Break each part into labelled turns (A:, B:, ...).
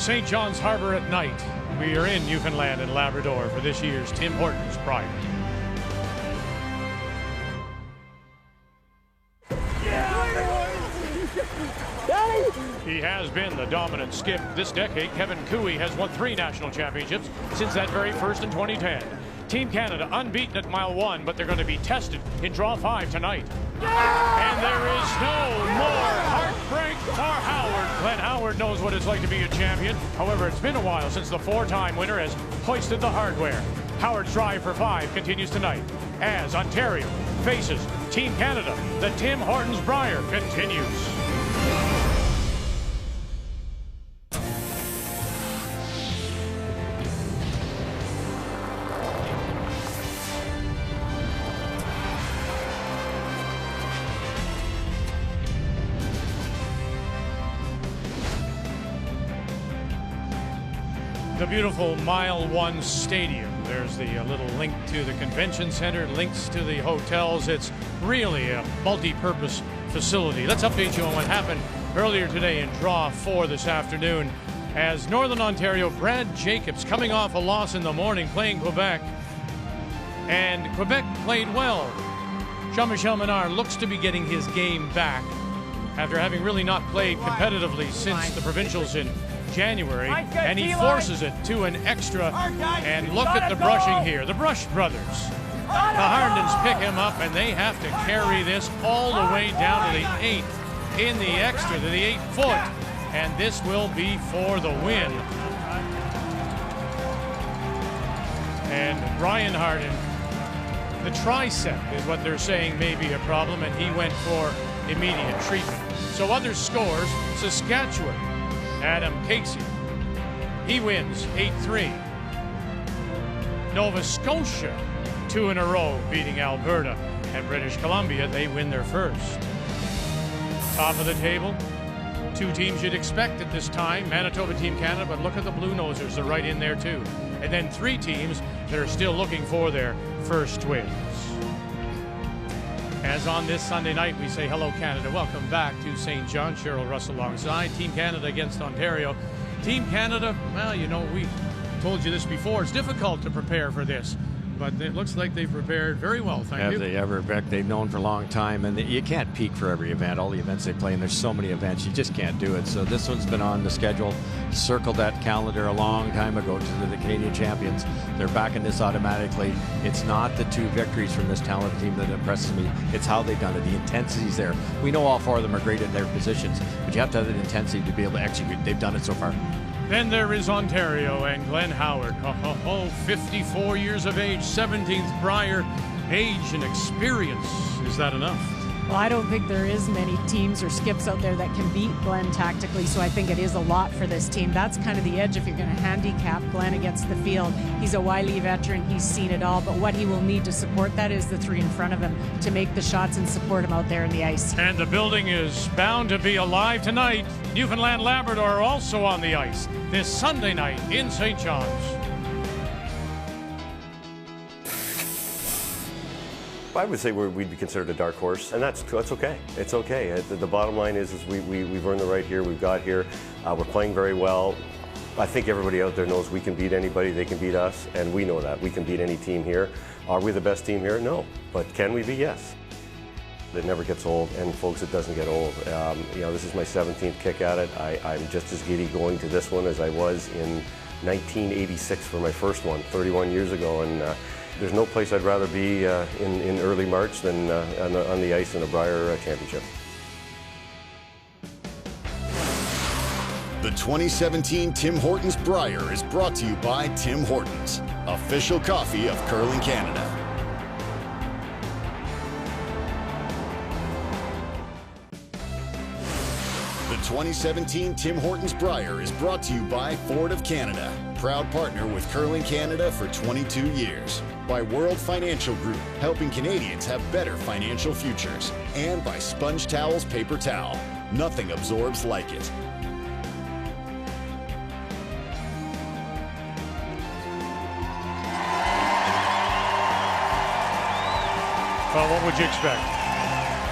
A: St. John's Harbor at night. We are in Newfoundland and Labrador for this year's Tim Hortons Brier. He has been the dominant skip this decade. Kevin Cooey has won 3 national championships since that very first in 2010. Team Canada unbeaten at mile 1, but they're going to be tested in draw 5 tonight. And there is no more heartbreak for Howard. Glenn Howard knows what it's like to be a champion. However, it's been a while since the 4-time winner has hoisted the hardware. Howard's drive for 5 continues tonight as Ontario faces Team Canada. The Tim Hortons Brier continues. The beautiful Mile 1 Stadium. There's the little link to the convention center, links to the hotels. It's really a multi-purpose facility. Let's update you on what happened earlier today in draw 4 this afternoon as Northern Ontario Brad Jacobs coming off a loss in the morning playing Quebec. And Quebec played well. Jean-Michel Menard looks to be getting his game back after having really not played competitively since the provincials in January, and he forces it to an extra. And look at the brushing here. The Brush brothers. The Harndens pick him up, and they have to carry this all the way down to the 8th in the extra, to the 8 foot. And this will be for the win. And Brian Harden, the tricep is what they're saying may be a problem, and he went for immediate treatment. So other scores, Saskatchewan, Adam Casey, he wins 8-3. Nova Scotia, 2 in a row, beating Alberta. And British Columbia, they win their first. Top of the table, 2 teams you'd expect at this time, Manitoba, Team Canada, but look at the Blue Nosers, they're right in there too. And then 3 teams that are still looking for their first wins. As on this Sunday night, we say hello, Canada. Welcome back to St. John. Cheryl Russ alongside. Team Canada against Ontario. Team Canada, well, you know, we told you this before. It's difficult to prepare for this, but it looks like they've prepared very well. Thank you.
B: Have they ever, Beck? They've known for a long time, and you can't peak for every event. All the events they play, and there's so many events, you just can't do it. So this one's been on the schedule, circled that calendar a long time ago to the Canadian champions. They're backing this automatically. It's not the 2 victories from this talented team that impresses me. It's how they've done it. The intensity's there. We know all 4 of them are great in their positions, but you have to have that intensity to be able to execute. They've done it so far.
A: Then there is Ontario and Glenn Howard. 54 years of age, 17th Brier. Age and experience. Is that enough?
C: Well, I don't think there is many teams or skips out there that can beat Glenn tactically, so I think it is a lot for this team. That's kind of the edge if you're going to handicap Glenn against the field. He's a wily veteran. He's seen it all, but what he will need to support that is the 3 in front of him to make the shots and support him out there in the ice.
A: And the building is bound to be alive tonight. Newfoundland Labrador also on the ice this Sunday night in St. John's.
D: I would say we'd be considered a dark horse, and that's okay. It's okay. The bottom line is we've earned the right here. We've got here. We're playing very well. I think everybody out there knows we can beat anybody. They can beat us, and we know that. We can beat any team here. Are we the best team here? No. But can we be? Yes. It never gets old, and folks, it doesn't get old. You know, this is my 17th kick at it. I'm just as giddy going to this one as I was in 1986 for my first one, 31 years ago. And there's no place I'd rather be in early March than on the ice in a Brier championship.
E: The 2017 Tim Hortons Brier is brought to you by Tim Hortons, official coffee of Curling Canada. The 2017 Tim Hortons Brier is brought to you by Ford of Canada, proud partner with Curling Canada for 22 years. By World Financial Group, helping Canadians have better financial futures. And by Sponge Towels Paper Towel. Nothing absorbs like it.
A: Well, what would you expect?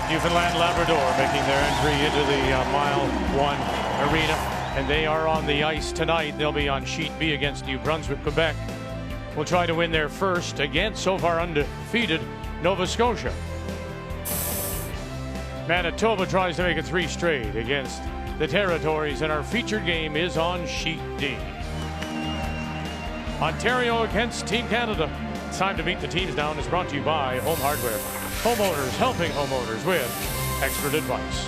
A: Newfoundland Labrador making their entry into the Mile 1 arena. and they are on the ice tonight. They'll be on Sheet B against New Brunswick. Quebec will try to win their first against so far undefeated Nova Scotia. Manitoba tries to make it 3 straight against the Territories, and our featured game is on Sheet D. Ontario against Team Canada. It's time to meet the teams now, and it's brought to you by Home Hardware. Homeowners helping homeowners with expert advice.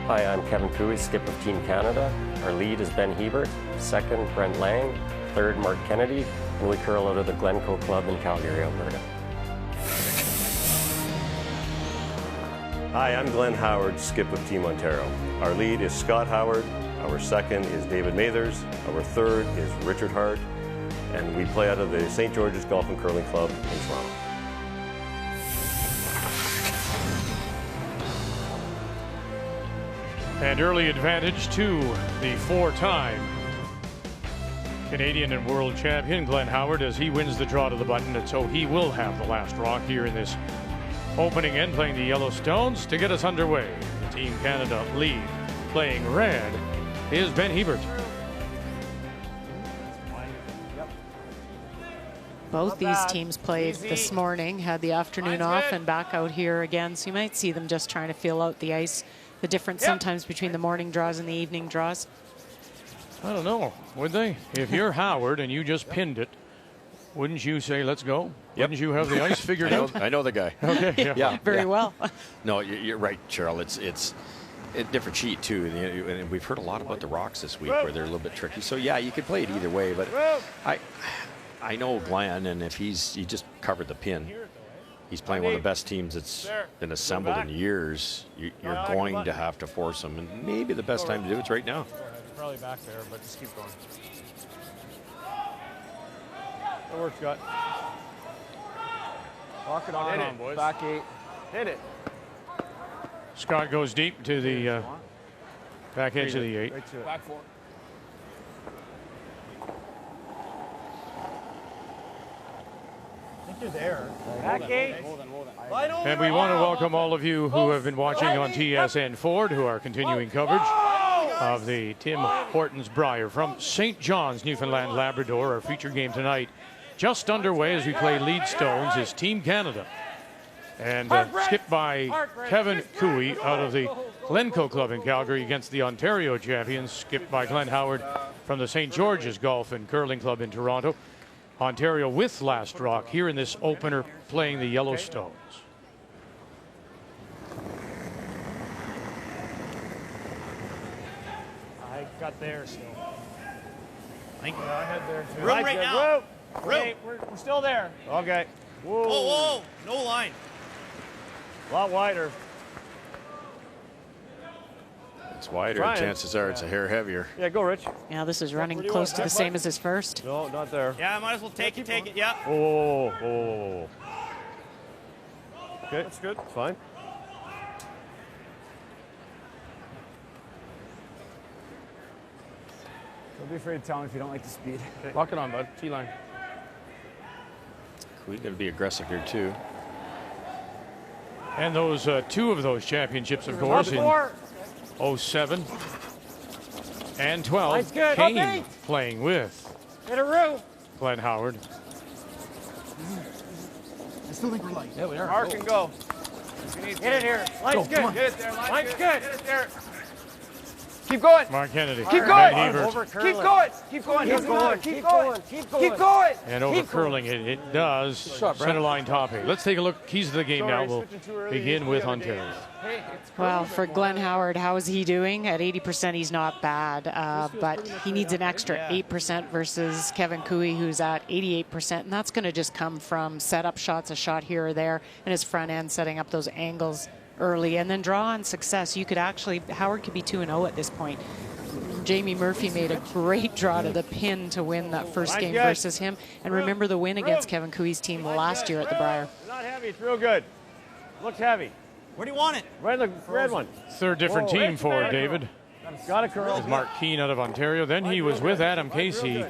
F: Hi, I'm Kevin Cooey, skip of Team Canada. Our lead is Ben Hebert, second Brent Lang, third Mark Kennedy, and we curl out of the Glencoe Club in Calgary, Alberta.
D: Hi, I'm Glenn Howard, skip of Team Ontario. Our lead is Scott Howard, our second is David Mathers, our third is Richard Hart, and we play out of the St. George's Golf and Curling Club in Toronto.
A: And early advantage to the 4-time Canadian and world champion Glenn Howard as he wins the draw to the button, and so he will have the last rock here in this opening end, playing the Yellowstones. To get us underway, the Team Canada lead, playing red, is Ben Hebert.
C: Both these teams played this morning, had the afternoon off, and back out here again. So you might see them just trying to feel out the ice. The difference sometimes between the morning draws and the evening draws.
A: I don't know, would they? If you're Howard and you just pinned it, wouldn't you say, let's go?
B: Yep.
A: Wouldn't you have the ice figured out?
B: I know the guy.
A: Okay, yeah.
C: Very well.
B: No, you're right, Cheryl. It's a different sheet, too. And we've heard a lot about the rocks this week where they're a little bit tricky. So, yeah, you could play it either way. But I know Glenn, and if he just covered the pin, he's playing one of the best teams that's been assembled in years. You're going to have to force him. And maybe the best time to do it's right now.
A: Probably back there, but just keep going. That works, Scott.
G: Walk it on,
A: boys.
G: Back 8. Hit it.
A: Scott goes deep to the back edge of the 8.
G: Right to it.
H: Back 4.
G: I think you're there.
H: Back 8.
A: And we want to welcome all of you who have been watching on TSN Ford, who are continuing coverage of the Tim Hortons Brier from St. John's, Newfoundland, Labrador. Our feature game tonight just underway as we play Leadstones is Team Canada. And skipped by Kevin Cooey out of the Glencoe Club in Calgary against the Ontario champions, skipped by Glenn Howard from the St. George's Golf and Curling Club in Toronto. Ontario with last rock here in this opener playing the Yellowstones.
G: I got there still.
H: Thank you.
G: I had there too.
H: Room right now.
G: Okay, we're still there. Okay. Whoa.
H: Whoa, no line.
G: A lot wider.
B: It's wider.
G: Trying.
B: Chances are it's a hair heavier.
G: Yeah, go, Rich.
C: Yeah, this is running close to the same as his first.
G: No, not there.
H: Yeah, I might as well take it, yeah.
G: Whoa. Okay, that's good. It's fine. Don't be afraid to tell me if you don't like the speed.
H: Lock it on, bud. T-line.
B: We're going to be aggressive here, too.
A: And those 2 of those championships, of course, in 07 and 12
G: Nice, good.
A: came
G: Okay.
A: playing with
G: Hit a roof.
A: Glenn Howard.
H: I still think we're light. Yeah, we are.
G: Mark and go. Hit it here. Line's good. Hit it there. Line's good. Hit it there. Keep going.
A: Mark Kennedy.
G: Keep
A: Ben
G: going.
A: Hebert.
G: Keep going. Keep going. Keep going. Keep going. Keep going.
A: And over curling it does. Center line topping. Let's take a look. Keys to the game now. We'll begin with Ontario.
C: Well, for Glenn Howard, how is he doing? At 80%, he's not bad, but he needs an extra 8% versus Kevin Cooey, who's at 88%, and that's going to just come from setup shots, a shot here or there, and his front end setting up those angles early, and then draw on success. You could actually, Howard could be 2-0 at this point. Jamie Murphy made a great draw to the pin to win that first game versus him. And remember the win against Kevin Cooey's team last year at the Brier.
G: Not heavy. It's real good. Looks heavy.
H: Where do you want it?
G: Right in the red one.
A: Third different team for David.
G: Got a curl.
A: With Mark Keane out of Ontario. Then he was with Adam Casey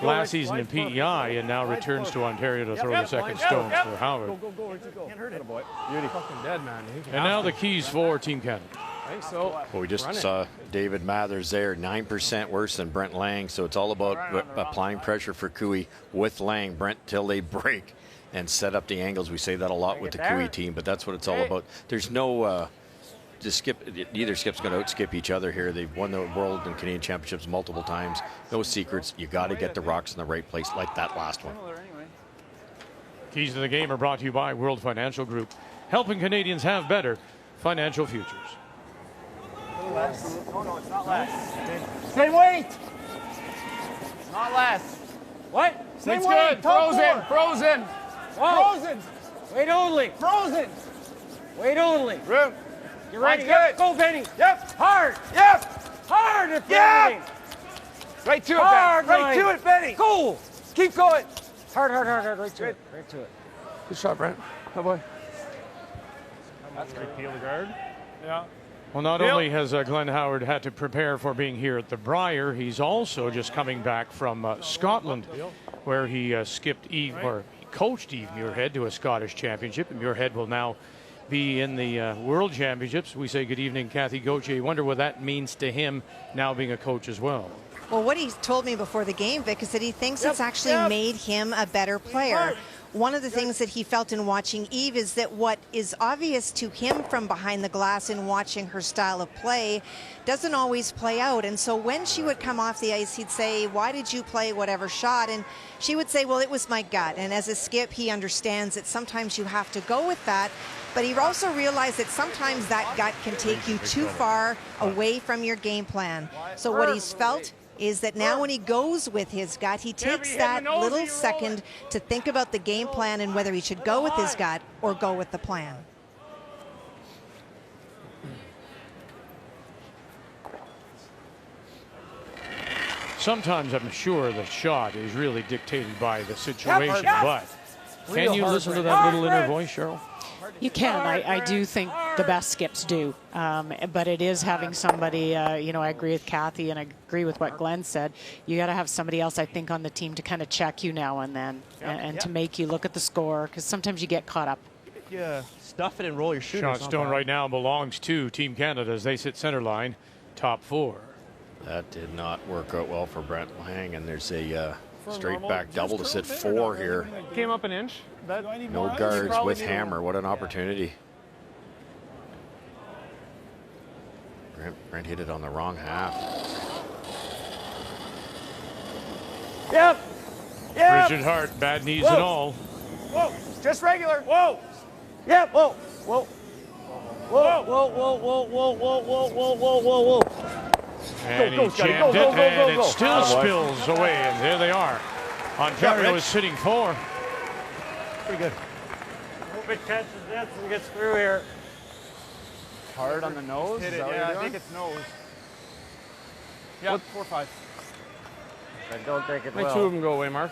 A: last season in PEI and now returns to Ontario to throw the second stone for Howard.
G: Go. Can't hurt it. Beauty. Fucking dead, man.
A: And now the keys for Team Canada.
H: I think so.
B: Well, we just saw David Mathers there, 9% worse than Brent Lang. So it's all about applying pressure for Cooey with Lang, Brent, till they break and set up the angles. We say that a lot with the Cooey team, but that's what it's all about. There's no neither skip's going to outskip each other here. They've won the World and Canadian Championships multiple times. No secrets. You got to get the rocks in the right place, like that last one.
A: Keys to the Game are brought to you by World Financial Group, helping Canadians have better financial futures.
G: Less. No, it's not less. Same weight. It's not less. What? Same
H: It's
G: weight.
H: good. Frozen. Frozen.
G: Whoa.
H: Frozen.
G: Weight only.
H: Frozen.
G: Weight only.
H: Room.
G: You ready?
H: Mine's
G: Yep. Go, Benny.
H: Yep.
G: Hard.
H: Yep.
G: Hard. If
H: Yeah.
G: anything.
H: Right to it,
G: Hard.
H: Ben. Right to it, Benny.
G: Go.
H: Keep going.
G: Hard. Right to it. Right to it.
H: Good shot, Brent. Oh, boy.
G: That's good. Peel the guard. Yeah.
A: Well, not only has Glenn Howard had to prepare for being here at the Brier, he's also just coming back from Scotland, where he skipped Eve, or he coached Eve Muirhead to a Scottish championship. And Muirhead will now be in the World Championships. We say good evening, Kathy Gauthier. Wonder what that means to him now being a coach as well.
I: Well, what he told me before the game, Vic, is that he thinks it's actually made him a better player. One of the things that he felt in watching Eve is that what is obvious to him from behind the glass in watching her style of play doesn't always play out. And so when she would come off the ice, he'd say, why did you play whatever shot? And she would say, well, it was my gut. And as a skip, he understands that sometimes you have to go with that. But he also realized that sometimes that gut can take you too far away from your game plan. So what he's felt is that now when he goes with his gut, he takes that little second to think about the game plan and whether he should go with his gut or go with the plan.
A: Sometimes I'm sure the shot is really dictated by the situation, but can you listen to that little inner voice, Cheryl?
C: You can. I do think the best skips do. But it is having somebody, you know, I agree with Kathy and I agree with what Glenn said. You got to have somebody else, I think, on the team to kind of check you now and then and to make you look at the score, because sometimes you get caught up.
H: Yeah, stuff it and roll your shooters.
A: Shot stone right now belongs to Team Canada as they sit center line, top four.
B: That did not work out well for Brent Lang, and there's a straight back double to sit 4 here.
G: Came up an inch.
B: No guards with hammer. What an opportunity. Brent hit it on the wrong half.
G: Yep.
A: Richard Hart, bad knees and all.
G: Whoa. Just regular. Whoa. Yep. Whoa. Whoa. Whoa. Whoa. Whoa. Whoa. Whoa. Whoa. Whoa. Whoa. Whoa. Whoa.
A: And he jammed it, and it still spills away, and there they are. Ontario is sitting 4.
G: Pretty good. Hope it catches this and gets through here. Hard on the nose?
H: Hit it,
G: I think it's nose.
H: Yeah, 4-5.
G: I don't think it will.
H: Make 2 of them go away, Mark.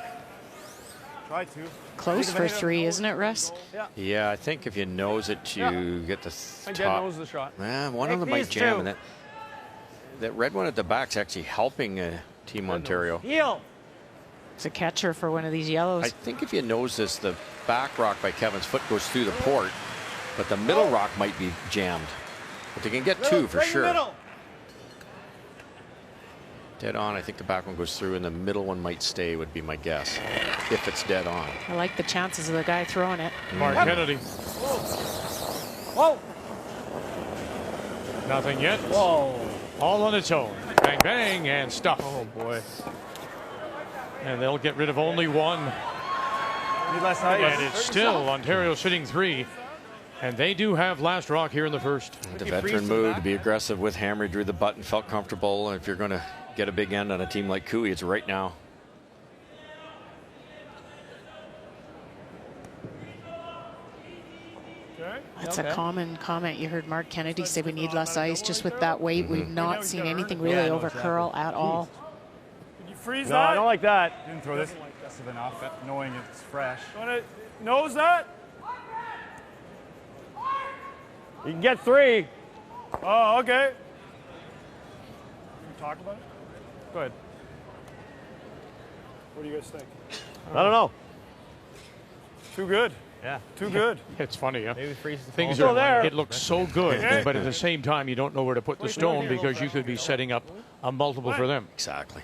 G: Try to.
C: Close for 3, isn't it, Russ?
B: Yeah, I think if you nose it, you get the
H: I dead
B: top.
H: nose the shot.
B: One of them might jam, and that red one at the back's actually helping Team Ontario.
G: Heel.
C: It's a catcher for one of these yellows.
B: I think if you nose this, the back rock by Kevin's foot goes through the port, but the middle rock might be jammed. But they can get 2 for sure. Dead on. I think the back one goes through, and the middle one might stay, would be my guess, if it's dead on.
C: I like the chances of the guy throwing it.
A: Mark Kennedy.
G: Whoa.
A: Nothing yet.
G: Whoa.
A: All on its own. Bang, bang, and stuff.
H: Oh, boy.
A: And they'll get rid of only 1. And it's still Ontario sitting 3. And they do have last rock here in the first.
B: The veteran move to be aggressive with hammer, drew the button, felt comfortable. And if you're going to get a big end on a team like Cooey, it's right now.
C: That's a common comment. You heard Mark Kennedy say we need less ice. Just with that weight, we've not seen anything really over curl at all.
G: Did you freeze that? I don't like that. Didn't throw this aggressive enough, knowing it's fresh. Want to nose that? You can get 3. Oh, okay. Can we talk about it? Go ahead. What do you guys think? I don't know. Too good.
H: Yeah.
G: Too good.
A: It's funny, huh?
H: Maybe freeze the
A: Things
H: fall.
A: are
G: there.
A: It looks so good, but at the same time, you don't know where to put the stone because you could be setting up a multiple for them.
B: Exactly.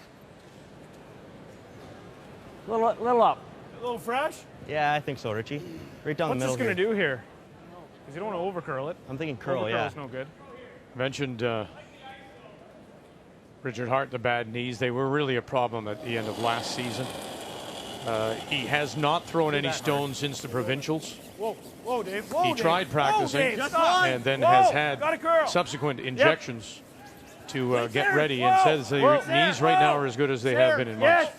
H: Little up.
G: A little fresh?
H: Yeah, I think so, Richie. Right down
G: What's
H: the
G: this
H: middle
G: going to
H: here.
G: do here? Because you don't want to overcurl it.
H: I'm thinking curl,
G: Overcurl's
H: yeah.
G: no good.
A: Mentioned Richard Hart, the bad knees. They were really a problem at the end of last season. He has not thrown any stones since the provincials.
G: Whoa, whoa, Dave. Whoa,
A: He
G: Dave.
A: tried practicing
G: Whoa, Dave.
A: and then
G: Whoa,
A: has had
G: got a curl.
A: subsequent injections to get
G: there.
A: ready,
G: Whoa,
A: and says the
G: whoa,
A: knees right now are as good as they have been in months.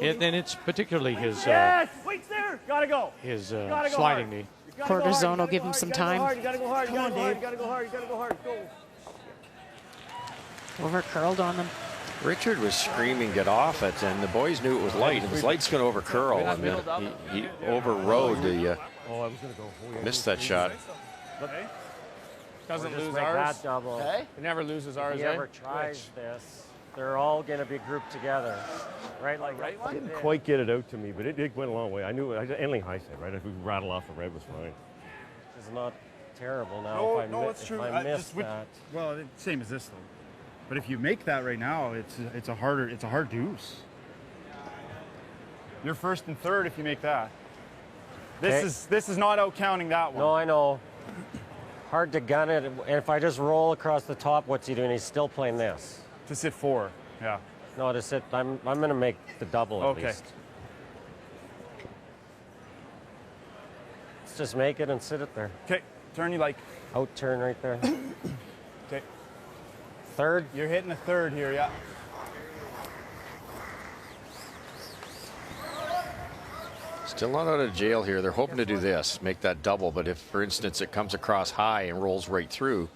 G: Yes.
A: And it's particularly his
G: Yes. Wait there. Gotta go.
A: his
G: Gotta go
A: sliding
G: hard.
A: knee.
G: You gotta go hard,
C: Cortisone
G: you
C: will
G: gotta
C: give
G: go
C: him
G: hard,
C: some
G: you gotta go
C: time.
G: hard, You gotta go hard. You gotta go hard. You gotta go hard. You gotta go hard. Go.
C: Over curled on them.
B: Richard was screaming, get off it, and the boys knew it was light. It was light's going to over curl, and he overrode the. Missed that shot.
J: Doesn't
F: Just
J: lose
F: make
J: ours.
F: that double.
J: He never loses ours,
F: If he ever tries this, they're all going to be grouped together. Right? Like right one?
D: Didn't quite get it out to me, but it went a long way. I knew anything high side, right? If we rattle off a red was fine.
F: It's not terrible now
K: No,
F: if I,
K: no,
F: mi-
K: it's
F: if
K: true.
F: I miss
K: just with-
F: that.
K: Well, same as this though. But if you make that right now, it's a hard deuce. You're first and third if you make that. This is not out counting that one.
F: No, I know. Hard to gun it. And if I just roll across the top, what's he doing? He's still playing this.
K: To sit 4. Yeah.
F: No, to sit. I'm going to make the double at
K: Okay.
F: least. Let's just make it and sit it there.
K: Okay. Turn you like.
F: Out turn right there.
K: Okay.
F: Third.
K: You're hitting a third here, yeah.
B: Still not out of jail here. They're hoping to do this, make that double. But if, for instance, it comes across high and rolls right through,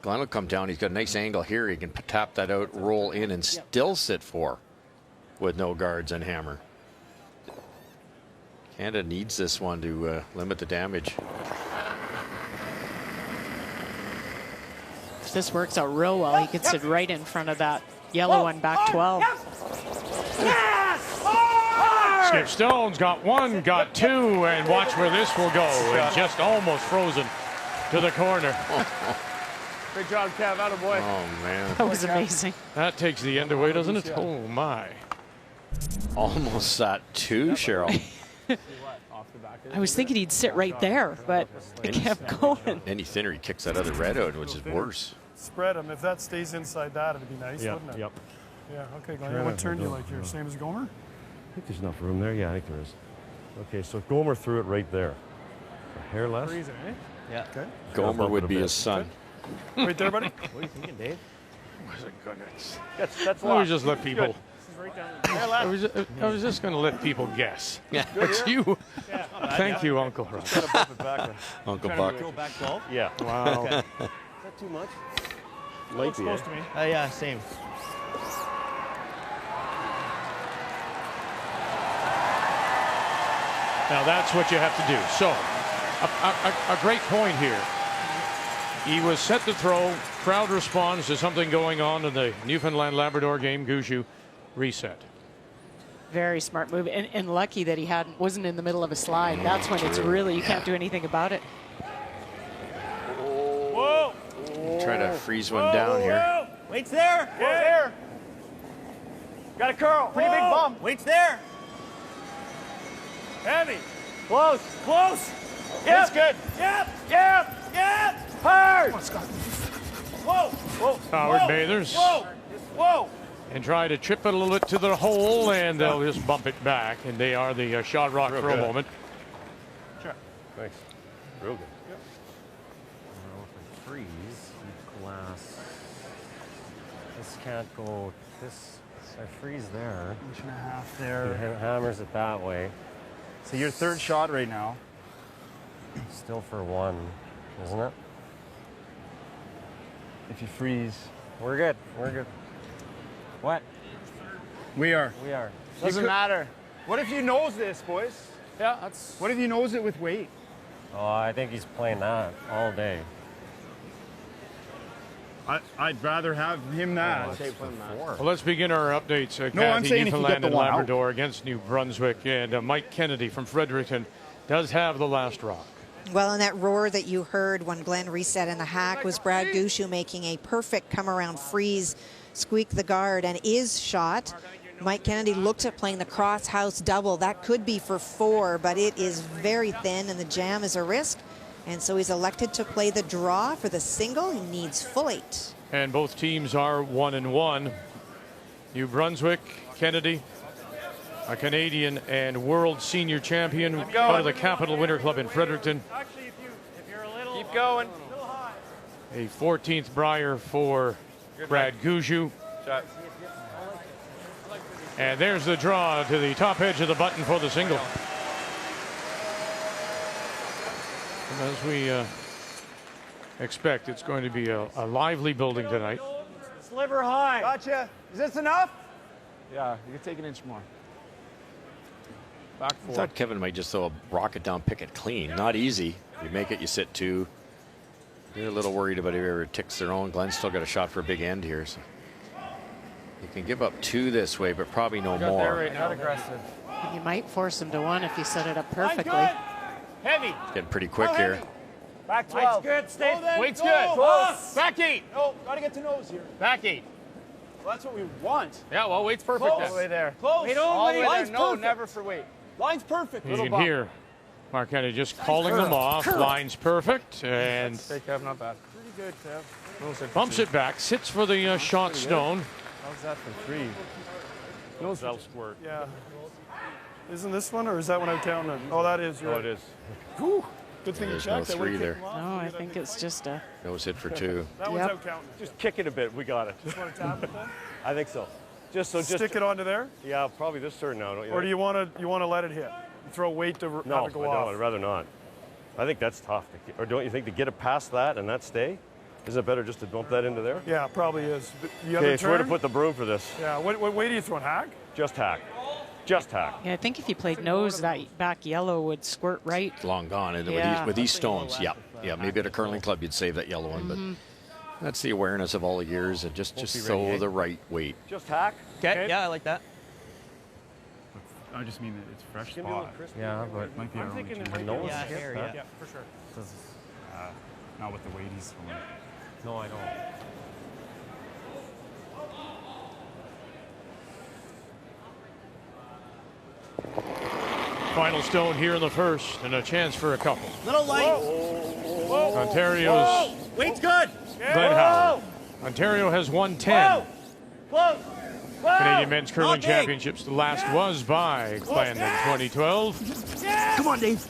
B: Glenn will come down. He's got a nice angle here. He can tap that out, roll in, and still sit 4 with no guards and hammer. Canada needs this one to limit the damage.
C: If this works out real well, he could sit right in front of that yellow one back 12.
A: Skip Stone's got 1, got 2, and watch where this will go. And just almost frozen to the corner.
G: Great job, Kev. Attaboy.
B: Oh, man.
C: That was amazing.
A: That takes the end away, doesn't it? Oh, my.
B: Almost that 2, Cheryl.
C: I was thinking he'd sit right there, but it kept going.
B: Any thinner, he kicks that other red out, which is worse.
L: Spread them. If that stays inside that, it'd be nice, wouldn't it?
D: Yep.
L: Yeah, okay, Glenn. What turn do you like here? Same as Gomer?
D: I think there's enough room there. Yeah, I think there is. Okay, so Gomer threw it right there. A hair less.
L: Freeze it, eh?
H: Yeah.
L: Okay.
B: Gomer would be his son.
L: Right there, buddy.
H: What are you thinking, Dave?
A: Goodness.
G: That's
A: I was just let people.
G: This is right down.
A: I was just going to let people guess. Yeah, it's you. Thank you, Uncle Rob.
B: Uncle Buck.
H: Go back 12?
D: Yeah.
A: Wow.
F: Is that too much?
D: Might be.
G: Close to me.
H: Yeah, same.
A: Now that's what you have to do. So, a great point here. He was set to throw. Crowd responds to something going on in the Newfoundland-Labrador game. Gushu reset.
C: Very smart move, and lucky that he wasn't in the middle of a slide. That's when it's really, you can't do anything about it.
G: Whoa.
B: Try to freeze one down here.
G: Whoa. Wait's there. Wait's there. Got a curl. Pretty big bump. Wait's there. Heavy. Close. Close. Yep. That's good. Yep. Yep. Yep. Hard. Whoa. Whoa.
A: Howard
G: Whoa.
A: Bathers.
G: Whoa. Whoa.
A: And try to chip it a little bit to the hole, and they'll just bump it back. And they are the shot rock for a moment.
G: Sure.
D: Thanks. Real good.
G: Yep.
F: Well, if I freeze each glass, this can't go. This, I freeze there.
K: Inch and a half
F: He
K: there.
F: hammers it that way.
K: So your third shot right now.
F: Still for 1, isn't it?
K: If you freeze.
F: We're good. We're good. What?
K: We are.
F: We are.
G: Doesn't matter.
K: What if you nose this, boys?
G: Yeah, that's.
K: What if you nose it with weight?
F: Oh, I think he's playing that all day.
K: I'd rather have him that.
A: Well, let's begin our updates.
K: No, I'm saying if you get
A: Newfoundland
K: the
A: and
K: one out.
A: Labrador against New Brunswick, and Mike Kennedy from Fredericton does have the last rock.
I: Well, and that roar that you heard when Glenn reset in the hack was Brad Gushue making a perfect come-around freeze, squeak the guard, and is shot. Mike Kennedy looked at playing the cross-house double. That could be for 4, but it is very thin, and the jam is a risk. And so he's elected to play the draw for the single. He needs full 8.
A: And both teams are 1-1. New Brunswick, Kennedy, a Canadian and world senior champion out of the Capital Winter Club in Fredericton.
G: Keep going.
A: A 14th Brier for Brad Gushue. And there's the draw to the top edge of the button for the single. And as we expect, it's going to be a lively building tonight.
G: Sliver high. Gotcha. Is this enough?
K: Yeah, you can take an inch more. Back
B: I
K: 4.
B: thought Kevin might just throw a rocket down, pick it clean. Not easy. You make it, you sit 2. They're a little worried about whoever ticks their own. Glenn's still got a shot for a big end here. So you can give up 2 this way, but probably no more.
K: Right now. Not aggressive.
C: You might force him to 1 if you set it up perfectly.
G: Heavy.
B: Getting pretty quick here.
G: Back 12. Good. Stay.
L: Weight's good.
G: Close.
L: Back 8.
G: No, gotta get to nose here.
L: Back 8.
G: Well, that's what we want.
L: Yeah, well, weight's perfect.
G: Close.
L: then.
K: All the way there.
G: Close.
L: Wait,
G: All the way there.
K: Line's
G: No,
K: perfect.
G: never for weight. Line's perfect.
A: You
G: Little
A: can
G: bump.
A: hear Mark Kennedy just calling them off. Line's perfect. And
K: Hey, Kev, not bad.
G: Pretty good, Kev.
K: Nose hit for
A: bumps
K: 2.
A: it back, sits for the shot stone.
K: How's that for 3? Nose that'll squirt.
L: Yeah. Isn't this one, or is that one out down there? Oh, that is.
K: Oh, it is.
L: Whew. Good thing
B: There's
L: you
B: no
L: checked. I
B: 3
L: would've
B: there.
L: kicked him off.
C: No, I think it's just a.
B: Nose hit for 2.
L: That one's out counting.
J: Just kick it a bit. We got it.
L: Just want to tap it then?
J: I think so. Just
L: Stick it onto there?
J: Yeah, probably this turn now. Don't you
L: Or
J: think?
L: do you want to let it hit? You throw weight to
J: No,
L: have
J: I
L: it go
J: don't.
L: off?
J: I'd rather not. I think that's tough. Or don't you think to get it past that and that stay? Is it better just to dump that into there?
L: Yeah, probably is. The
J: Okay,
L: other
J: so where to
L: turn?
J: put the broom for this?
L: Yeah, what weight are you throwing? Hack?
J: Just hack. Just hack.
C: Yeah, I think if you played nose, that back yellow would squirt right.
B: It's long gone. And
C: Yeah.
B: with these stones, yeah, maybe at a curling club you'd save that yellow one, but that's the awareness of all the years and just throw the right weight.
J: Just hack.
H: Okay, yeah, I like that.
K: I just mean that it's fresh
J: Give me a little
K: spot.
J: crispy.
K: Yeah, but it might be
L: I'm
K: our
L: thinking
K: only
L: it
K: chance.
L: might be
H: Yeah,
L: a skip.
H: here, yeah.
L: Yeah, for sure.
K: Because, not with the weight he's throwing.
J: No, I don't.
A: Final stone here in the first, and a chance for a couple.
G: Little light.
A: Ontario's
G: Weight's good.
A: Glenn Howard. Ontario has won 10
G: Close.
A: Canadian Men's Curling
G: Not big.
A: Championships. The last was by Glenn in 2012.
G: Come on, Dave.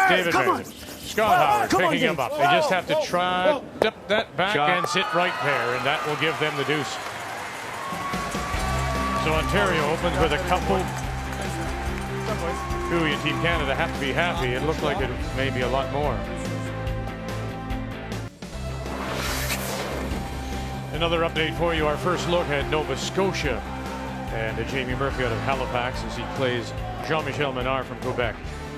A: David Bennett. Scott Howard
G: Come on,
A: picking him
G: Dave.
A: up. They just have to try
G: Whoa.
A: dip that back and sit right there, and that will give them the deuce. So Ontario opens with a couple. Cooey and Team Canada have to be happy. It looked like it may be a lot more. Another update for you. Our first look at Nova Scotia and Jamie Murphy out of Halifax as he plays Jean-Michel Menard from Quebec.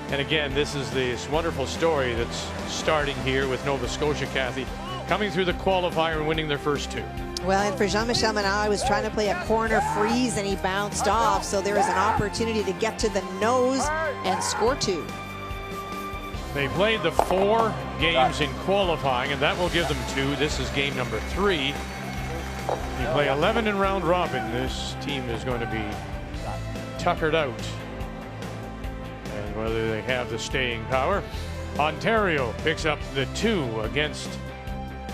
A: And again, this is this wonderful story that's starting here with Nova Scotia, Kathy, coming through the qualifier and winning their first 2.
I: Well, and for Jean-Michel Menard, was trying to play a corner freeze and he bounced off. So there was an opportunity to get to the nose and score 2.
A: They played the 4 games in qualifying, and that will give them 2. This is game number 3. You play 11 in round robin. This team is going to be tuckered out. And whether they have the staying power. Ontario picks up the 2 against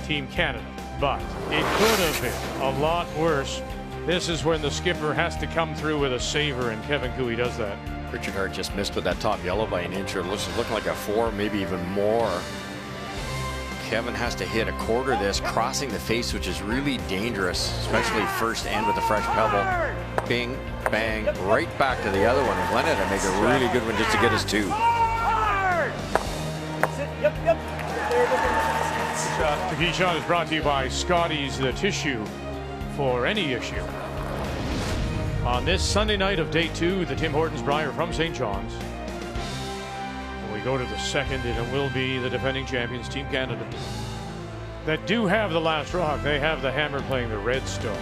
A: Team Canada. But it could have been a lot worse. This is when the skipper has to come through with a saver, and Kevin Cooey does that.
B: Richard Hart just missed with that top yellow by an inch. It looks like a 4, maybe even more. Kevin has to hit a quarter of this, crossing the face, which is really dangerous, especially first end with a fresh pebble. Bing, bang, right back to the other one. And Glenn had to make a really good one just to get us 2.
G: Yep.
A: The key shot is brought to you by Scotty's The Tissue for any issue. On this Sunday night of day 2, the Tim Hortons Brier from St. John's. When we go to the second, and it will be the defending champions, Team Canada, that do have the last rock. They have the hammer playing the red stones.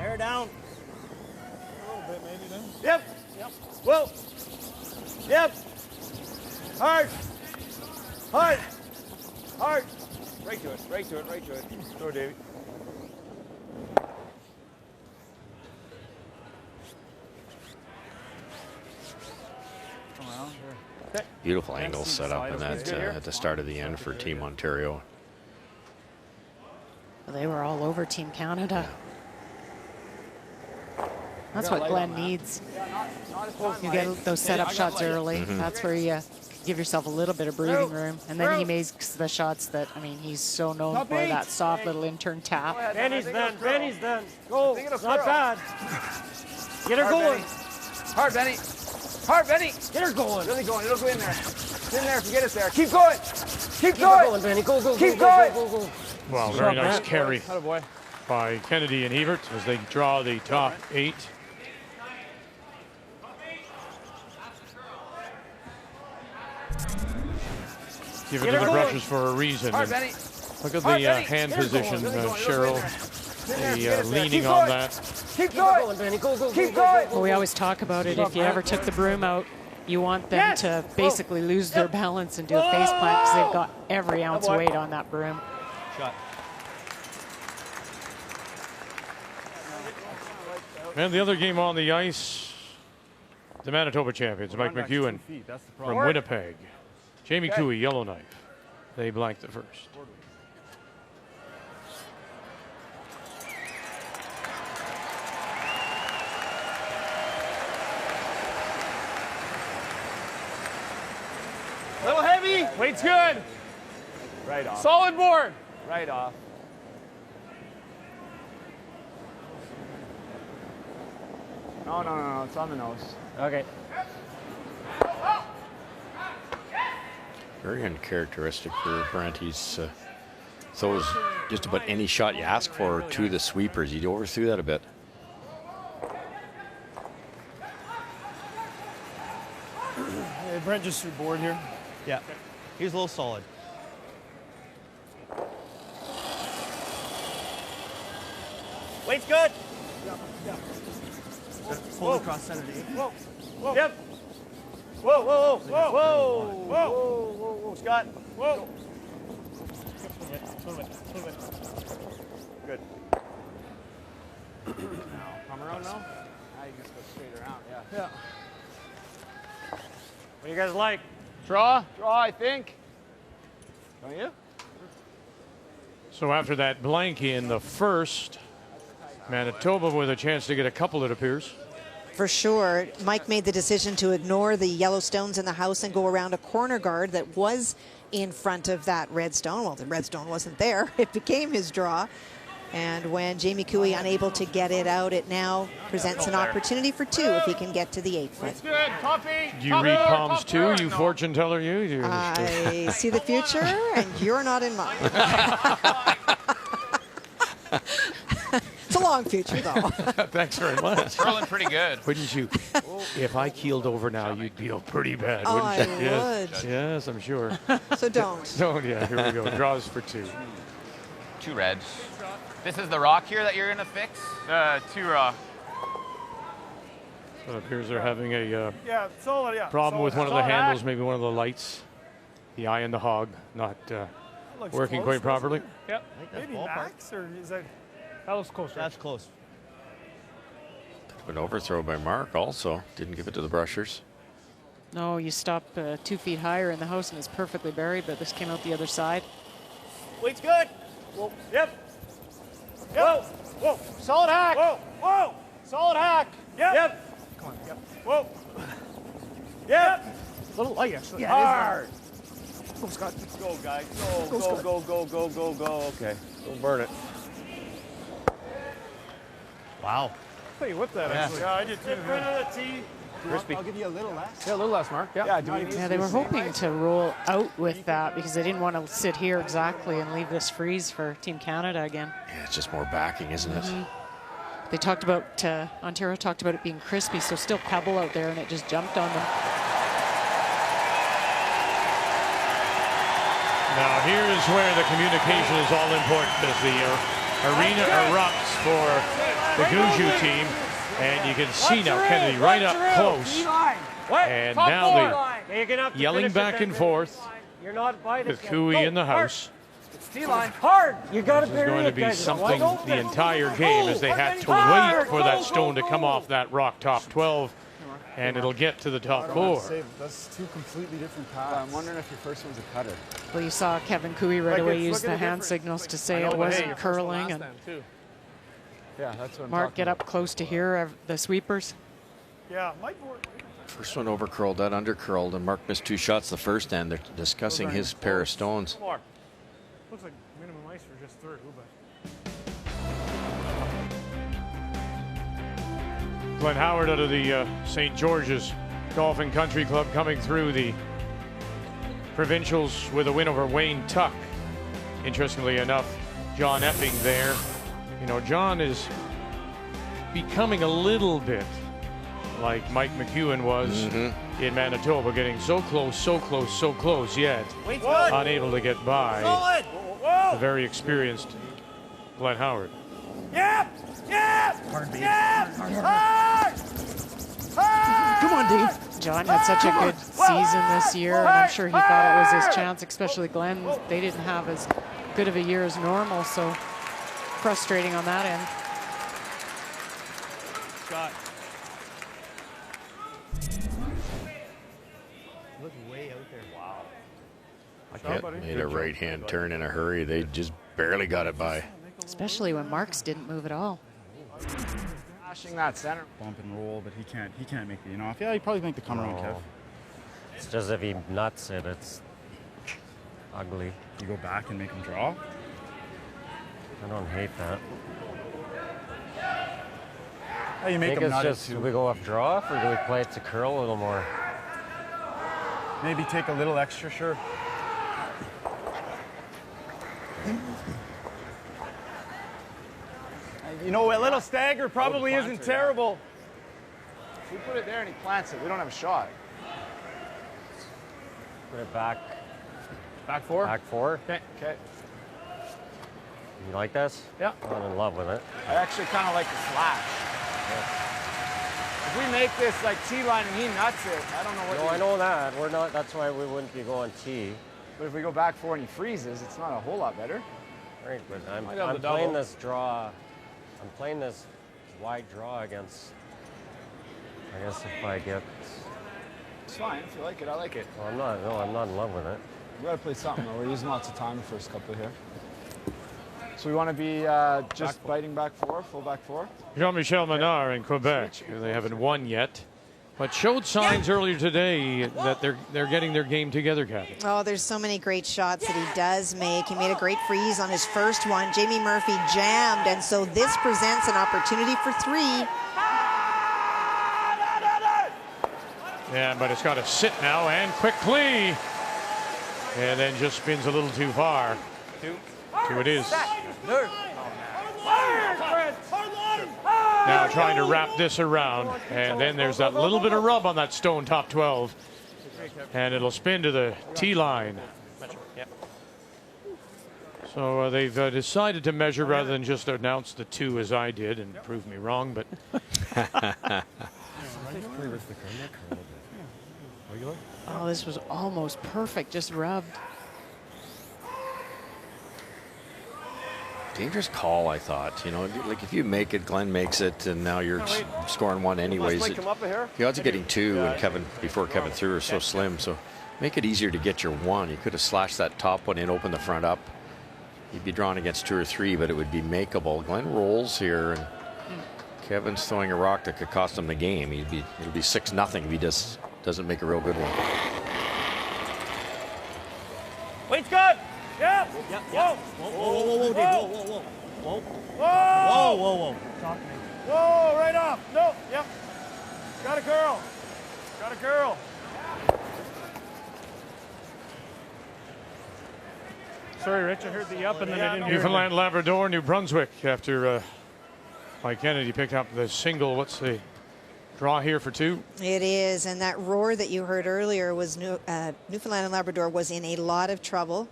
G: Air down.
L: A little bit maybe then.
G: Yep. Whoa. Yep. Hard. Hard. Hard. Right to it. Right to it. Right to it. Go, Davey.
B: Beautiful angle set up in that at the start of the end for Team Ontario.
C: Well, they were all over Team Canada. That's what Glenn needs. You get those setup shots early. That's where you give yourself a little bit of breathing room. And then he makes the shots that, I mean, he's so known for that soft little intern tap.
G: Benny's done. Benny's done. Go. Not bad. Get her going. Hard, Benny. Hard, Benny. Get her going. Really going. It'll go in there. It's in there. Forget it there. Keep going. Keep going. Benny. Go, go, Keep going. Go, go, go.
A: Well, very nice carry by Kennedy and Hebert as they draw the top 8. Give it to the brushes for a reason. Look at the hand position, Cheryl. Leaning on that.
G: Keep going, Benny. Go, go, Keep going.
C: Well, we always talk about it. If you ever took the broom out, you want them to basically lose their balance and do a face plant because they've got every ounce weight on that broom.
H: Shot.
A: And the other game on the ice, the Manitoba champions, Mike McEwen from Winnipeg. Jamie Cooey, Yellowknife. They blanked the first.
G: Little heavy. Weight's good. Right off. Solid board. Right off. No, no, no, no. It's on the nose. Okay.
B: Very uncharacteristic for Brent. He's throws just about any shot you ask for to the sweepers. He overthrew that a bit.
L: Hey, Brent just threw board here.
H: Yeah. He was a little solid.
G: Weight's good.
H: Pull across center.
G: Whoa. Whoa. Yep. Whoa, whoa, whoa, whoa, whoa, whoa, whoa, whoa, Scott. Whoa. Good. Come around now? Now you just go straight around, yeah. What do you guys like? Draw? Draw, I think. Don't you?
A: So after that blank in the first, Manitoba with a chance to get a couple, it appears.
I: For sure. Mike made the decision to ignore the yellow stones in the house and go around a corner guard that was in front of that red stone. Well, the red stone wasn't there. It became his draw. And when Jamie Cooey unable to get it out, it now presents an opportunity for 2 if he can get to the 8 foot.
G: It's good. Coffee.
A: Do you read palms too, you fortune teller, you?
I: I see the future, and you're not in mine. It's a long future, though.
A: Thanks very much.
M: Rolling pretty good.
A: Wouldn't you? If I keeled over now, you'd feel pretty bad, wouldn't
I: I
A: you?
I: would.
A: Yes, I'm sure.
I: So don't.
A: Don't, yeah, here we go. Draws for 2.
M: 2 reds. This is the rock here that you're going to fix?
L: 2 rock.
A: So it appears they're having a
L: Yeah, solid, yeah.
A: problem with one of the
L: Solid
A: handles,
L: hack.
A: maybe one of the lights. The eye and the hog not
L: Looks
A: working
L: close,
A: quite properly.
L: Yep. Maybe max, or is that? That looks close.
H: That's close.
B: An overthrow by Mark also. Didn't give it to the brushers.
C: No, you stop 2 feet higher in the house and it's perfectly buried, but this came out the other side.
G: Weight's good. Whoa. Yep. Whoa. Whoa. Solid hack. Whoa. Whoa. Solid hack. Yep. Yep. Come on. Yep. Whoa. Yep.
L: A little light, actually.
G: Yeah, hard.
L: Go, Scott.
G: Let's go, guys. Go,
L: Go,
G: go,
L: Scott.
G: go, go, go, go, go. Okay. Don't burn it.
H: Wow.
L: I thought you whipped that, actually. Yeah, I did too.
G: In front of the tee.
H: Crispy.
G: I'll give you a little less.
L: Yeah, a little less, Mark. Yeah.
C: Yeah, they were hoping to roll out with that because they didn't want to sit here exactly and leave this freeze for Team Canada again.
B: Yeah, it's just more backing, isn't it?
C: They talked about, Ontario talked about it being crispy, so still pebble out there and it just jumped on them.
A: Now here's where the communication is all important as the arena erupts for the Guju team. And you can see now Kennedy right up close. And now
G: you're gonna have to
A: yelling
G: finish it,
A: back
G: Ben.
A: and forth
G: You're not by this
A: with
G: guy.
A: Cooey
G: Go,
A: in the
G: hard.
A: house.
G: It's T-line. Hard. You got to
A: This is
G: bury
A: going to
G: it,
A: be
G: guys. It's
A: something
G: wide
A: the
G: open.
A: entire game as they had to
G: Hard.
A: wait for that stone to come off that rock top 12, and it'll get to the top 4.
K: That's two completely different paths. I'm wondering if your first one's a cutter.
C: Well, you saw Kevin Cooey right
L: Like
C: away
L: it's-
C: use
L: look at
C: the
L: the
C: hand
L: difference.
C: signals
L: Like,
C: to say
L: I know,
C: it
L: but
C: wasn't
L: hey, your first one
C: curling.
L: last
C: And
L: time, too.
K: Yeah, that's what I'm
C: Mark,
K: talking
C: get
K: about.
C: up close to here, the sweepers.
L: Yeah, Mike Board.
B: First one over curled, that under curled, and Mark missed 2 shots the first end. They're discussing his pair of stones.
L: More. Looks like minimum ice for just through, but.
A: Glenn Howard out of the St. George's Golf and Country Club coming through the provincials with a win over Wayne Tuck. Interestingly enough, John Epping there. You know, John is becoming a little bit like Mike McEwen was in Manitoba, getting so close, so close, so close, yet unable to get by the very experienced Glenn Howard.
G: Yep! Yep! Yep! Hard!
C: Come on, Dave. John had such a good season this year, and I'm sure he thought it was his chance, especially Glenn. They didn't have as good of a year as normal, so frustrating on that end.
H: Shot. Look way out there. Wow.
B: Piquet made a right-hand turn in a hurry. They just barely got it by.
C: Especially when Marks didn't move at all.
K: Flashing that center. Bump and roll, but he can't make the in-off. Yeah, he'd probably make the come around, Kev.
F: It's just if he nuts it, it's ugly.
K: You go back and make him draw?
F: I don't hate that.
K: Oh, you make
F: think
K: him
F: it's
K: nut it
F: just,
K: too.
F: do we go off draw off or do we play it to curl a little more?
K: Maybe take a little extra, sure. You know, a little stagger probably isn't terrible. If we put it there and he plants it, we don't have a shot.
F: Put it back.
K: Back 4?
F: Back 4.
K: Okay. Okay.
F: You like this?
K: Yeah.
F: I'm in love with it.
K: I actually kind of like the flash. If we make this like T-line and he nuts it, I don't know what.
F: No, I know that. We're not. That's why we wouldn't be going T.
K: But if we go back 4 and he freezes, it's not a whole lot better.
F: Right, but I'm
K: Might have the
F: playing
K: double.
F: this draw. I'm playing this wide draw against. I guess if I get.
K: It's fine if you like it. I like it.
F: Well, I'm not. No, I'm not in love with it.
K: We gotta play something though. We're using lots of time the first couple here. So we want to be just biting back 4, full back 4.
A: Jean-Michel Menard in Quebec. They haven't won yet, but showed signs earlier today that they're getting their game together, Kathy.
I: Oh, there's so many great shots that he does make. He made a great freeze on his first one. Jamie Murphy jammed, and so this presents an opportunity for 3.
A: Yeah, but it's got to sit now and quickly. And then just spins a little too far. 2 it is. Now trying to wrap this around. And then there's that little bit of rub on that stone top 12. And it'll spin to the tee line. So they've decided to measure rather than just announce the 2 as I did and prove me wrong. But
C: Oh, this was almost perfect, just rubbed.
B: Dangerous call, I thought. You know, like if you make it, Glenn makes it, and now you're scoring 1 anyways. The odds of getting 2 and Kevin before Kevin threw are so slim. So make it easier to get your 1. You could have slashed that top one in, opened the front up. You'd be drawn against 2 or 3, but it would be makeable. Glenn rolls here, and Kevin's throwing a rock that could cost him the game. It'll be 6-0 if he doesn't make a real good one.
G: Wait's good. Yep.
H: Yep.
G: Whoa.
H: Whoa, whoa, whoa, whoa, Dave. Whoa, whoa, whoa. Whoa.
G: Whoa.
H: Whoa, whoa,
G: Whoa, right off. No, yep. Got a girl. Got a girl.
L: Sorry, Rich, I heard the up and then I didn't hear
A: Newfoundland, Labrador, New Brunswick after Mike Kennedy picked up the single. What's the draw here for 2?
I: It is, and that roar that you heard earlier was Newfoundland and Labrador was in a lot of trouble.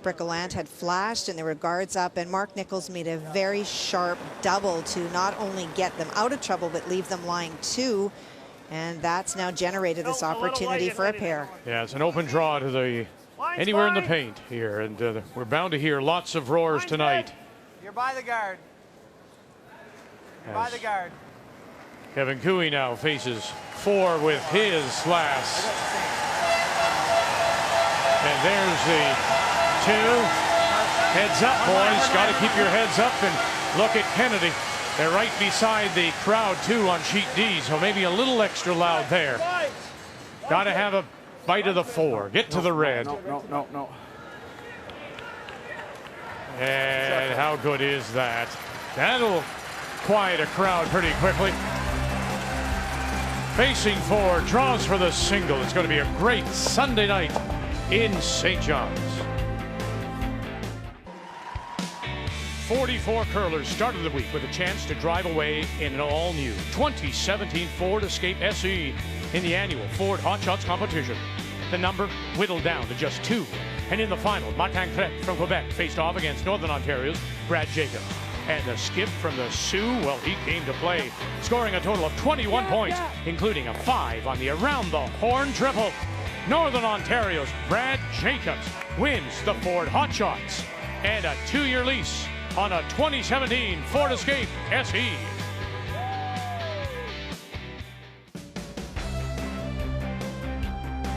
I: Bricolant had flashed and there were guards up, and Mark Nichols made a very sharp double to not only get them out of trouble but leave them lying 2. And that's now generated this opportunity for a pair.
A: Yeah, it's an open draw to the anywhere in the paint here, and we're bound to hear lots of roars tonight.
G: You're by the guard. You're by the guard.
A: Kevin Cooey now faces 4 with his last. And there's the 2. Heads up, boys. Got to keep your heads up and look at Kennedy. They're right beside the crowd, too, on sheet D, so maybe a little extra loud there. Got to have a bite of the 4. Get to the red.
K: No.
A: And how good is that? That'll quiet a crowd pretty quickly. Facing 4, draws for the single. It's going to be a great Sunday night in St. John's. 44 curlers started the week with a chance to drive away in an all-new 2017 Ford Escape SE in the annual Ford Hot Shots competition. The number whittled down to just 2. And in the final, Martin Crête from Quebec faced off against Northern Ontario's Brad Jacobs. And the skip from the Sioux, well, he came to play, scoring a total of 21 points, including a 5 on the around-the-horn triple. Northern Ontario's Brad Jacobs wins the Ford Hot Shots and a 2-year lease on a 2017 Ford Escape SE.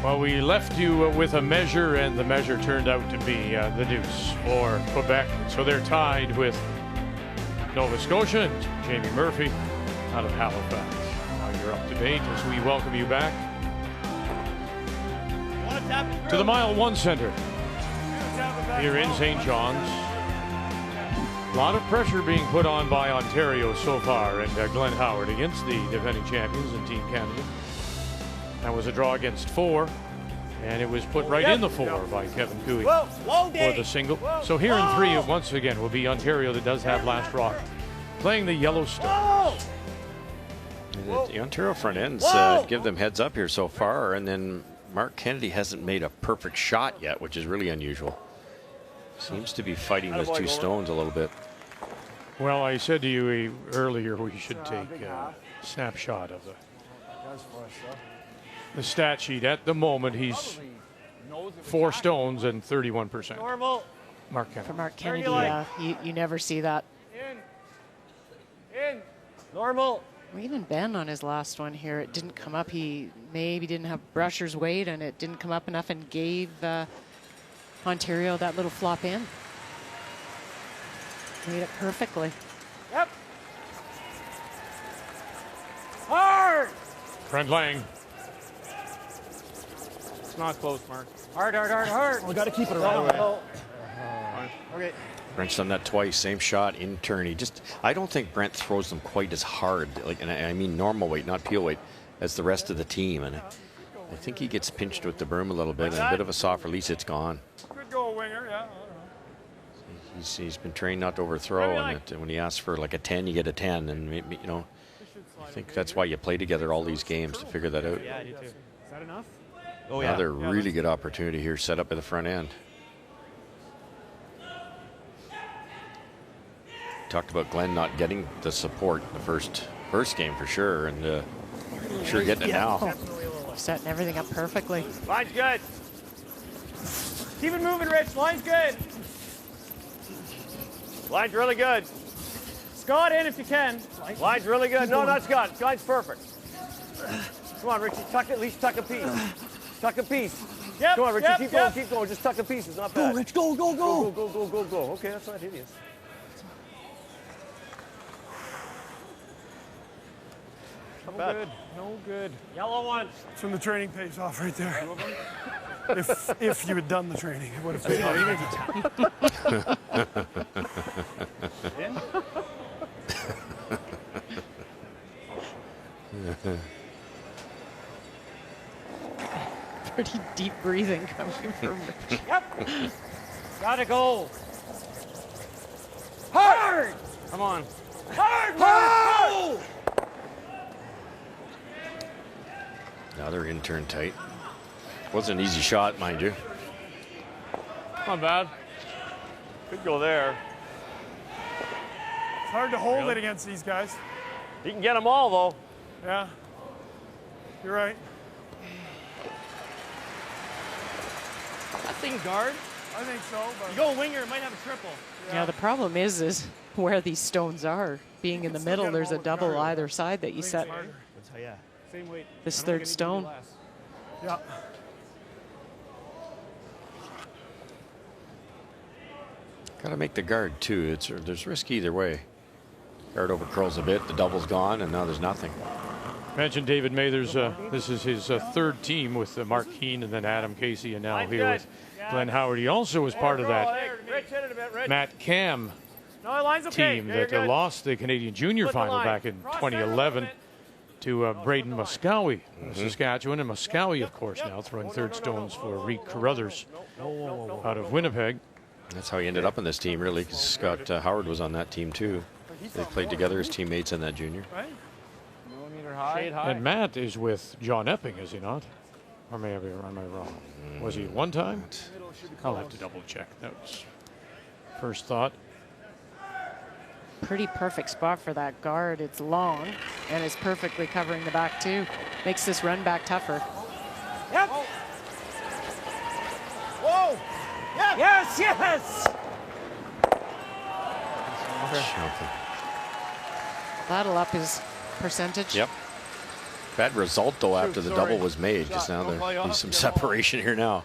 A: Well, we left you with a measure, and the measure turned out to be the deuce for Quebec. So they're tied with Nova Scotia and Jamie Murphy out of Halifax. Now you're up to date as we welcome you back to the Mile 1 Center here in St. John's. A lot of pressure being put on by Ontario so far, and Glenn Howard against the defending champions in Team Canada. That was a draw against 4, and it was put right in the 4 by Kevin Cooey for the single. So here in 3, once again, will be Ontario that does have last rock, playing the Yellowstones.
B: The Ontario front ends give them heads up here so far, and then Mark Kennedy hasn't made a perfect shot yet, which is really unusual. Seems to be fighting with 2 stones a little bit.
A: Well, I said to you earlier we should take a snapshot of the stat sheet. At the moment, he's 4 stones and 31%.
G: Normal.
C: For Mark Kennedy, you never see that.
G: In. Normal.
C: Or even Ben on his last one here, it didn't come up. He maybe didn't have brusher's weight, and it didn't come up enough and gave Ontario that little flop in. Made it perfectly.
G: Yep. Hard.
A: Brent Lang.
L: It's not close, Mark.
G: Hard.
H: We got to keep it around.
G: Okay.
B: Brent's done that twice, same shot in turn. I don't think Brent throws them quite as hard, and I mean normal weight, not peel weight, as the rest of the team. And I think he gets pinched with the broom a little bit, and a bit of a soft release, it's gone.
L: Good goal, winger, yeah.
B: He's been trained not to overthrow, and when he asks for like a 10, you get a 10, and maybe, you know, I think that's why you play together all these games to figure that out.
H: Yeah, I do too.
L: Is that enough?
H: Oh, yeah.
B: Another really good opportunity here set up at the front end. Talked about Glenn not getting the support the first game for sure, and sure getting it now.
C: Setting everything up perfectly.
G: Line's good. Keep it moving, Rich. Line's good. Line's really good. Scott in if you can. Line's really good. No, not Scott. Line's perfect. Come on, Richie. Tuck at least tuck a piece. Tuck a piece. Yep, come on, Richie. Keep going. Keep going. Just tuck a piece. It's not bad.
H: Go, Rich. Go.
G: Go. Okay, that's not hideous. No good. Yellow one.
L: It's when the training pays off right there. if you had done the training, it would have paid off.
C: Pretty deep breathing coming from Rich.
G: Yep. Gotta go. Hard.
L: Come on.
G: Hard.
B: Now they're in turn tight. Wasn't an easy shot, mind you.
L: Not bad. Could go there. It's hard to hold it against these guys.
G: He can get them all, though.
L: Yeah. You're right.
H: That thing guard.
L: I think so. But
H: You go winger, it might have a triple.
C: Yeah, the problem is where these stones are. Being in the middle, there's a double either side that you set.
H: That's how, yeah. Same weight.
C: This third stone.
L: Yeah.
B: Got to make the guard too. There's risk either way. Guard over curls a bit, the double's gone, and now there's nothing.
A: Mentioned David Mathers. This is his third team with Mark Keane and then Adam Casey, and now here with Glenn Howard. He also was part of that Matt Cam team that lost the Canadian Junior final back in 2011 to Braden Muscowie of Saskatchewan. And Muscowie, of course, now throwing third stones for Reed Carruthers out of Winnipeg.
B: That's how he ended up on this team, really, because Scott Howard was on that team too. They played together as teammates in that junior.
K: Millimeter high.
A: And Matt is with John Epping, is he not? Or am I wrong? Was he one time? I'll have to double check. That was first thought.
C: Pretty perfect spot for that guard. It's long and it's perfectly covering the back too. Makes this run back tougher.
G: Yep. Whoa. Yep. Yes, yes.
C: That'll up his percentage.
B: Yep. Bad result though after the double was made. Just now there'll be some separation here now.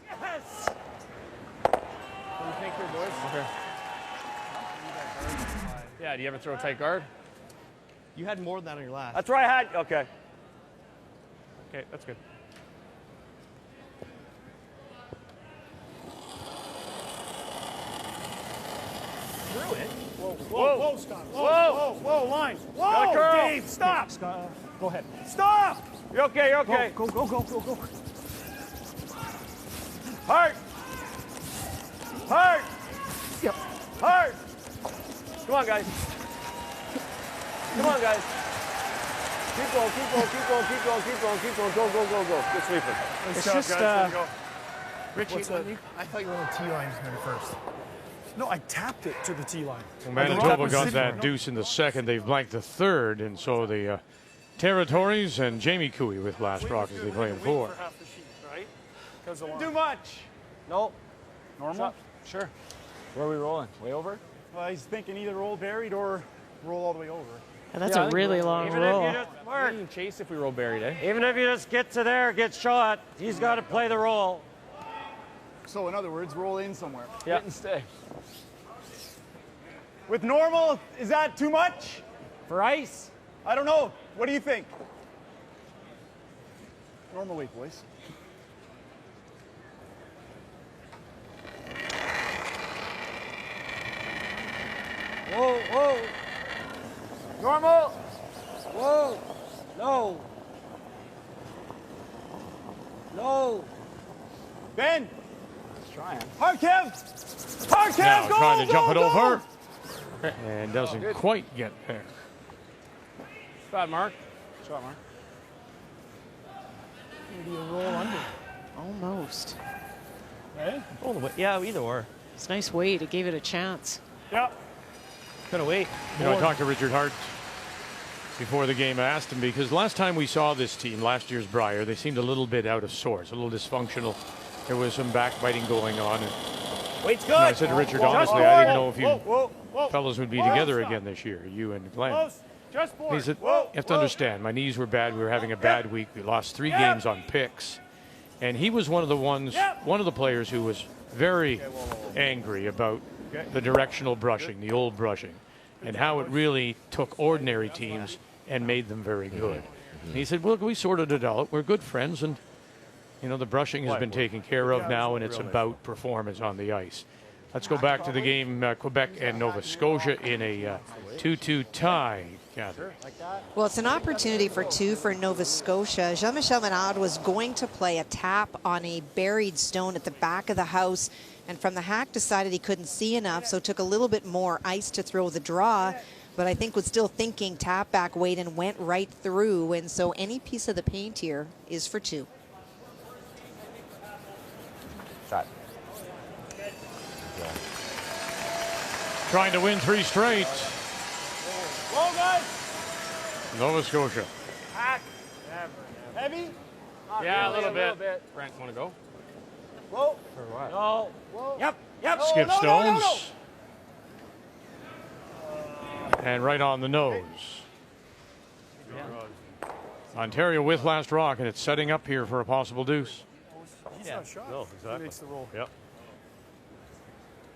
G: Yes.
H: What do you think here, boys? Okay. Yeah, do you ever throw a tight guard? You had more than that on your last.
G: That's right, I had. Okay.
H: Okay, that's good.
G: Threw it.
L: Whoa, Scott. Whoa, line. Whoa, Dave, stop.
G: Scott, go ahead.
L: Stop.
G: You're okay, you're okay.
L: Go.
G: Hard. Hard.
L: Yep.
G: Hard. Come on, guys. Come on, guys. Keep going. Go. Good sweeping.
L: It's just,
G: Richie,
L: I thought you were on the T line first. No, I tapped it to the T line.
A: Well, Manitoba got that deuce in the second. They've blanked the third, and so the Territories and Jamie Cooey with last rock as they play in four.
G: Too much.
K: No. Normal? Sure. Where are we rolling? Way over?
L: Well, he's thinking either roll buried or roll all the way over.
C: And that's a really long roll.
H: We can chase if we roll buried, eh?
G: Even if you just get to there, get shot, he's got to play the roll.
K: So in other words, roll in somewhere.
H: Yeah.
K: Hit and stay.
G: With normal, is that too much? For ice?
K: I don't know. What do you think? Normal weight, boys.
G: Whoa. Normal. Whoa. No.
K: Ben. Trying.
G: Hard Kev,
A: Now
G: go,
A: trying to jump it
G: go.
A: over. And doesn't quite get there.
H: Bad mark.
K: Shot, Mark.
L: Maybe a roll under.
C: Almost.
L: Right?
H: All the way. Yeah, either or.
C: It's a nice weight. It gave it a chance.
L: Yeah.
H: Gonna wait.
A: You know, I talked to Richard Hart before the game. I asked him because last time we saw this team, last year's Brier, they seemed a little bit out of sorts, a little dysfunctional. There was some backbiting going on. And
G: Wait's good.
A: I said to Richard, honestly, I didn't know if you fellas would be together again this year, you and Glenn. He said, you have to understand, my knees were bad. We were having a bad week. We lost 3 games on picks. And he was one of the players who was very angry about the directional brushing, the old brushing, and how it really took ordinary teams and made them very good. And he said, well, we sorted it out. We're good friends, and you know, the brushing has been taken care of now, and it's about performance on the ice. Let's go back to the game, Quebec and Nova Scotia in a 2-2 tie. Catherine.
I: Well, it's an opportunity for 2 for Nova Scotia. Jean-Michel Menard was going to play a tap on a buried stone at the back of the house, and from the hack decided he couldn't see enough, so took a little bit more ice to throw the draw, but I think was still thinking tap back weight and went right through, and so any piece of the paint here is for 2.
F: Shot.
A: Trying to win 3 straight.
G: Whoa, guys.
A: Nova Scotia.
G: Hack. Heavy?
A: Yeah, a little bit. Brent, want to go?
G: Whoa.
A: For what?
G: No. Whoa. Yep.
A: Skip Stones. And right on the nose. Ontario with last rock, and it's setting up here for a possible deuce.
L: He's not shot.
J: No, exactly.
L: He makes the roll.
J: Yep.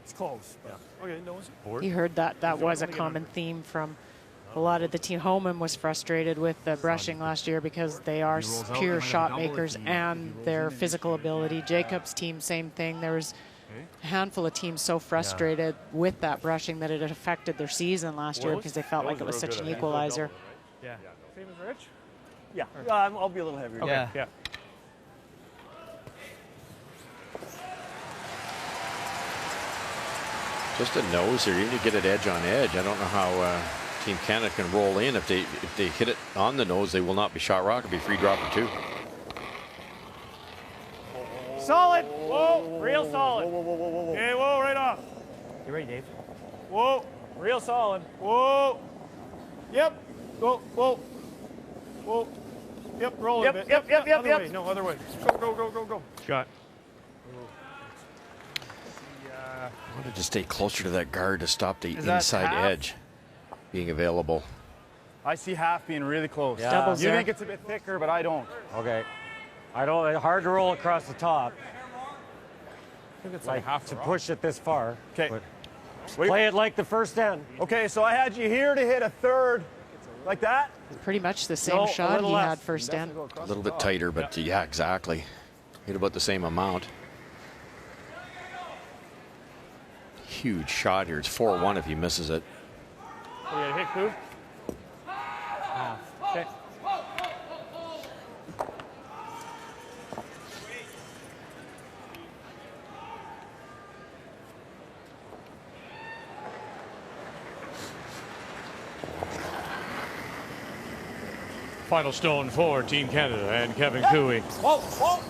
L: It's close. Yeah. Okay, no one's bored.
C: You heard that was a common theme from a lot of the team. Homan was frustrated with the brushing last year because they are pure shot makers and their physical ability. Jacob's team, same thing. There was a handful of teams so frustrated with that brushing that it had affected their season last year because they felt like it was such an equalizer.
L: Yeah. Same as Rich?
G: Yeah. I'll be a little heavier.
A: Okay. Yeah.
B: Just a nose here. You need to get it edge on edge. I don't know how Team Canada can roll in. If they hit it on the nose, they will not be shot rock. It'll be free drop or 2.
G: Solid. Whoa. Real solid.
L: Whoa. Okay, whoa, right off.
G: You ready, Dave?
L: Whoa.
G: Real solid.
L: Whoa. Yep. Whoa. Whoa. Yep, roll a bit.
G: Yep.
L: Other way. No, other way. Go.
A: Shot.
B: I wanted to stay closer to that guard to stop the
K: Is that
B: inside
K: half?
B: edge being available.
K: I see half being really close.
G: Yeah.
C: Doubles
K: You
C: there.
K: think it's a bit thicker, but I don't.
G: Okay. I don't. Hard to roll across the top.
A: I think it's
G: Like
A: half
G: to push it this far.
K: Okay.
G: Play it like the first end.
K: Okay, so I had you here to hit a third, like that.
C: Pretty much the same
G: No, a
C: shot
G: little
C: he
G: less.
C: had first end.
B: A little bit tighter, but yeah, exactly. Hit about the same amount. Huge shot here. It's 4-1 if he misses it.
A: Yeah, hit coup. Okay. Final stone for Team Canada and Kevin Cooey.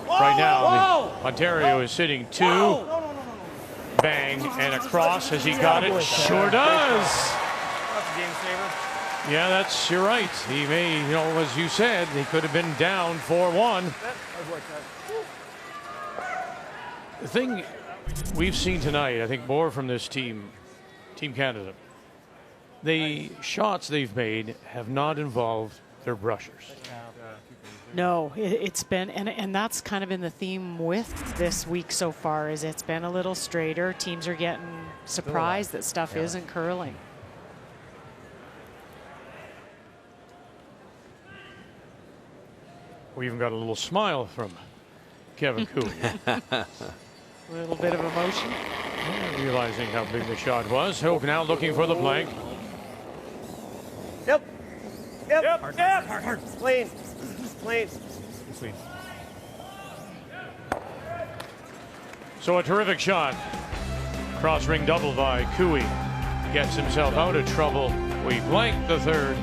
A: Right now, Ontario is sitting 2. Bang, and across. Has he got it? Sure does.
H: That's a game saver.
A: Yeah, you're right. He may, as you said, he could have been down 4-1. The thing we've seen tonight, I think more from this team, Team Canada, the shots they've made have not involved their brushers.
C: No, it's been, and that's kind of been the theme with this week so far, is it's been a little straighter. Teams are getting surprised that stuff isn't curling.
A: We even got a little smile from Kevin Cooey.
C: A little bit of emotion.
A: Realizing how big the shot was. Hope now looking for the blank.
G: Yep. Hard. Clean.
A: So a terrific shot. Cross ring double by Cooey. Gets himself out of trouble. We blank the third.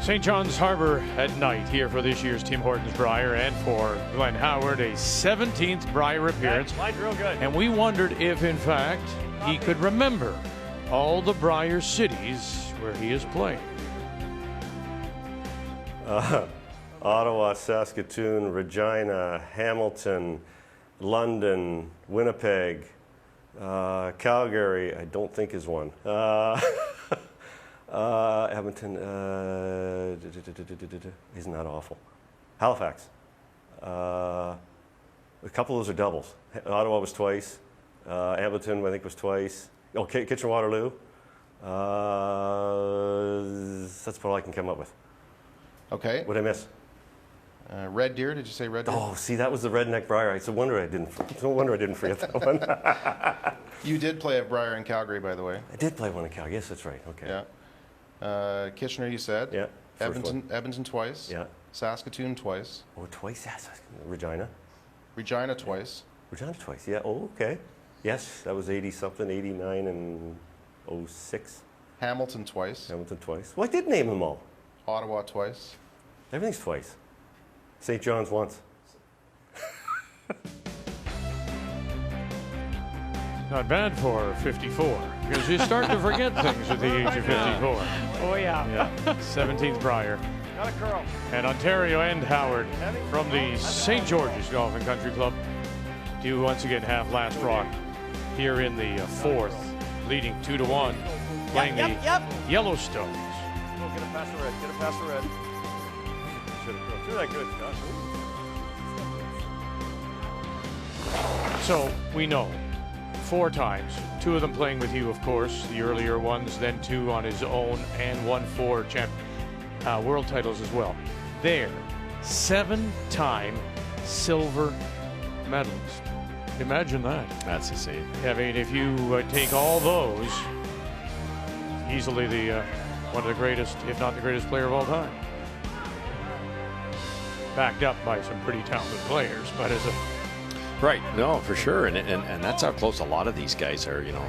A: St. John's Harbor at night here for this year's Tim Hortons Brier, and for Glenn Howard, a 17th Brier appearance.
G: Mine's real good.
A: And we wondered if, in fact, he could remember all the Brier cities where he has played.
D: Ottawa, Saskatoon, Regina, Hamilton, London, Winnipeg, Calgary, I don't think is one. Edmonton, isn't that awful? Halifax. A couple of those are doubles. Ottawa was twice. Edmonton, I think, was twice. Okay, Kitchener-Waterloo. That's all I can come up with.
N: Okay.
D: What did I miss?
N: Red Deer, did you say Red Deer?
D: Oh, see, that was the Redneck Brier. It's no wonder I didn't forget that one.
N: You did play at Brier in Calgary, by the way.
D: I did play one in Calgary. Yes, that's right. Okay.
N: Yeah. Kitchener, you said.
D: Yeah.
N: Edmonton twice.
D: Yeah.
N: Saskatoon twice.
D: Oh, twice? Yes. Regina.
N: Regina twice.
D: Regina twice. Yeah. Oh, okay. Yes, that was 80-something, 89 and 06.
N: Hamilton twice.
D: Hamilton twice. Well, I did name them all.
N: Ottawa twice.
D: Everything's twice. St. John's once.
A: Not bad for 54, because you start to forget things at the age of 54.
C: Oh, yeah.
A: 17th Brier.
G: Got a curl.
A: And Ontario and Howard from the St. George's Golf and Country Club do once again have last rock here in the fourth, leading 2-1, playing the Yellowstones.
J: Oh, get it past the red. Get it past the red. Should have thrown through that good, Josh.
A: So we know 4 times, 2 of them playing with you, of course, the earlier ones, then 2 on his own, and 1 for world titles as well. They're 7-time silver medalist. Imagine that.
B: That's insane.
A: I mean, if you take all those, easily the one of the greatest, if not the greatest player of all time. Backed up by some pretty talented players, but as a
B: Right, no, for sure, and that's how close a lot of these guys are. You know,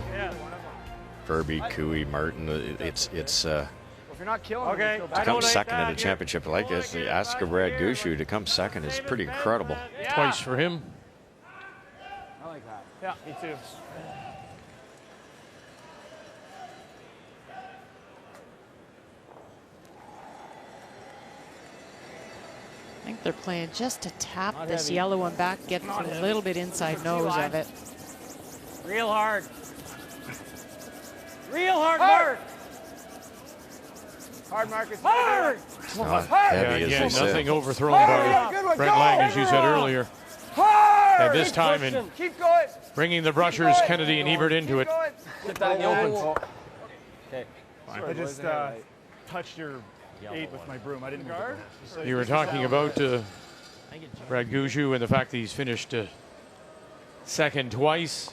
B: Furby, Cooey, Martin. It's
G: If you're not killing
A: Okay.
G: them,
B: to come second in a championship like this. Ask Brad Gushu to come second is pretty incredible.
A: Twice for him.
G: I like that. Yeah, me too.
C: I think they're playing just to tap
G: Not
C: this
G: heavy.
C: yellow one back, get
G: Not
C: a
G: heavy.
C: little bit inside nose of it.
G: Real hard. Real hard, Mark. Hard, Marcus. Hard.
B: Not
G: Hard.
B: heavy, as
A: Again,
B: you said.
A: nothing overthrown
G: Good
A: by
G: one,
A: Brent
G: go.
A: Lang, as you said earlier.
G: Hard.
A: And this time in
G: Keep going.
A: bringing the brushers, Kennedy and Ebert into it.
G: Get that in the open.
K: Okay.
L: I just touched your 8 with my broom. I didn't guard.
A: You were talking about Brad Gushu and the fact that he's finished second twice,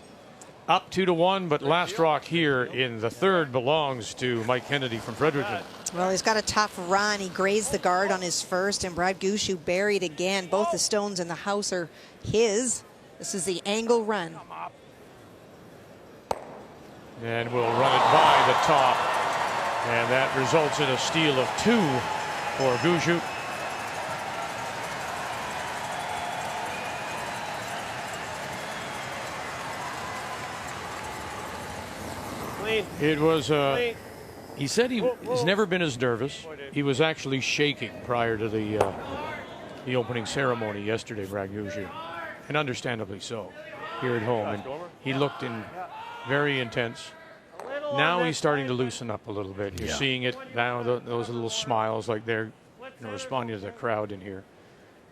A: up 2-1, but last rock here in the third belongs to Mike Kennedy from Fredericton.
I: Well, he's got a tough run. He grazed the guard on his first, and Brad Gushu buried again. Both the stones in the house are his. This is the angle run.
A: And we'll run it by the top. And that results in a steal of 2 for Gushu. It was, he said he's never been as nervous. He was actually shaking prior to the opening ceremony yesterday, Brad Gushu, and understandably so, here at home. And he looked very intense. Now he's starting to loosen up a little bit. You're seeing it now, those little smiles like they're responding to the crowd in here.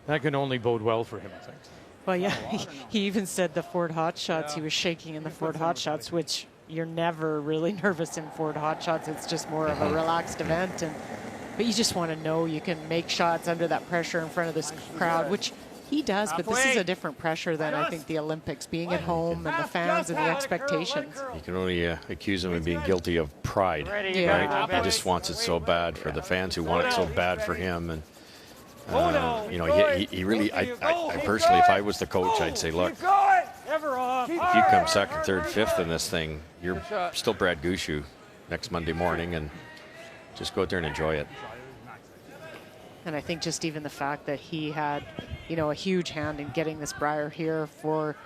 A: That can only bode well for him, I think.
C: Well, yeah, he even said the Ford Hot Shots, he was shaking in the Ford Hot Shots, which you're never really nervous in Ford Hot Shots. It's just more of a relaxed event. But you just want to know you can make shots under that pressure in front of this crowd, which he does, but this is a different pressure than I think the Olympics, being at home and the fans and the expectations.
B: You can only accuse him of being guilty of pride,
C: Yeah.
B: right? He just wants it so bad for the fans who want it so bad for him. And you know, he really, I personally, if I was the coach, I'd say, look, if you come second, third, fifth in this thing, you're still Brad Gushu next Monday morning, and just go out there and enjoy it.
C: And I think just even the fact that he had, a huge hand in getting this Brier here for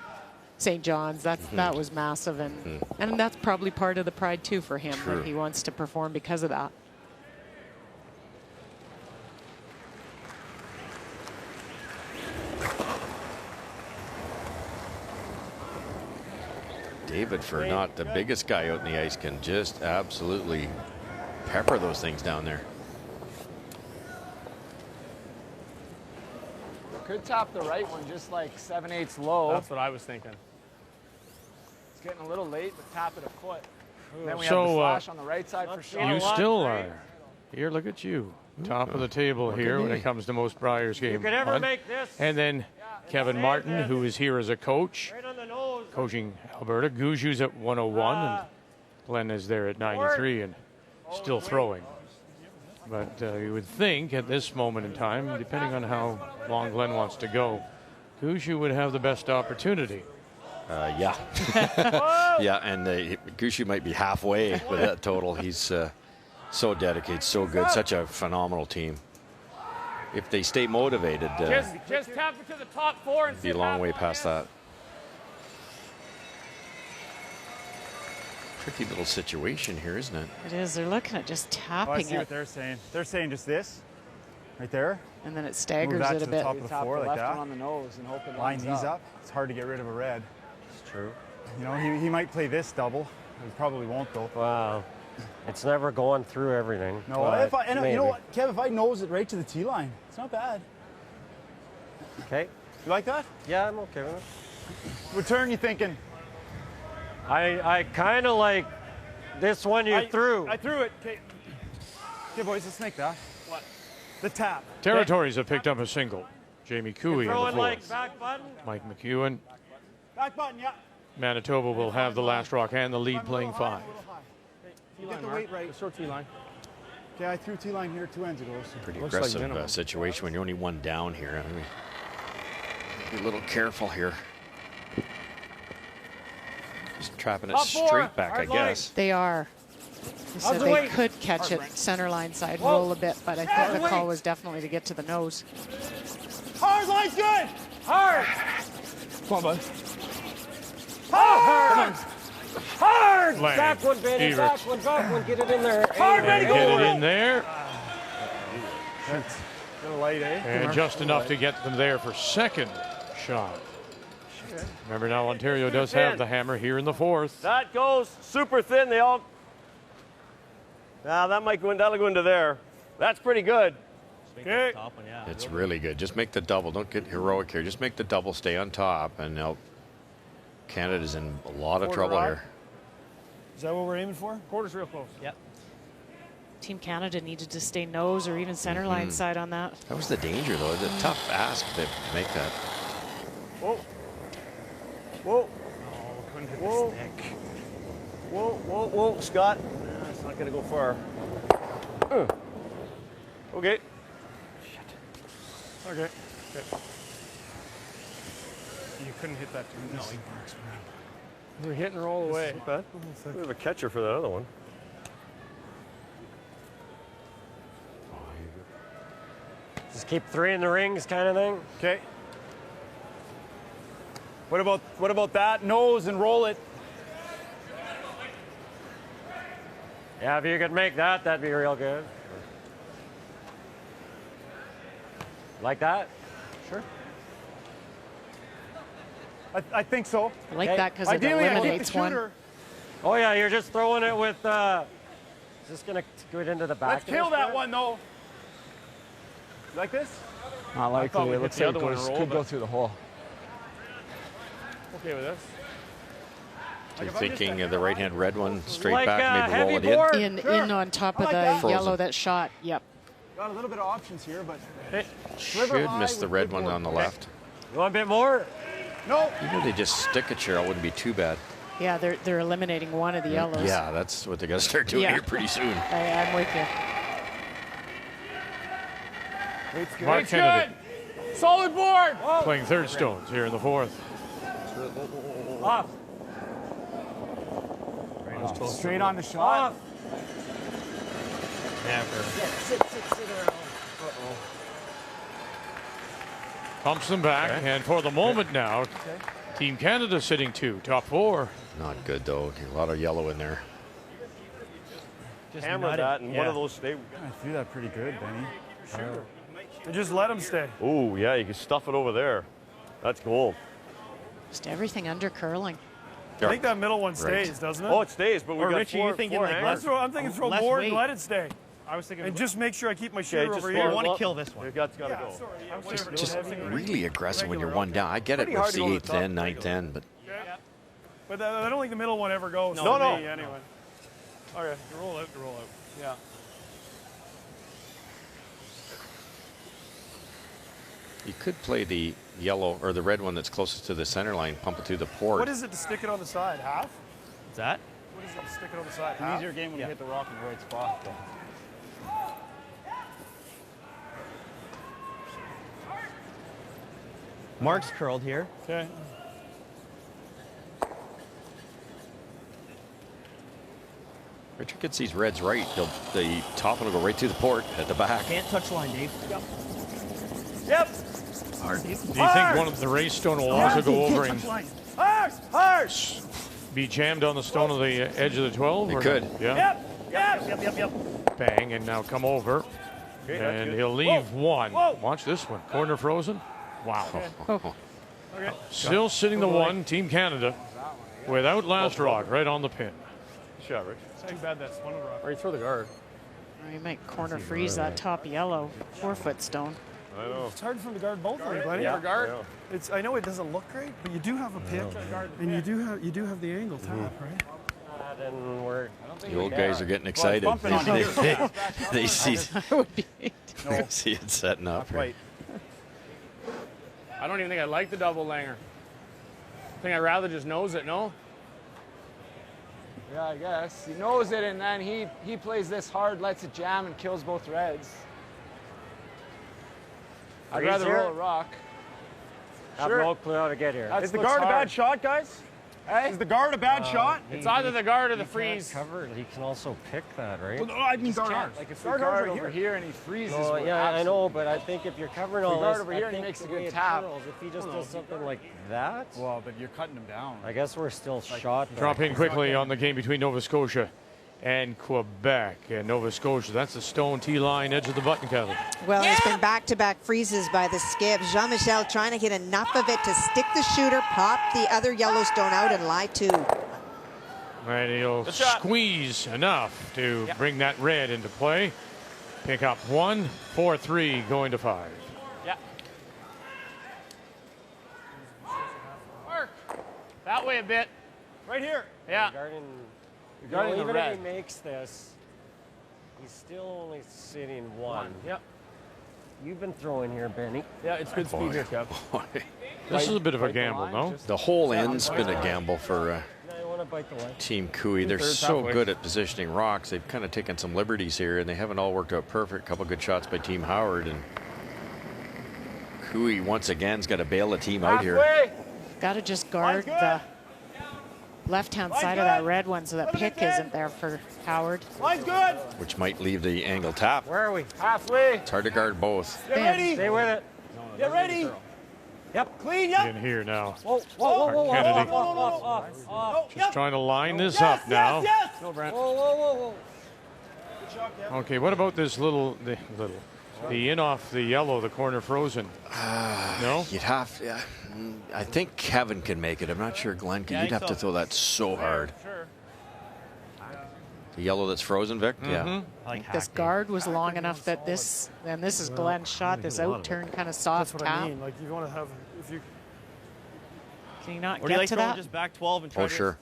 C: St. John's, that was massive. And that's probably part of the pride, too, for him, that he wants to perform because of that.
B: David, for not the biggest guy out in the ice, can just absolutely pepper those things down there.
K: Could tap the right one just like 7/8 low.
H: That's what I was thinking.
K: It's getting a little late, but tap it a foot. Then we
A: So,
K: have the flash on the right side for sure.
A: You still are. Here, look at you. Top of the table here when it comes to most Briers game.
G: could ever make this.
A: And then Kevin Martin, who is here as a coach, coaching Alberta. Gushu's at 101, and Glenn is there at 93 and still throwing. But you would think at this moment in time, depending on how long Glenn wants to go, Gushu would have the best opportunity.
B: Yeah. Yeah, and Gushu might be halfway with that total. He's so dedicated, so good, such a phenomenal team. If they stay motivated,
G: Just tap it to the top 4 and
B: be a long way past that. Tricky little situation here, isn't it?
C: It is. They're looking at just tapping
K: I see
C: it.
K: what they're saying. They're saying just this, right there.
C: And then it
K: Move
C: staggers
K: that
C: it
K: to
C: a
K: the
C: bit.
K: top of the floor like that.
G: on the nose and hope it
K: Line
G: lines
K: these up. It's hard to get rid of a red.
F: It's true.
K: You know, he might play this double. He probably won't though.
F: Wow. It's never going through everything.
K: No,
F: but
K: you
F: maybe.
K: know what, Kev? If I nose it right to the tee line, it's not bad.
F: Okay.
K: You like that?
F: Yeah, I'm okay with it.
K: What turn you thinking?
F: I kind of like this one you threw.
K: I threw it. Okay, boys, let's make that. What? The tap.
A: Territories have picked up a single. Jamie Cooey in the
F: Throwing
A: fourth.
F: like back button.
A: Mike McEwen.
K: Back button, yeah.
A: Manitoba will have the last rock and the lead playing 5.
K: You get the weight right.
H: Short tee line.
K: Okay, I threw tee line here 2 ends ago. So.
B: Pretty
H: Looks like
B: aggressive
H: minimum.
B: situation when you're only one down here. I mean, be a little careful here. Just trapping it
G: Up four.
B: straight back, I
G: Hard line.
B: guess.
C: They are. They said
G: the
C: they
G: weight?
C: could catch it center line side, roll a bit, but I think the call was definitely to get to the nose.
K: Hard line's good.
G: Hard!
H: Come on, bud.
G: Hard! Hard!
A: Lang,
G: Back one, Benny.
A: Evert.
G: Back one, back one. Get it in there.
K: Hard,
A: And get it in there.
K: Got a light, eh?
A: And just enough to get them there for second shot. Remember now, Ontario does have the hammer here in the fourth.
J: That goes super thin. They all. Now that might go in, that'll go into there. That's pretty good.
L: Okay.
B: It's really good. Just make the double. Don't get heroic here. Just make the double stay on top, and now Canada's in a lot of trouble here.
L: Is that what we're aiming for?
H: Quarter's real close.
G: Yep.
C: Team Canada needed to stay nose or even center line side on that.
B: That was the danger, though. It's a tough ask to make that.
J: Whoa. Whoa.
H: Oh, couldn't hit
J: Whoa.
H: the stick.
J: Whoa, whoa, whoa, Scott. It's not going to go far. Okay.
H: Okay. Good. You couldn't hit that too. No,
J: We're hitting her all the way. Bad. We have a catcher for that other one.
F: Just keep 3 in the rings kind of thing.
K: Okay. What about that? Nose and roll it.
F: Yeah, if you could make that, that'd be real good. Like that?
K: Sure. I think so.
C: I like that because it
K: Ideally, I keep the
C: eliminates one.
K: shooter.
F: Oh yeah, you're just throwing it with. Is this gonna go it into the back?
K: Let's kill that one, though. You like this?
H: Not likely. It looks like it could go through the hole.
J: Okay with this.
B: You're thinking of the right-hand red one straight
F: Like
B: back, maybe roll it
F: heavy board.
B: in.
C: In on top of
K: like
C: the
K: that.
B: Frozen.
C: yellow that shot. Yep.
K: Got a little bit of options here, but
B: Should miss the red one on the left.
F: You want a bit more?
K: no.
B: Even if they just stick it, Cheryl, wouldn't be too bad.
C: Yeah, they're eliminating one of the yellows.
B: Yeah, that's what they got to start doing
C: Yeah.
B: here pretty soon.
C: I'm with you.
A: Mark Kennedy
K: Solid board.
A: playing third stones here in the fourth.
F: Off.
K: Straight on the shot.
A: Pumps them back, and for the moment now, Team Canada sitting 2, top 4.
B: Not good, though. A lot of yellow in there.
J: Just hammer that, and one of those stay.
K: I threw that pretty good, Benny.
L: Sure. And just let them stay.
J: Oh, yeah, you can stuff it over there. That's gold.
C: Just everything under curling.
L: I think that middle one
B: Right.
L: stays, doesn't it?
J: Oh, it stays, but we
H: Or
J: got
H: Richie,
J: four,
H: you're thinking
J: four
H: like
J: hangers.
L: I'm thinking throw
H: less
L: more
H: weight.
L: and let it stay.
H: I was thinking.
L: And just make sure I keep my shooter
J: just
L: over
J: throw
L: here.
J: it
H: want to
J: up.
H: kill this one.
J: It's got to
L: Yeah,
J: go.
L: sorry. Yeah, whatever.
B: Just
L: Don't have to-
B: really aggressive when you're one down. I get it
L: Pretty
B: with
L: hard to go to the
B: C8
L: top
B: then, 9 10, but
L: But I don't think the middle one ever goes.
J: No,
L: for
J: no.
L: me, anyway. Okay, roll out, roll out. Yeah.
B: you could play the yellow or the red one that's closest to the center line, pump it through the port.
L: What is it to stick it on the side? Half?
H: What's that?
L: What is it to stick it on the side?
K: An
L: Half?
K: easier game when you hit the rock in the right spot.
H: Mark's curled here.
L: Okay.
B: Richard gets these reds right. The top one will go right to the port at the back.
H: Can't touch the line, Dave.
J: Yep.
H: Hard, Dave.
A: Do you think one of the race stone will also go over and
J: Hard, hard.
A: be jammed on the stone of the edge of the 12?
B: It
A: or
B: could.
A: No? Yeah.
G: Yep.
A: Bang, and now come over.
J: Okay,
A: And he'll leave one. Watch this one. Corner frozen. Wow.
G: Okay.
A: Still sitting the one, Team Canada, without last rock, right on the pin.
J: Good shot, Rich.
G: It's not bad, that's one of rock.
J: Or you throw the guard.
C: Or you might corner freeze that top yellow 4-foot stone.
J: I know.
L: It's hard for him to guard both of them, buddy.
G: Yeah. Guard.
L: I know it doesn't look great, but you do have a pick, and you do have the angle tap, right?
F: And we're
B: The old guys are getting excited.
G: bumping on you.
B: They see
G: No.
B: see it setting up.
G: Right. I don't even think I like the double langer. I think I'd rather just nose it, no?
K: Yeah, I guess. He knows it, and then he plays this hard, lets it jam, and kills both reds. I'd
F: Freeze
K: rather
F: here?
K: roll a rock.
F: I have no clue how to get here.
G: Is the guard a bad shot, guys?
K: Hey?
G: Is the guard a bad shot? It's either the guard or the freeze.
F: Cover. He can also pick that, right?
G: Well, no, I mean guard.
K: Can't. Like if we
G: Guard
K: guard
G: right
K: over here and he freezes,
F: No,
K: we're
F: yeah, I
K: absolute-
F: know, but I think if you're covering all
K: guard
F: this,
K: over here
F: I
K: and he
F: think
K: makes a
F: the
K: good
F: way it
K: tap.
F: curls, if he just does something like that,
K: Well, but you're cutting him down.
F: I guess we're still shot.
A: Drop in quickly on the game between Nova Scotia and Quebec. And Nova Scotia, that's the stone T-line, edge of the button, Kevin.
I: Well, it's been back-to-back freezes by the skips. Jean-Michel trying to get enough of it to stick the shooter, pop the other Yellowstone out, and lie two.
A: And he'll squeeze enough to bring that red into play. Pick up 1, 4-3, going to 5.
G: Yeah. Mark. That way a bit. Right here. Yeah.
F: Even
G: the
F: if
G: red.
F: he makes this, he's still only sitting one.
G: Yep.
F: You've been throwing here, Benny.
G: Yeah, it's good speed here, Kev.
A: This is a bit of a gamble, no?
B: The whole end's been a gamble for
F: Now you want to bite the line.
B: Team Cooey. They're so good at positioning rocks. They've kind of taken some liberties here, and they haven't all worked out perfect. A couple good shots by Team Howard, and Cooey once again's got to bail the team out here.
C: Got to just guard the left-hand side of that red one so that pick isn't there for Howard.
G: Line's good.
B: Which might leave the angle tap.
F: Where are we?
G: Halfway.
B: It's hard to guard both.
G: Get ready.
F: Stay with it.
G: Get ready.
F: Yep.
G: Clean, yep.
A: In here now.
F: Whoa, whoa, whoa, whoa,
A: Kennedy.
F: whoa.
A: Just trying to line this up now.
G: Yes.
F: No, Brent. Whoa, whoa, whoa.
A: Okay, what about this the in off the yellow, the corner frozen? No?
B: You'd have, yeah. I think Kevin can make it. I'm not sure Glenn can. You'd have to throw that so hard.
G: Sure.
B: The yellow that's frozen, Vic? Yeah.
C: This guard was long enough that this is Glenn's shot, this out turn kind of soft
L: That's what
C: tap.
L: I mean. Like you want to have, if you.
C: Can you not
H: Or do you
C: get
H: like
C: to
H: throwing
C: that?
H: just back 12 and try
B: Oh,
H: to
B: sure.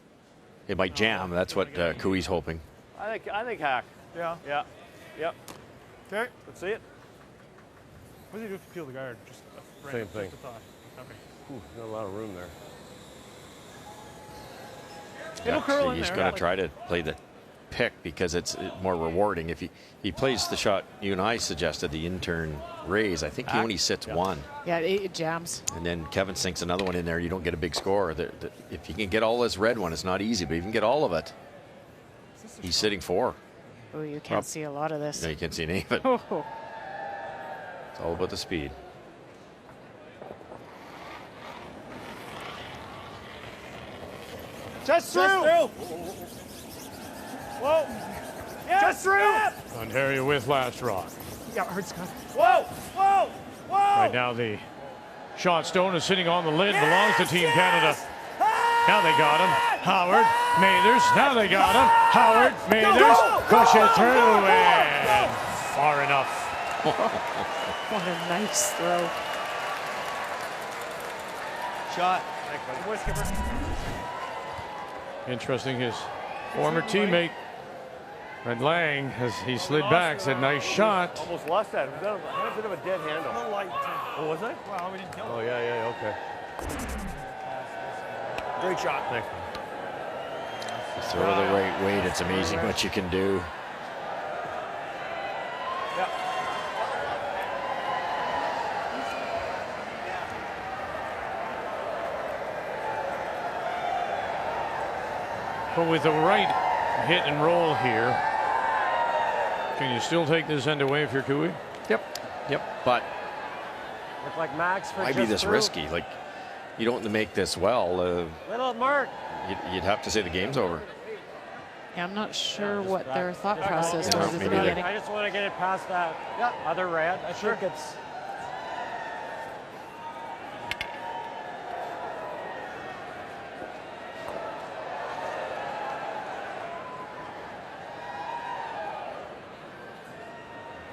B: It might jam. That's what Cooey's hoping.
G: I think hack.
L: Yeah.
G: Yeah. Yep.
L: Okay.
G: Let's see it.
L: What do you do if you peel the guard? Just
J: Same thing.
L: just a thought. Okay.
J: Ooh, not a lot of room there.
G: It'll curl in
B: He's
G: there.
B: going to try to play the pick because it's more rewarding. If he plays the shot you and I suggested, the in-turn raise, I think he only sits one.
C: Yeah, it jams.
B: And then Kevin sinks another one in there. You don't get a big score. If you can get all this red one, it's not easy, but if you can get all of it, he's sitting 4.
C: Oh, you can't see a lot of this.
B: No, you can't see any of it.
C: Oh.
B: It's all about the speed.
G: Just through. Whoa. Yes. Just through.
A: Ontario with last rock.
L: Yeah, it hurts, Scott.
G: Whoa. Whoa. Whoa.
A: Right now the shot stone is sitting on the lid, belongs to Team Canada. Now they got him. Howard, Mathers. Now they got him. Howard, Mathers. Push it through and far enough.
C: What a nice throw.
H: shot.
A: Interesting, his former teammate, Red Lang, as he slid back, said, nice shot.
J: Almost lost that. Was that a bit of a dead handle?
L: A little light.
J: Oh, was it?
L: Well, we didn't kill him.
J: Oh, yeah, okay.
G: Great shot.
J: Thanks.
B: Throw the right weight. It's amazing what you can do.
A: But with the right hit and roll here, can you still take this end away if you're Cooey?
B: Yep. But
F: Look like Max for
B: why be
F: just
B: this
F: through.
B: risky? Like, you don't make this well,
G: Little Mark.
B: you'd have to say the game's over.
C: Yeah, I'm not sure what their thought process
B: Yeah,
C: was at
B: me
C: the
B: neither.
C: beginning.
G: I just want to get it past that other red. I think it's.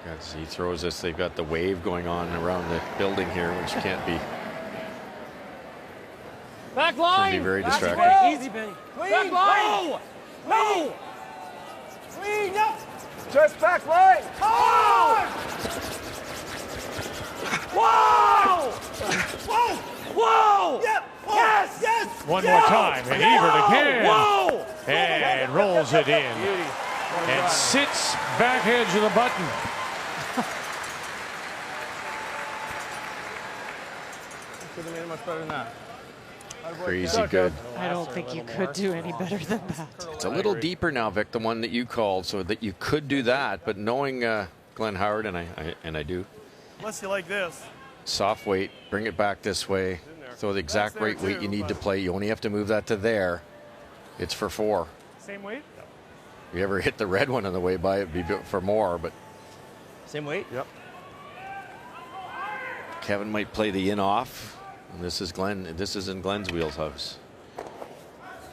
B: As he throws this, they've got the wave going on around the building here, which can't be.
G: Back line.
B: Can be very
G: Back
B: distracting.
G: line. Easy, Benny. Back line. No. Clean up. Just back line. Oh! Whoa! Whoa! Whoa! Yep. Yes! Yes!
A: One more time, and Ebert again.
G: Whoa!
A: And rolls it in. And sits back edge of the button.
H: Could have made it much better than that.
B: Crazy good.
C: I don't think you could do any better than that.
B: It's a little deeper now, Vic, the one that you called, so that you could do that. But knowing Glenn Howard, and I do,
L: Unless you like this.
B: soft weight, bring it back this way, throw the exact right weight you need to play. You only have to move that to there. It's for 4.
L: Same weight?
B: If you ever hit the red one on the way by, it'd be for more. But
H: Same weight?
L: Yep.
B: Kevin might play the in-off. And this is Glenn. This is in Glenn's wheelhouse.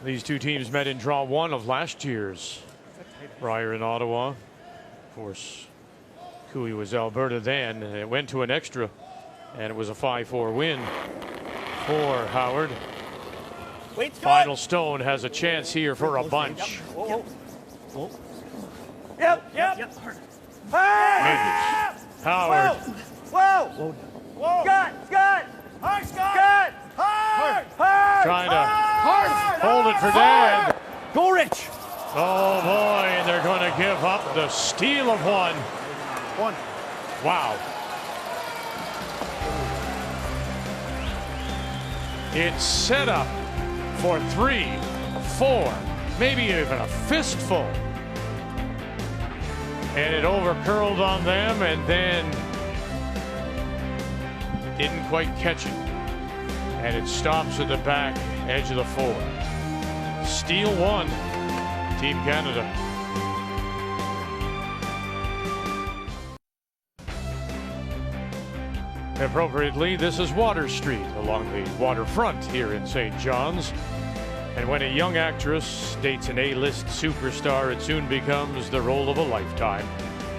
A: These two teams met in draw 1 of last year's Brier in Ottawa. Of course, Cooey was Alberta then, and it went to an extra, and it was a 5-4 win for Howard. Final Stone has a chance here for a bunch.
G: Yep. Hey!
A: Howard.
G: Whoa! Scott! Hard, Scott! Hard!
A: Trying to hold it for Dan.
G: Go, Rich!
A: Oh boy, and they're going to give up the steal of one. Wow. It's set up for 3, 4, maybe even a fistful. And it overcurled on them and then didn't quite catch it. And it stops at the back edge of the 4. Steal 1, Team Canada. Appropriately, this is Water Street along the waterfront here in St. John's. And when a young actress dates an A-list superstar, it soon becomes the role of a lifetime.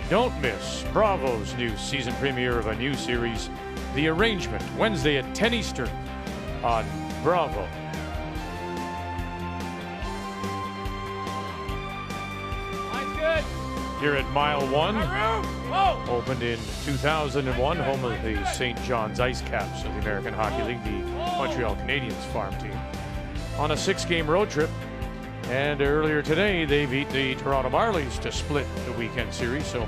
A: Don't miss Bravo's new season premiere of a new series, The Arrangement, Wednesday at 10 Eastern on Bravo.
G: Line's good.
A: Here at Mile 1,
G: Whoa!
A: opened in 2001, home of the St. John's Ice Caps of the American Hockey League, the Montreal Canadiens farm team. On a 6-game road trip, and earlier today they beat the Toronto Marlies to split the weekend series, so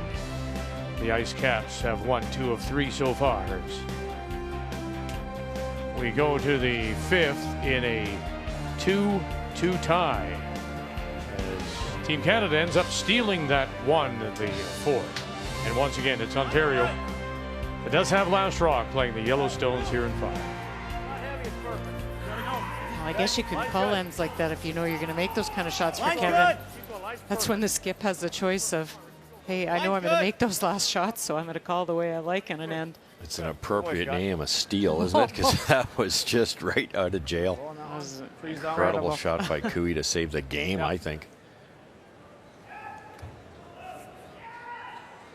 A: the Ice Caps have won 2 of 3 so far. We go to the 5th in a 2-2 tie, as Team Canada ends up stealing that one, the 4th. And once again, it's Ontario. It does have Last Rock playing the Yellowstones here in 5.
C: Well, I guess you can call ends like that if you know you're going to make those kind of shots for Kevin. That's when the skip has the choice of, hey, I know I'm going to make those last shots, so I'm going to call the way I like on an end.
B: It's an appropriate name, a steal, isn't it? Because that was just right out of jail.
C: That was
B: Incredible shot by Cooey to save the game, I think.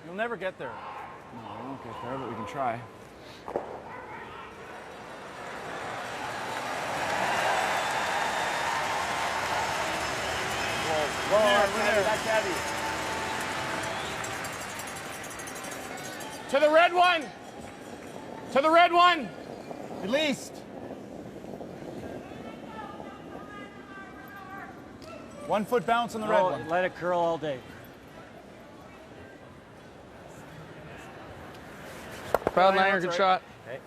K: You'll never get there. No, we won't get there, but we can try.
G: Whoa, that's heavy. To the red one! To the red one! Released.
K: One foot bounce on the red one.
G: Let it curl all day.
H: Proud Langer, good shot.
G: Okay.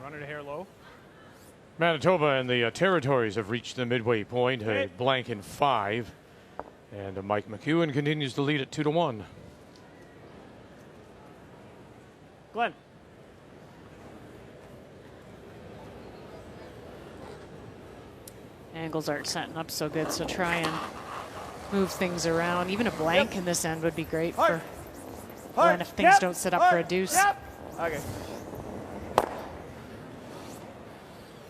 L: Running a hair low.
A: Manitoba and the Territories have reached the midway point, a blank in 5. And Mike McEwen continues to lead at 2-1.
G: Glenn.
C: Angles aren't setting up so good, so try and move things around. Even a blank in this end would be great for Glenn if things don't set up for a deuce.
H: Okay.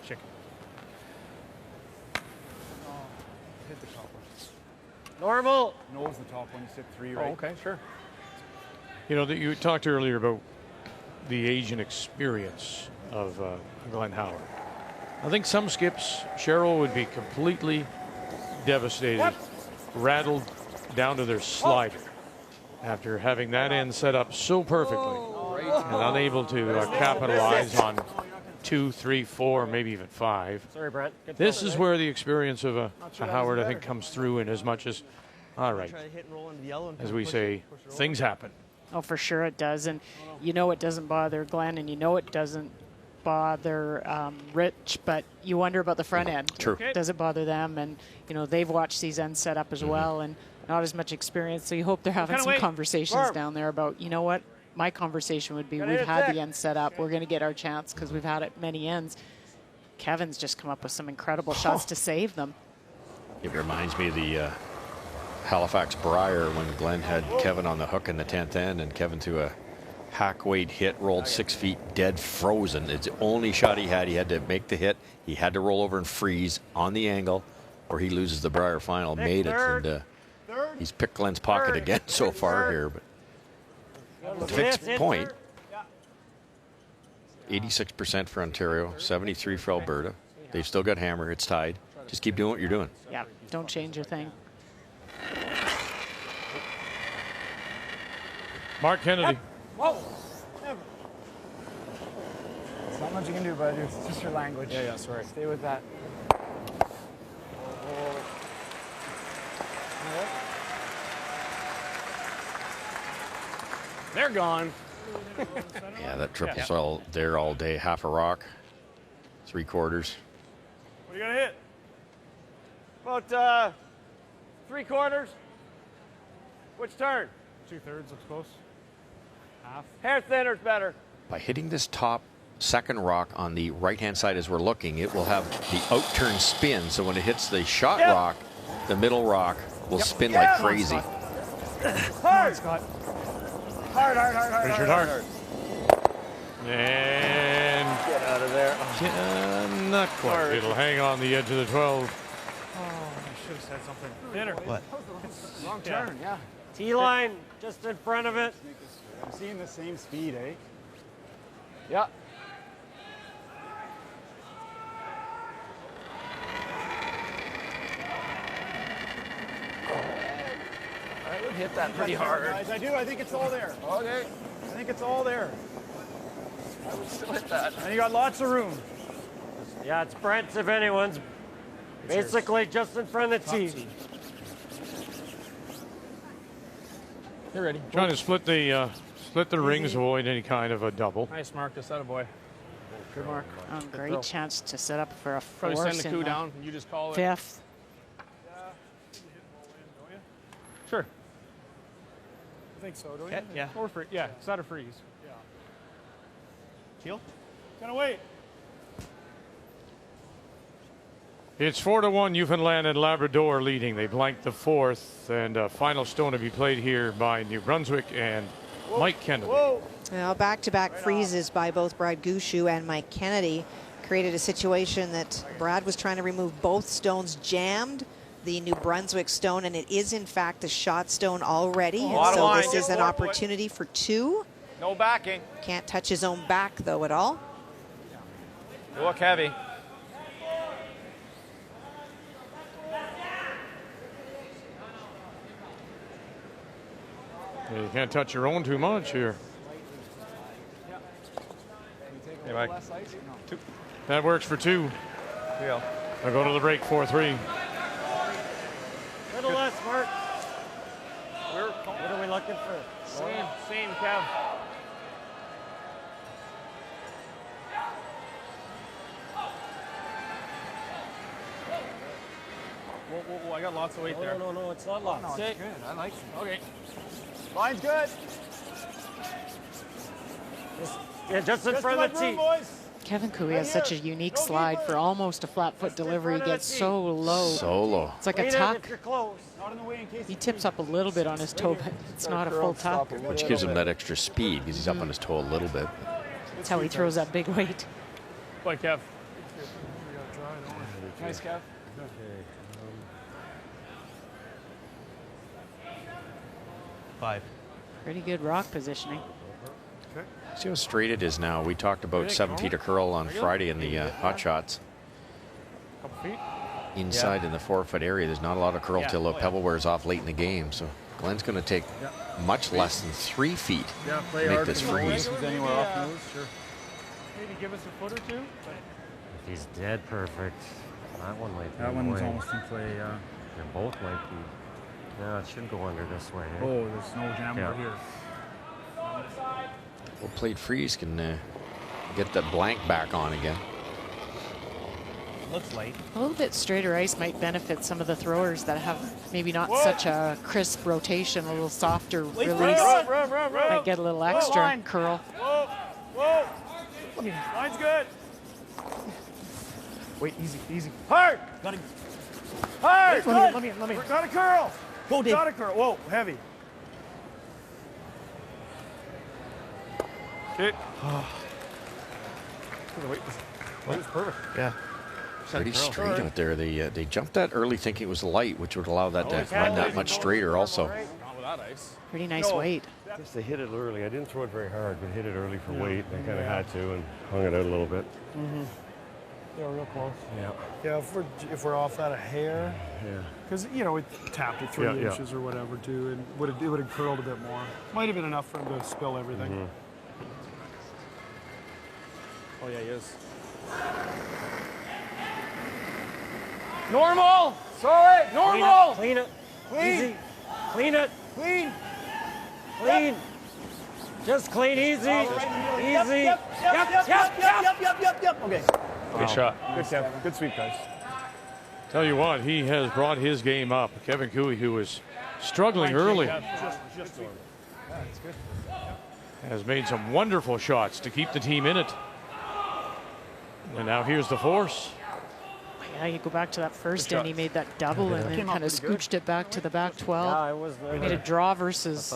H: Chicken.
K: Hit the top one.
G: Normal.
K: Nose the top one. You sit 3 right.
H: Oh, okay, sure.
A: You know, you talked earlier about the age and experience of Glenn Howard. I think some skips, Cheryl, would be completely devastated, rattled down to their slider after having that end set up so perfectly and unable to capitalize on 2, 3, 4, maybe even 5.
G: Sorry, Brent.
A: This is where the experience of a Howard, I think, comes through in as much as, all right, as we say, things happen.
C: Oh, for sure it does. And you know it doesn't bother Glenn, and you know it doesn't bother Rich, but you wonder about the front end.
B: True.
C: Does it bother them? And, you know, they've watched these ends set up as well and not as much experience. So you hope they're having some conversations down there about, you know what, my conversation would be, we've had the end set up. We're going to get our chance because we've had it many ends. Kevin's just come up with some incredible shots to save them.
B: It reminds me of the Halifax Brier when Glenn had Kevin on the hook in the 10th end, and Kevin threw a hack weight hit, rolled 6 feet, dead frozen. It's the only shot he had. He had to make the hit. He had to roll over and freeze on the angle, or he loses the Brier final. Made it, and he's picked Glenn's pocket again so far here. But to Vic's point, 86% for Ontario, 73 for Alberta. They've still got hammer. It's tied. Just keep doing what you're doing.
C: Yeah, don't change a thing.
A: Mark Kennedy.
K: Whoa! There's not much you can do, but it's just your language.
H: Yeah, sorry.
K: Stay with that.
H: They're gone.
B: Yeah, that triple's all there all day. Half a rock, 3/4.
G: What are you going to hit? About 3/4. Which turn?
K: 2/3 looks close. Half.
G: Hair thinner's better.
B: By hitting this top second rock on the right-hand side as we're looking, it will have the out-turn spin. So when it hits the shot rock, the middle rock will spin like crazy.
G: Hard, Scott. Hard.
A: Richard Hart. And
G: get out of there.
A: Not quite. It'll hang on the edge of the 12.
L: Oh, I should have said something. Thinner.
B: What?
K: Wrong turn, yeah.
G: T-line just in front of it.
K: I'm seeing the same speed, eh?
G: Yeah. I would hit that pretty hard.
K: Guys, I do. I think it's all there.
G: Okay.
K: I think it's all there.
G: I would still hit that.
K: And you got lots of room.
G: Yeah, it's Brent's if anyone's. Basically just in front of the tee.
H: You're ready.
A: Trying to split the rings, avoid any kind of a double.
H: Nice, Mark. Just out of boy.
K: Good mark.
C: Great chance to set up for a
H: Probably
C: force
H: send the
C: in
H: coup down. You just call it.
C: 5th.
H: Sure.
L: I think so, don't you?
H: Yeah. Or free. Yeah. Set a freeze.
L: Yeah.
H: Teal.
L: Gonna wait.
A: It's 4-1, Newfoundland and Labrador leading. They blanked the 4th, and final stone to be played here by New Brunswick and Mike Kennedy.
I: Now, back-to-back freezes by both Brad Gushue and Mike Kennedy created a situation that Brad was trying to remove both stones, jammed the New Brunswick stone, and it is in fact a shot stone already. And so this is an opportunity for 2.
M: No backing.
I: Can't touch his own back though at all.
M: You look heavy.
A: You can't touch your own too much here.
H: Hey, Mike.
A: 2. That works for 2.
M: Yeah.
A: I'll go to the break, 4-3.
G: Little less, Mark. What are we looking for?
H: Same, Kev. Whoa, I got lots of weight there.
G: No, it's not lots.
K: No, it's good. I like it.
H: Okay.
K: Line's good.
G: Just in front of the tee.
K: Boys.
C: Kevin Cooey has such a unique slide for almost a flat foot delivery. He gets so low.
B: So low.
C: It's like a tuck. He tips up a little bit on his toe, but it's not a full tuck.
B: Which gives him that extra speed because he's up on his toe a little bit.
C: That's how he throws that big weight.
H: Boy, Kev. Nice, Kev.
O: Five.
C: Pretty good rock positioning.
B: See how straight it is now. We talked about 7 feet of curl on Friday in the hot shots.
A: Couple feet.
B: Inside in the 4-foot area, there's not a lot of curl till Pebble wears off late in the game. So Glenn's going to take much less than 3 feet to make this freeze.
A: Maybe give us a foot or two.
F: If he's dead perfect, that one might be.
P: That one's almost in play, yeah.
F: They both might be. Yeah, it should go under this way. Eh?
P: Oh, there's no jam over here.
B: Well, plate freeze can get the blank back on again.
O: Looks light.
C: A little bit straighter ice might benefit some of the throwers that have maybe not such a crisp rotation, a little softer release. Might get a little extra curl.
L: Whoa, whoa. Line's good.
H: Wait, easy, easy.
L: Hard.
H: Got him.
L: Hard.
H: Let me.
L: Got a curl.
H: Go, Dave.
L: Got a curl. Whoa, heavy. Okay.
H: That was perfect.
B: Yeah. Pretty straight out there. They jumped that early thinking it was light, which would allow that to run that much straighter also.
H: Not without ice.
C: Pretty nice weight.
J: I guess they hit it early. I didn't throw it very hard, but hit it early for weight. They kind of had to and hung it out a little bit.
L: Yeah, real close.
J: Yeah.
L: Yeah, if we're off that a hair.
J: Yeah.
L: Because, you know, it tapped at 3 inches or whatever, too, and it would have curled a bit more. Might have been enough for him to spill everything.
H: Oh, yeah, he is. Normal!
G: Sorry!
H: Normal!
G: Clean it.
H: Clean.
G: Easy. Clean it.
H: Clean!
G: Clean. Just clean, easy. Easy.
H: Yep. Okay.
A: Good shot.
H: Good, Kev. Good sweep, guys.
A: Tell you what, he has brought his game up. Kevin Cooey, who was struggling early, has made some wonderful shots to keep the team in it. And now here's the force.
C: Yeah, you go back to that first end, he made that double and then kind of scooched it back to the back 12.
F: Yeah, I was
C: made a draw versus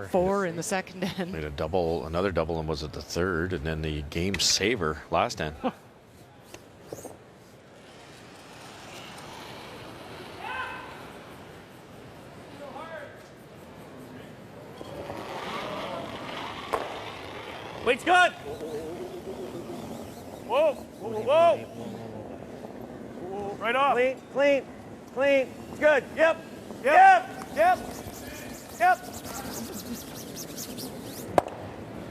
C: 4 in the second end.
B: Made a double, another double, and was it the third, and then the game saver last end.
L: Weight's good. Whoa, whoa, whoa. Right off.
G: Clean, clean, clean.
L: It's good. Yep. Yep.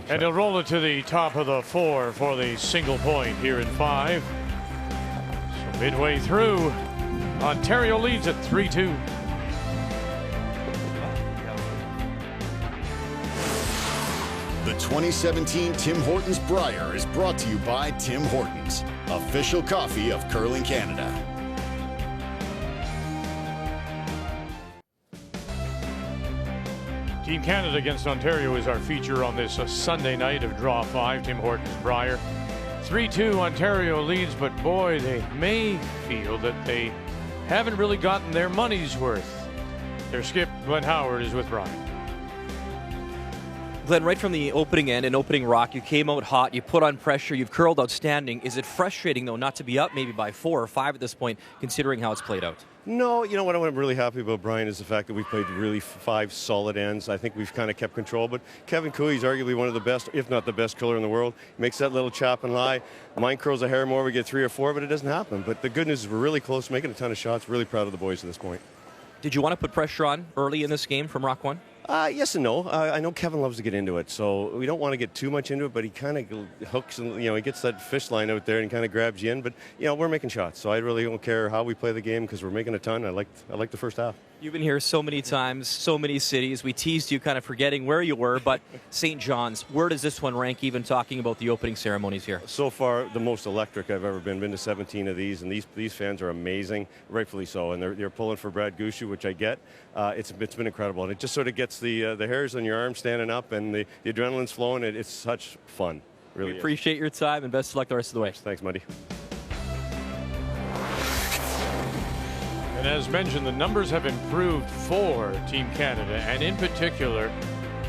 A: And he'll roll it to the top of the 4 for the single point here in 5. So midway through, Ontario leads at 3-2.
E: The 2017 Tim Hortons Brier is brought to you by Tim Hortons, official coffee of Curling Canada.
A: Team Canada against Ontario is our feature on this Sunday night of Draw 5. Tim Hortons Brier. 3-2 Ontario leads, but boy, they may feel that they haven't really gotten their money's worth. Their skip, Glenn Howard, is with Brian.
O: Glenn, right from the opening end and opening rock, you came out hot, you put on pressure, you've curled outstanding. Is it frustrating, though, not to be up maybe by 4 or 5 at this point, considering how it's played out?
J: No, you know what I'm really happy about, Brian, is the fact that we've played really 5 solid ends. I think we've kind of kept control, but Kevin Cooey is arguably one of the best, if not the best curler in the world. He makes that little chop and lie. Mine curls a hair more, we get 3 or 4, but it doesn't happen. But the good news is we're really close, making a ton of shots. Really proud of the boys at this point.
O: Did you want to put pressure on early in this game from Rock 1?
J: Yes and no. I know Kevin loves to get into it, so we don't want to get too much into it, but he kind of hooks and, he gets that fish line out there and kind of grabs you in. But, we're making shots, so I really don't care how we play the game because we're making a ton. I like the first half.
O: You've been here so many times, so many cities. We teased you kind of forgetting where you were, but St. John's, where does this one rank even talking about the opening ceremonies here?
J: So far, the most electric I've ever been. Been to 17 of these, and these fans are amazing, rightfully so. And they're pulling for Brad Gushu, which I get. It's been incredible, and it just sort of gets the hairs on your arm standing up, and the adrenaline's flowing. It's such fun. Really
O: We
J: is.
O: appreciate your time and best of luck the rest of the way.
J: Thanks, Muddy.
A: And as mentioned, the numbers have improved for Team Canada, and in particular,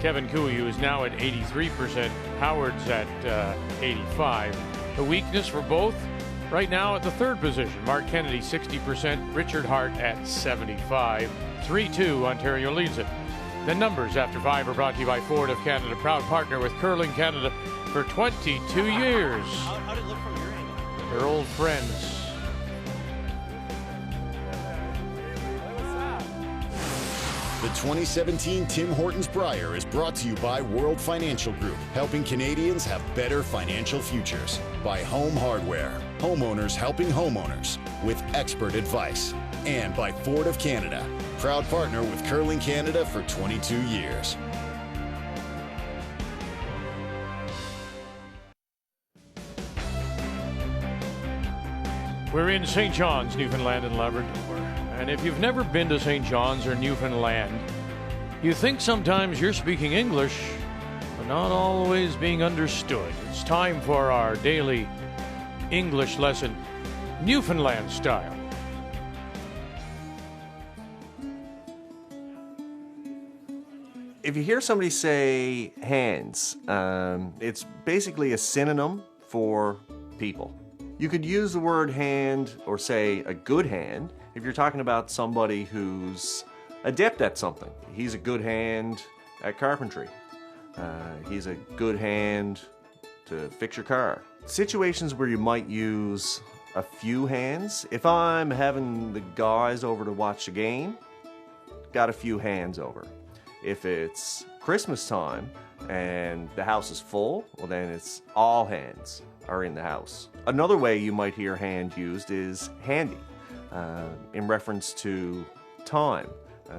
A: Kevin Cooey, who is now at 83%, Howard's at 85%. The weakness for both right now at the third position, Mark Kennedy 60%, Richard Hart at 75%. 3-2, Ontario leads it. The numbers after 5 are brought to you by Ford of Canada, proud partner with Curling Canada for 22 years.
O: How did it look from your angle?
A: They're old friends.
E: The 2017 Tim Hortons Brier is brought to you by World Financial Group, helping Canadians have better financial futures. By Home Hardware, homeowners helping homeowners with expert advice. And by Ford of Canada, proud partner with Curling Canada for 22 years.
A: We're in St. John's, Newfoundland and Labrador. And if you've never been to St. John's or Newfoundland, you think sometimes you're speaking English, but not always being understood. It's time for our daily English lesson, Newfoundland style.
Q: If you hear somebody say hands, it's basically a synonym for people. You could use the word hand or say a good hand if you're talking about somebody who's adept at something. He's a good hand at carpentry. He's a good hand to fix your car. Situations where you might use a few hands. If I'm having the guys over to watch the game, got a few hands over. If it's Christmas time and the house is full, well then it's all hands are in the house. Another way you might hear hand used is handy, in reference to time,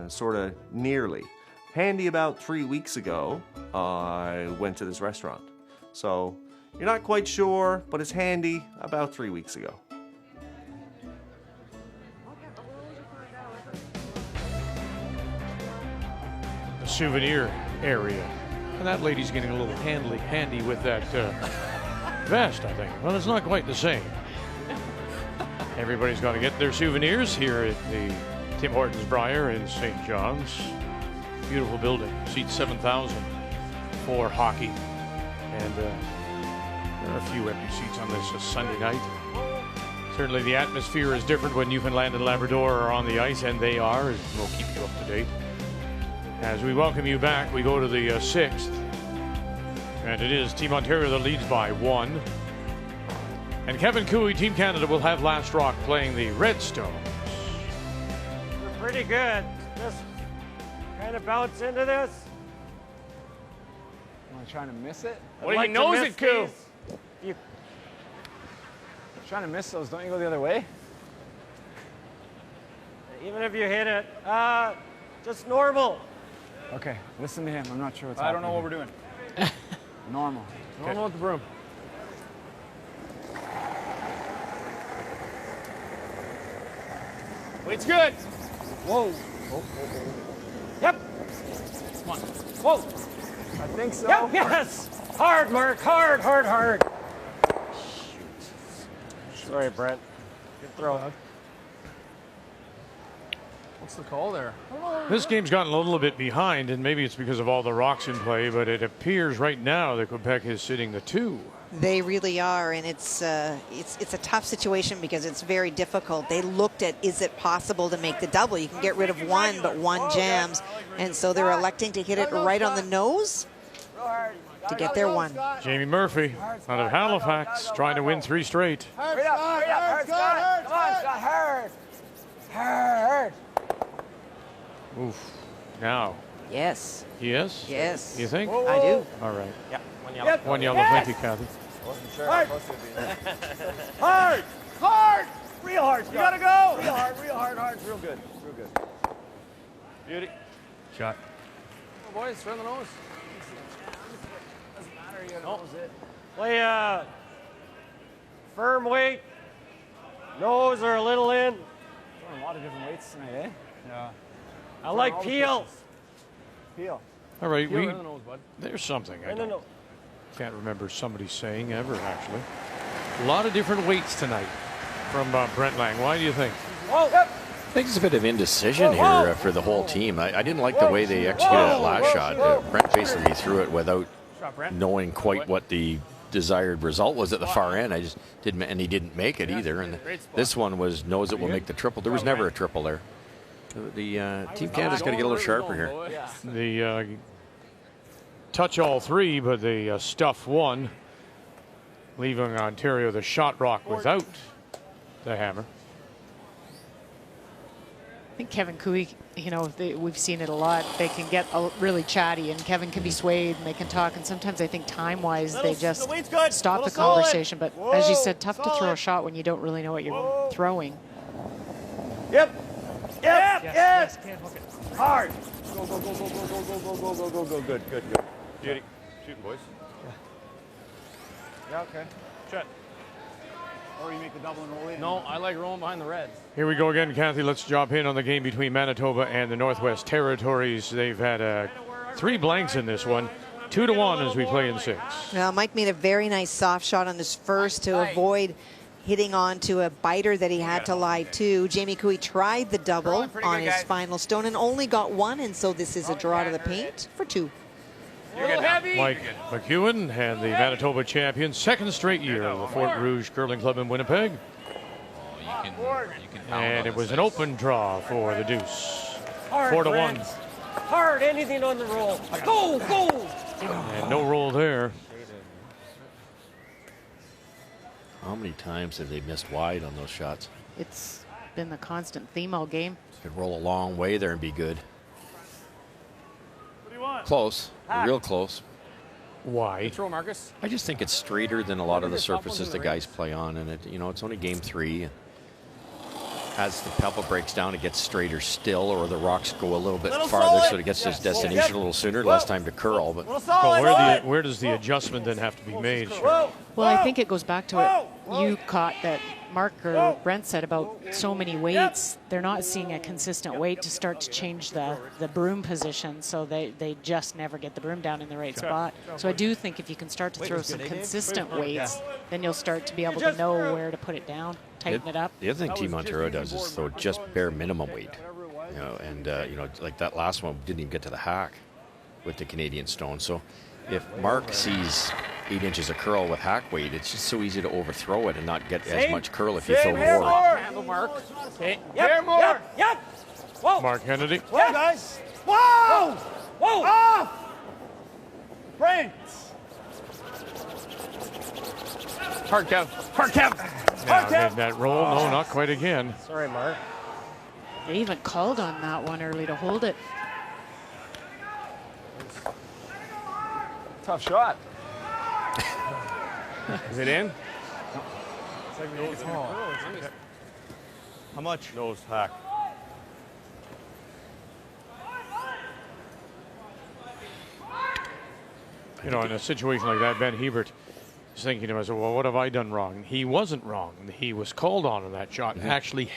Q: sort of nearly. Handy about 3 weeks ago, I went to this restaurant. So you're not quite sure, but it's handy about 3 weeks ago.
A: The souvenir area. And that lady's getting a little handy with that vest, I think. Well, it's not quite the same. Everybody's going to get their souvenirs here at the Tim Hortons Brier in St. John's. Beautiful building. Seats 7,000 for hockey. And there are a few empty seats on this Sunday night. Certainly the atmosphere is different when Newfoundland and Labrador are on the ice, and they are, as we'll keep you up to date. As we welcome you back, we go to the 6th. And it is Team Ontario that leads by 1. And Kevin Cooey, Team Canada, will have last rock playing the Redstones.
G: We're pretty good. Just kind of bounce into this.
K: Am I trying to miss it?
H: What do you nose it, Coo?
G: You
K: Trying to miss those, don't you go the other way?
G: even if you hit it, just normal.
K: Okay, listen to him. I'm not sure what's
H: I don't
K: happening.
H: know what we're doing.
K: Normal.
H: Normal with the broom. Weight's good.
G: Whoa. Yep.
H: Come on.
G: Whoa.
K: I think so.
G: Yep, yes. Hard, Mark. Hard, hard, hard. Shoot. Sorry, Brent. Good throw.
H: What's the call there?
A: This game's gotten a little bit behind, and maybe it's because of all the rocks in play, but it appears right now that Quebec is sitting the 2.
I: They really are, and it's a tough situation because it's very difficult. They looked at, is it possible to make the double? You can get rid of one, but one jams, and so they're electing to hit it right on the nose to get their one.
A: Jamie Murphy out of Halifax trying to win 3 straight.
G: Hurry up, hard, Scott. Come on, Scott, hard. Hard.
A: Oof. Now.
I: Yes.
A: Yes?
I: Yes.
A: You think?
I: I do.
A: All right.
F: Yeah, one yellow.
G: Yep.
A: One yellow.
G: Yes.
A: Thank you, Kathy.
F: Wasn't sure
G: Hard.
F: how close it would be.
G: Hard. Hard. Real hard, Scott. You gotta go. Real hard. Real good. Real good.
H: Beauty.
A: Shot.
H: Oh, boys, throw the nose.
G: Doesn't matter, you gotta nose it. Play firm weight. Nose or a little in.
K: Throwing a lot of different weights tonight, eh?
H: Yeah.
G: I like peel.
K: Peel.
A: All right.
H: Peel in the nose, bud.
A: There's something.
G: No.
A: Can't remember somebody saying ever, actually. A lot of different weights tonight from Brent Lang. Why do you think?
B: I think it's a bit of indecision here for the whole team. I didn't like the way they executed that last shot. Brent basically threw it without knowing quite what the desired result was at the far end. I just didn't, and he didn't make it either. And this one knows it will make the triple. There was never a triple there. The Team Canada's got to get a little sharper here.
A: The touch all three, but the stuff one, leaving Ontario the shot rock without the hammer.
C: I think Kevin Cooey, you know, we've seen it a lot. They can get really chatty, and Kevin can be swayed, and they can talk. And sometimes I think time-wise, they just stop the conversation. But as you said, tough to throw a shot when you don't really know what you're throwing.
G: Yep. Yes. Can't hook it. Hard. Go. Good.
J: Beauty. Shooting, boys.
G: Yeah, okay. Shut. Or you make the double and roll in.
H: No, I like rolling behind the red.
A: Here we go again, Kathy. Let's jump in on the game between Manitoba and the Northwest Territories. They've had 3 blanks in this one. 2-1 as we play in 6.
I: Well, Mike made a very nice soft shot on his first to avoid hitting onto a biter that he had to lie to. Jamie Cooey tried the double on his final stone and only got 1, and so this is a draw to the paint for 2.
A: Mike McEwen and the Manitoba champions, 2nd straight year of the Fort Rouge Curling Club in Winnipeg. And it was an open draw for the deuce. 4-1.
G: Hard, anything on the roll. Go!
A: And no roll there.
B: How many times have they missed wide on those shots?
C: It's been the constant theme all game.
B: Could roll a long way there and be good. Close, real close.
A: Why?
H: Throw, Marcus.
B: I just think it's straighter than a lot of the surfaces the guys play on, and it's only game 3. As the pebble breaks down, it gets straighter still, or the rocks go a little bit farther, so it gets to its destination a little sooner, less time to curl. But
A: where does the adjustment then have to be made? Sure.
C: Well, I think it goes back to what you caught that Mark or Brent said about so many weights. They're not seeing a consistent weight to start to change the broom position, so they just never get the broom down in the right spot. So I do think if you can start to throw some consistent weights, then you'll start to be able to know where to put it down, tighten it up.
B: The other thing Team Ontario does is throw just bare minimum weight, like that last one didn't even get to the hack with the Canadian stone. So if Mark sees 8 inches of curl with hack weight, it's just so easy to overthrow it and not get as much curl if you throw more.
H: Handle, Mark. Okay.
G: Yep. Whoa.
A: Mark Kennedy.
G: Yeah, guys. Whoa! Off! Brent.
H: Hard, Kev.
A: Now, did that roll? No, not quite again.
G: Sorry, Mark.
C: They even called on that one early to hold it.
K: Tough shot.
H: Is it in?
J: How much? Nose hack.
A: In a situation like that, Ben Hebert is thinking to himself, well, what have I done wrong? He wasn't wrong. He was called on that shot and actually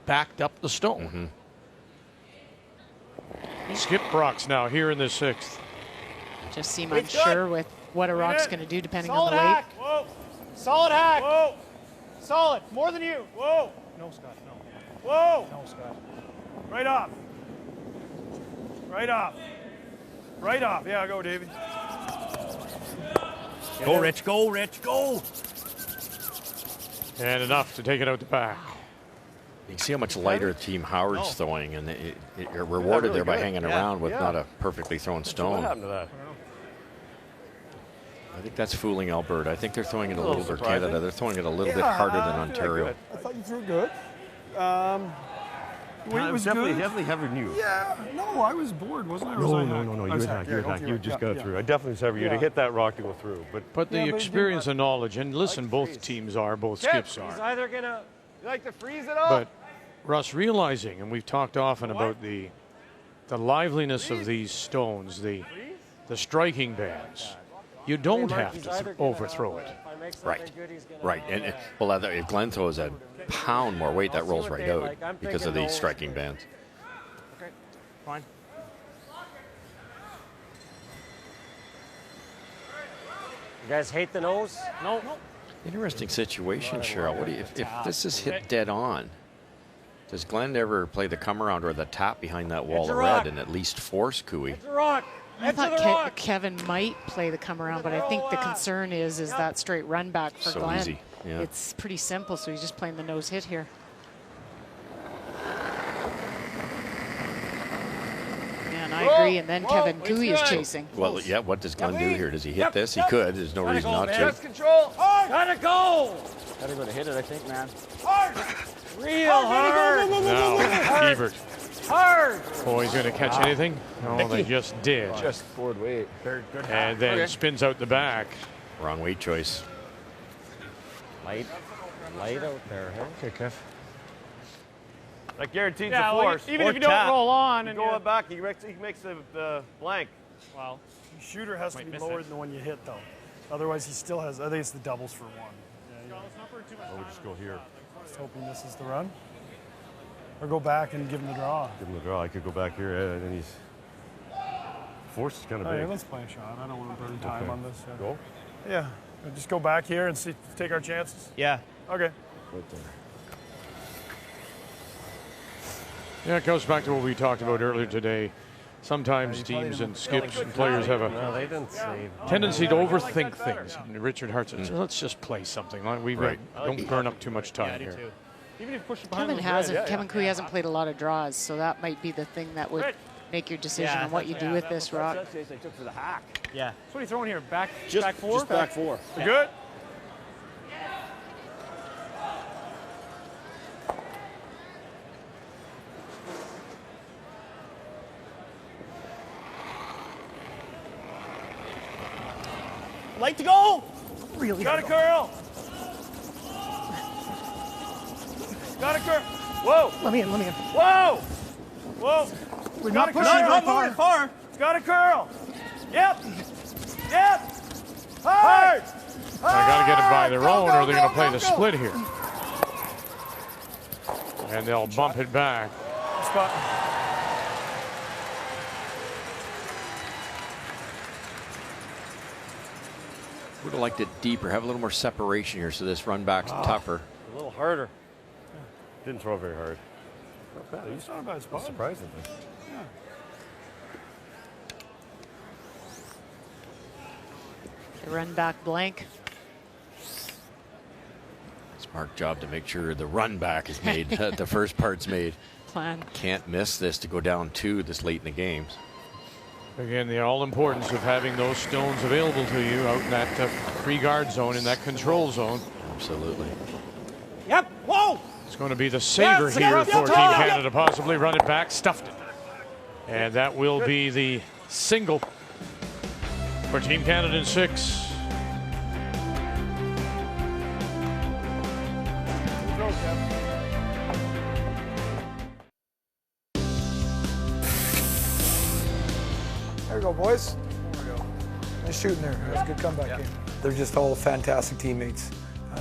A: backed up the stone. Skip Brock's now here in the 6th.
C: Just seem unsure with what a rock's going to do depending on the weight.
G: Hack. Whoa. Solid hack. Whoa. Solid. More than you. Whoa.
L: No, Scott, no.
G: Whoa.
L: No, Scott.
G: Right off.
L: Yeah, go, Davey.
J: Go, Rich. Go.
A: And enough to take it out the back.
B: You can see how much lighter Team Howard's throwing, and you're rewarded there by hanging around with not a perfectly thrown stone.
J: What happened to that?
B: I think that's fooling Alberta. I think they're throwing it a little bit, Canada. They're throwing it a little bit harder than Ontario.
L: I thought you threw good. Weight was
J: definitely heavier than you.
L: Yeah, no, I was bored, wasn't I?
J: No. You attacked. You just got through. I definitely was heavier. You to hit that rock to go through.
A: But the experience and knowledge, and listen, both teams are, both skips
G: He's
A: are.
G: either gonna like to freeze it up.
A: But Russ, realizing, and we've talked often about the liveliness of these stones, the striking bands, you don't have to overthrow it.
B: Right. And if Glenn throws a pound more weight, that rolls right out because of the striking bands.
G: Okay, fine.
F: You guys hate the nose?
G: No.
B: Interesting situation, Cheryl. What do you, if this is hit dead on, does Glenn ever play the come around or the tap behind that wall of red and at least force Cooey?
G: It's a rock.
C: I thought Kevin might play the come around, but I think the concern is that straight run back for
B: So
C: Glenn.
B: easy. Yeah.
C: It's pretty simple, so he's just playing the nose hit here. Yeah, and I agree. And then Kevin Cooey is chasing.
B: Well, yeah, what does Glenn do here? Does he hit this? He could. There's no reason not to.
G: Just control. Gotta go.
K: Gotta go to hit it, I think, man.
G: Hard. Real hard.
A: Now, Ebert.
G: Hard.
A: Oh, he's going to catch anything? No, they just did.
K: Just forward weight.
G: Very good.
A: And then spins out the back.
B: Wrong weight choice.
F: Light out there, huh?
A: Okay, Kev.
G: That guarantees
H: Yeah,
G: the
H: well,
G: force.
H: even if you don't roll on and
G: go back, he makes the blank.
H: Well,
L: The shooter has to be lower than the one you hit, though. Otherwise, he still has. I think it's the doubles for one. Yeah,
D: Or we just go here.
L: Just hoping this is the run. Or go back and give him the draw.
D: Give him the draw. I could go back here, and then he's. Force is kind of
L: Oh,
D: big.
L: yeah, let's play a shot. I don't want to burn time
D: Okay.
L: on this.
D: Go?
L: Yeah. Just go back here and see, take our chances.
H: yeah.
L: Okay.
D: Right there.
A: Yeah, it goes back to what we talked about earlier today. Sometimes teams and skips and players have
F: No,
A: a
F: they didn't save.
A: tendency to overthink things. And Richard Hart says, let's just play something. We
B: Right.
A: don't burn up too much time here.
H: Even if you push it behind
C: Kevin Cooey hasn't played a lot of draws, so that might be the thing that would make your decision on what you do with this rock.
G: That's what they took for the hack.
H: Yeah. So what are you throwing here? Back four?
G: Just back four.
H: Yeah.
L: Good.
H: Like to go.
C: Really
L: Got a curl. Got a curl. Whoa.
C: Let me in.
L: Whoa. Whoa.
C: We're
L: Got a curl.
H: Not moving far.
L: It's got a curl. Yep. Hard.
A: I got to get them by their own, or they're going to play the split here. And they'll bump it back.
L: Spot.
B: Would have liked it deeper, have a little more separation here so this run back's tougher.
F: A little harder.
D: Didn't throw very hard.
L: Not bad. It's not a bad spot.
D: Surprisingly.
C: The run back blank.
B: Smart job to make sure the run back is made, the first part's made.
C: Plan.
B: Can't miss this to go down 2 this late in the games.
A: Again, the all-importance of having those stones available to you out in that free guard zone, in that control zone.
B: Absolutely.
H: Yep. Whoa.
A: It's going to be the saver
H: Yes,
A: here
H: yep,
A: for
H: yep,
A: Team
H: yep.
A: Canada, possibly run it back, stuffed it. And that will be the single for Team Canada in 6.
R: There we go, boys. Nice shooting there. That's a good comeback game. They're just all fantastic teammates.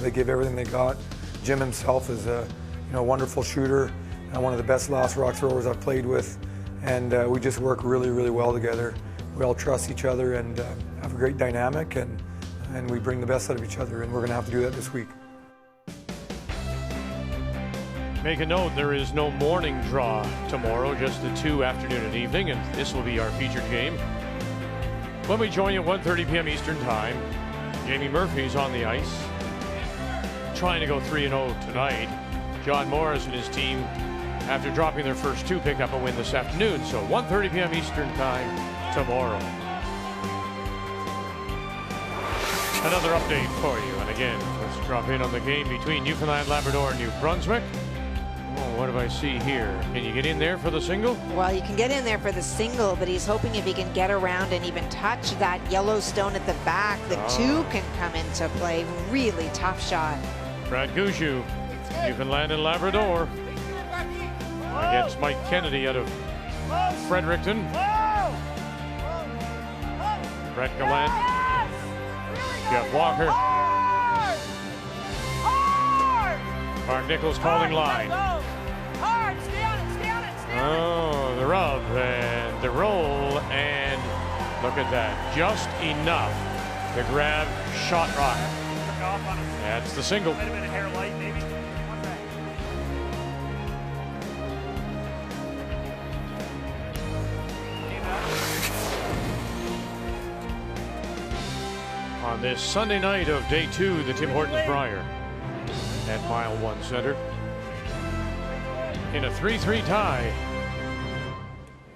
R: They give everything they got. Jim himself is a wonderful shooter, one of the best last rock throwers I've played with, and we just work really, really well together. We all trust each other and have a great dynamic, and we bring the best out of each other, and we're going to have to do that this week.
A: Make a note, there is no morning draw tomorrow, just the 2 afternoon and evening, and this will be our featured game. When we join you at 1:30 p.m. Eastern Time, Jamie Murphy's on the ice, trying to go 3-0 tonight. John Morris and his team, after dropping their first 2, pick up a win this afternoon. So 1:30 p.m. Eastern Time tomorrow. Another update for you, and again, let's drop in on the game between Newfoundland, Labrador, and New Brunswick. Oh, what do I see here? Can you get in there for the single?
I: Well, you can get in there for the single, but he's hoping if he can get around and even touch that yellow stone at the back, the 2 can come into play. Really tough shot.
A: Brad Gouju, Newfoundland and Labrador, against Mike Kennedy out of Fredericton. Brett Gallant, Jeff Walker. Mark Nichols calling line. Oh, the rub and the roll, and look at that. Just enough The grab, shot rock. That's the single.
G: Might have been a hair light, maybe.
A: On this Sunday night of day 2, the Tim Hortons Brier at mile 1 center. In a 3-3 tie.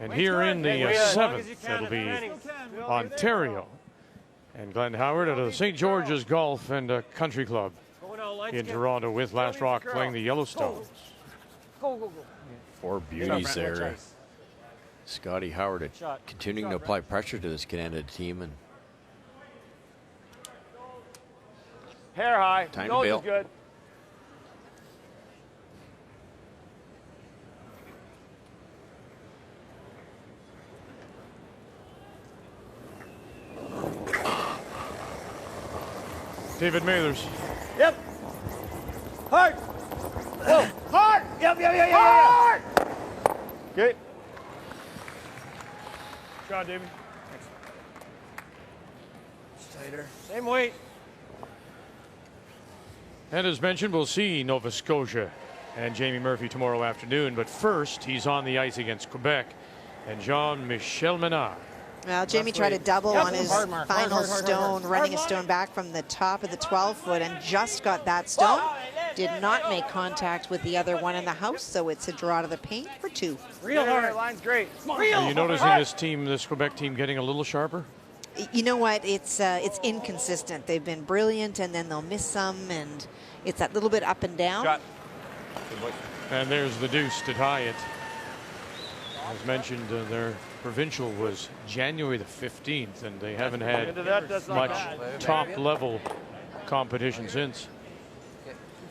A: And here in the 7th, it'll be Ontario and Glenn Howard out of the St. George's Golf and Country Club in Toronto with Last Rock playing the Yellowstones.
G: Go, go, go.
B: 4 beauties there. Scotty Howard continuing to apply pressure to this Canada team, and
G: Hair high.
B: Time to
G: Nose
B: bail.
G: is good.
A: David Mathers.
G: Yep. Hard. Whoa. Hard. Yep, Hard.
A: Okay.
G: Good job, David. Thanks. Tighter. Same weight.
A: And as mentioned, we'll see Nova Scotia and Jamie Murphy tomorrow afternoon. But first, he's on the ice against Quebec and Jean-Michel Menard.
I: Well, Jamie tried a double on his final stone, running a stone back from the top of the 12-foot and just got that stone. Did not make contact with the other one in the house, so it's a draw to the paint for 2.
G: Real hard. Line's great.
A: Are you noticing this team, this Quebec team, getting a little sharper?
I: You know what? It's inconsistent. They've been brilliant, and then they'll miss some, and it's that little bit up and down.
A: Shot. And there's the deuce to tie it. As mentioned, their provincial was January the 15th, and they haven't had much top-level competition since.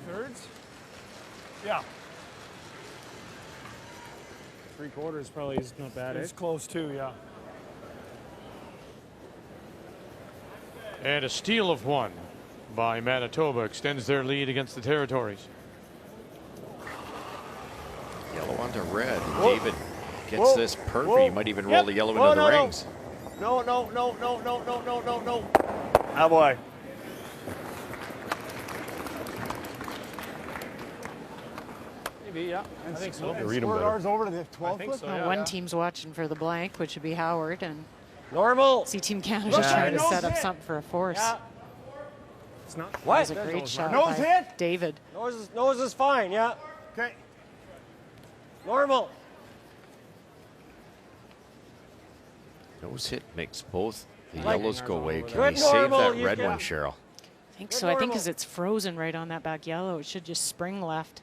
L: 2/3? Yeah.
P: 3/4 probably is not bad.
L: It's close too, yeah.
A: And a steal of 1 by Manitoba extends their lead against the Territories.
B: yellow onto red. David gets this perfect. He might even roll the yellow into the rings.
G: No. Ah, boy.
P: Maybe, yeah. I think so.
L: Read them better. Over to the 12 foot?
P: So,
C: Well, one team's watching for the blank, which would be Howard, and
G: normal.
C: See Team Canada's trying to set up something for a force.
G: Yeah.
P: It's not.
C: That was a great shot
L: Nose
C: by
L: hit?
C: David.
G: Nose is fine, yeah.
L: Okay.
G: Normal.
B: Nose hit makes both the
G: Like-
B: yellows go away. Can
G: Good
B: we save
G: normal,
B: that
G: you
B: red
G: can-
B: one, Cheryl?
C: I think so. I think because it's frozen right on that back yellow, it should just spring left.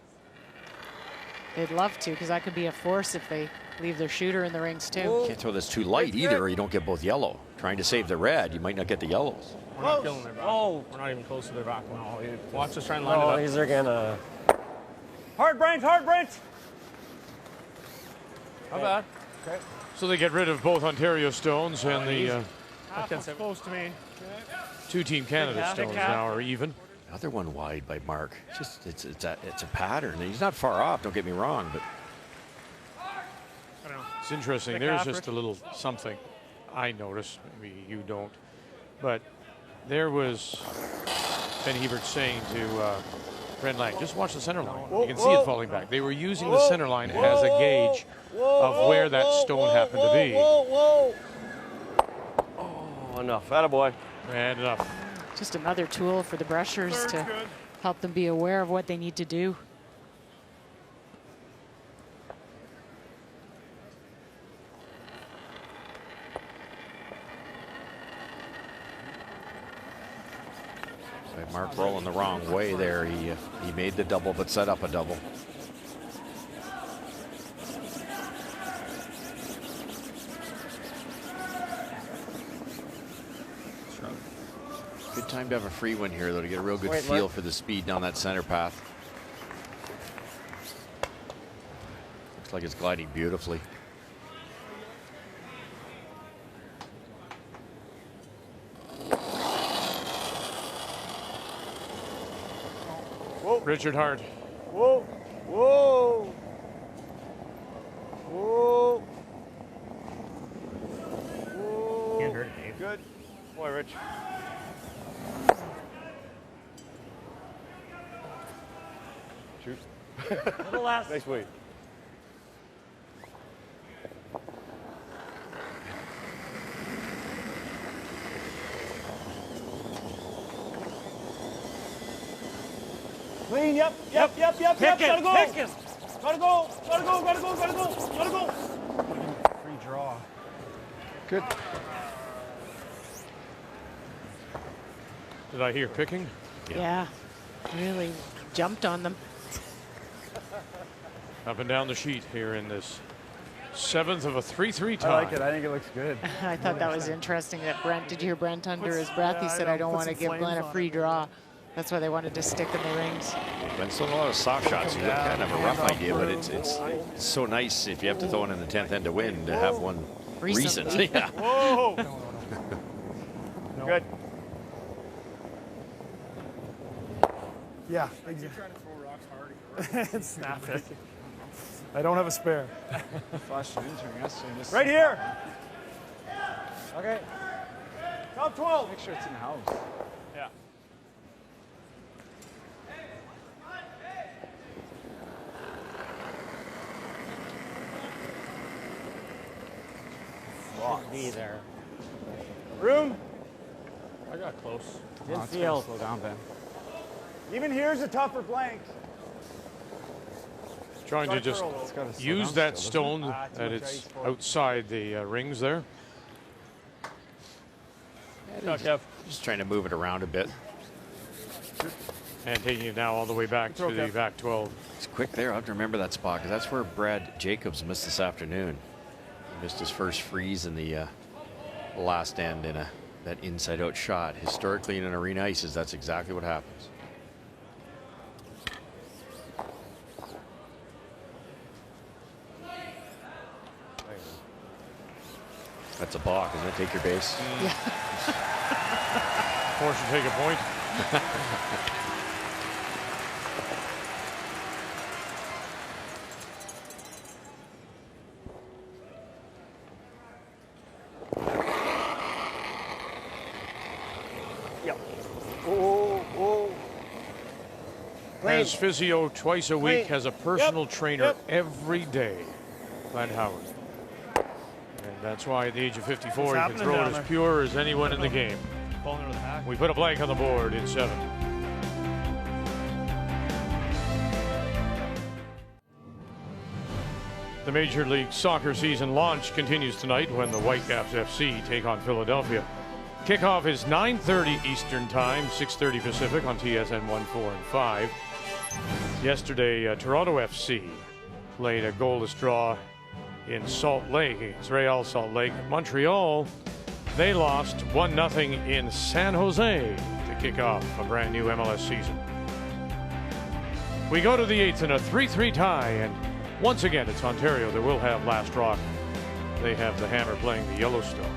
C: They'd love to, because that could be a force if they leave their shooter in the rings too.
B: Can't throw this too light either, or you don't get both yellow. Trying to save the red, you might not get the yellows.
P: We're not killing their back.
G: Oh.
P: We're not even close to their back. No, watch us try and line it
G: Oh,
P: up.
G: these are gonna.
L: Hard, Brent, hard, Brent.
P: Not bad.
L: Okay.
A: So they get rid of both Ontario stones and the
L: Close to me.
A: two Team Canada stones now are even.
B: Another one wide by Mark. Just it's a pattern. He's not far off. Don't get me wrong, but
P: I don't know.
A: It's interesting.
P: Thick
A: There's
P: average.
A: just a little something I noticed. Maybe you don't. But there was Ben Hebert saying to Brent Lang, just watch the center line. You can see it falling back. They were using the center line as a gauge of where that stone happened to be.
G: Oh, enough. Attaboy.
A: And enough.
C: Just another tool for the brushers to help them be aware of what they need to do.
B: by Mark rolling the wrong way there. He made the double, but set up a double. Good time to have a free one here, though, to get a real good feel for the speed down that center path. Looks like it's gliding beautifully.
A: Whoa. Richard Hart.
G: Whoa. Whoa. Whoa. Whoa.
P: Can't hurt Dave.
G: Good. Boy, Rich. Go last.
J: Nice weight.
G: Clean, yep. Gotta go. Gotta go.
R: Free draw.
K: Good.
A: Did I hear picking?
C: Yeah, really jumped on them.
A: Up and down the sheet here in this 7th of a 3-3 tie.
K: I like it. I think it looks good.
C: I thought that was interesting that Brent, did you hear Brent under his breath? He said, I don't want to give Glenn a free draw. That's why they wanted to stick in the rings.
B: Glenn's done a lot of soft shots. You kind of have a rough idea, but it's so nice if you have to throw one in the 10th end to win to have one recent. Yeah.
G: Whoa.
R: No.
G: Good.
L: Yeah, exactly. Snap it. I don't have a spare.
K: Flashed an intern yesterday.
G: Right here. Okay. Top 12.
K: Make sure it's in the house.
G: Yeah. Be there. Room.
P: I got close.
G: Didn't feel.
K: Slow down, Ben.
G: Even here's a tougher blank.
A: Trying to just use that stone that it's outside the rings there.
B: Just trying to move it around a bit.
A: And taking it now all the way back to the back 12.
B: It's quick there. I have to remember that spot because that's where Brad Jacobs missed this afternoon. He missed his first freeze in the last end in that inside-out shot. Historically, in an arena ices, that's exactly what happens. That's a balk, isn't it? Take your base.
C: Yeah.
A: Force to take a point.
G: Yep. Oh.
A: Has physio twice a week, has a personal trainer every day. Glenn Howard. And that's why at the age of 54, he can throw it as pure as anyone in the game. We put a blank on the board in 7. The Major League Soccer season launch continues tonight when the Whitecaps FC take on Philadelphia. Kickoff is 9:30 Eastern Time, 6:30 Pacific on TSN 1, 4, and 5. Yesterday, Toronto FC played a goalless draw in Salt Lake against Real Salt Lake. Montreal, they lost 1-0 in San Jose to kick off a brand new MLS season. We go to the 8th in a 3-3 tie, and once again it's Ontario that will have last rock. They have the Hammer playing the Yellowstones.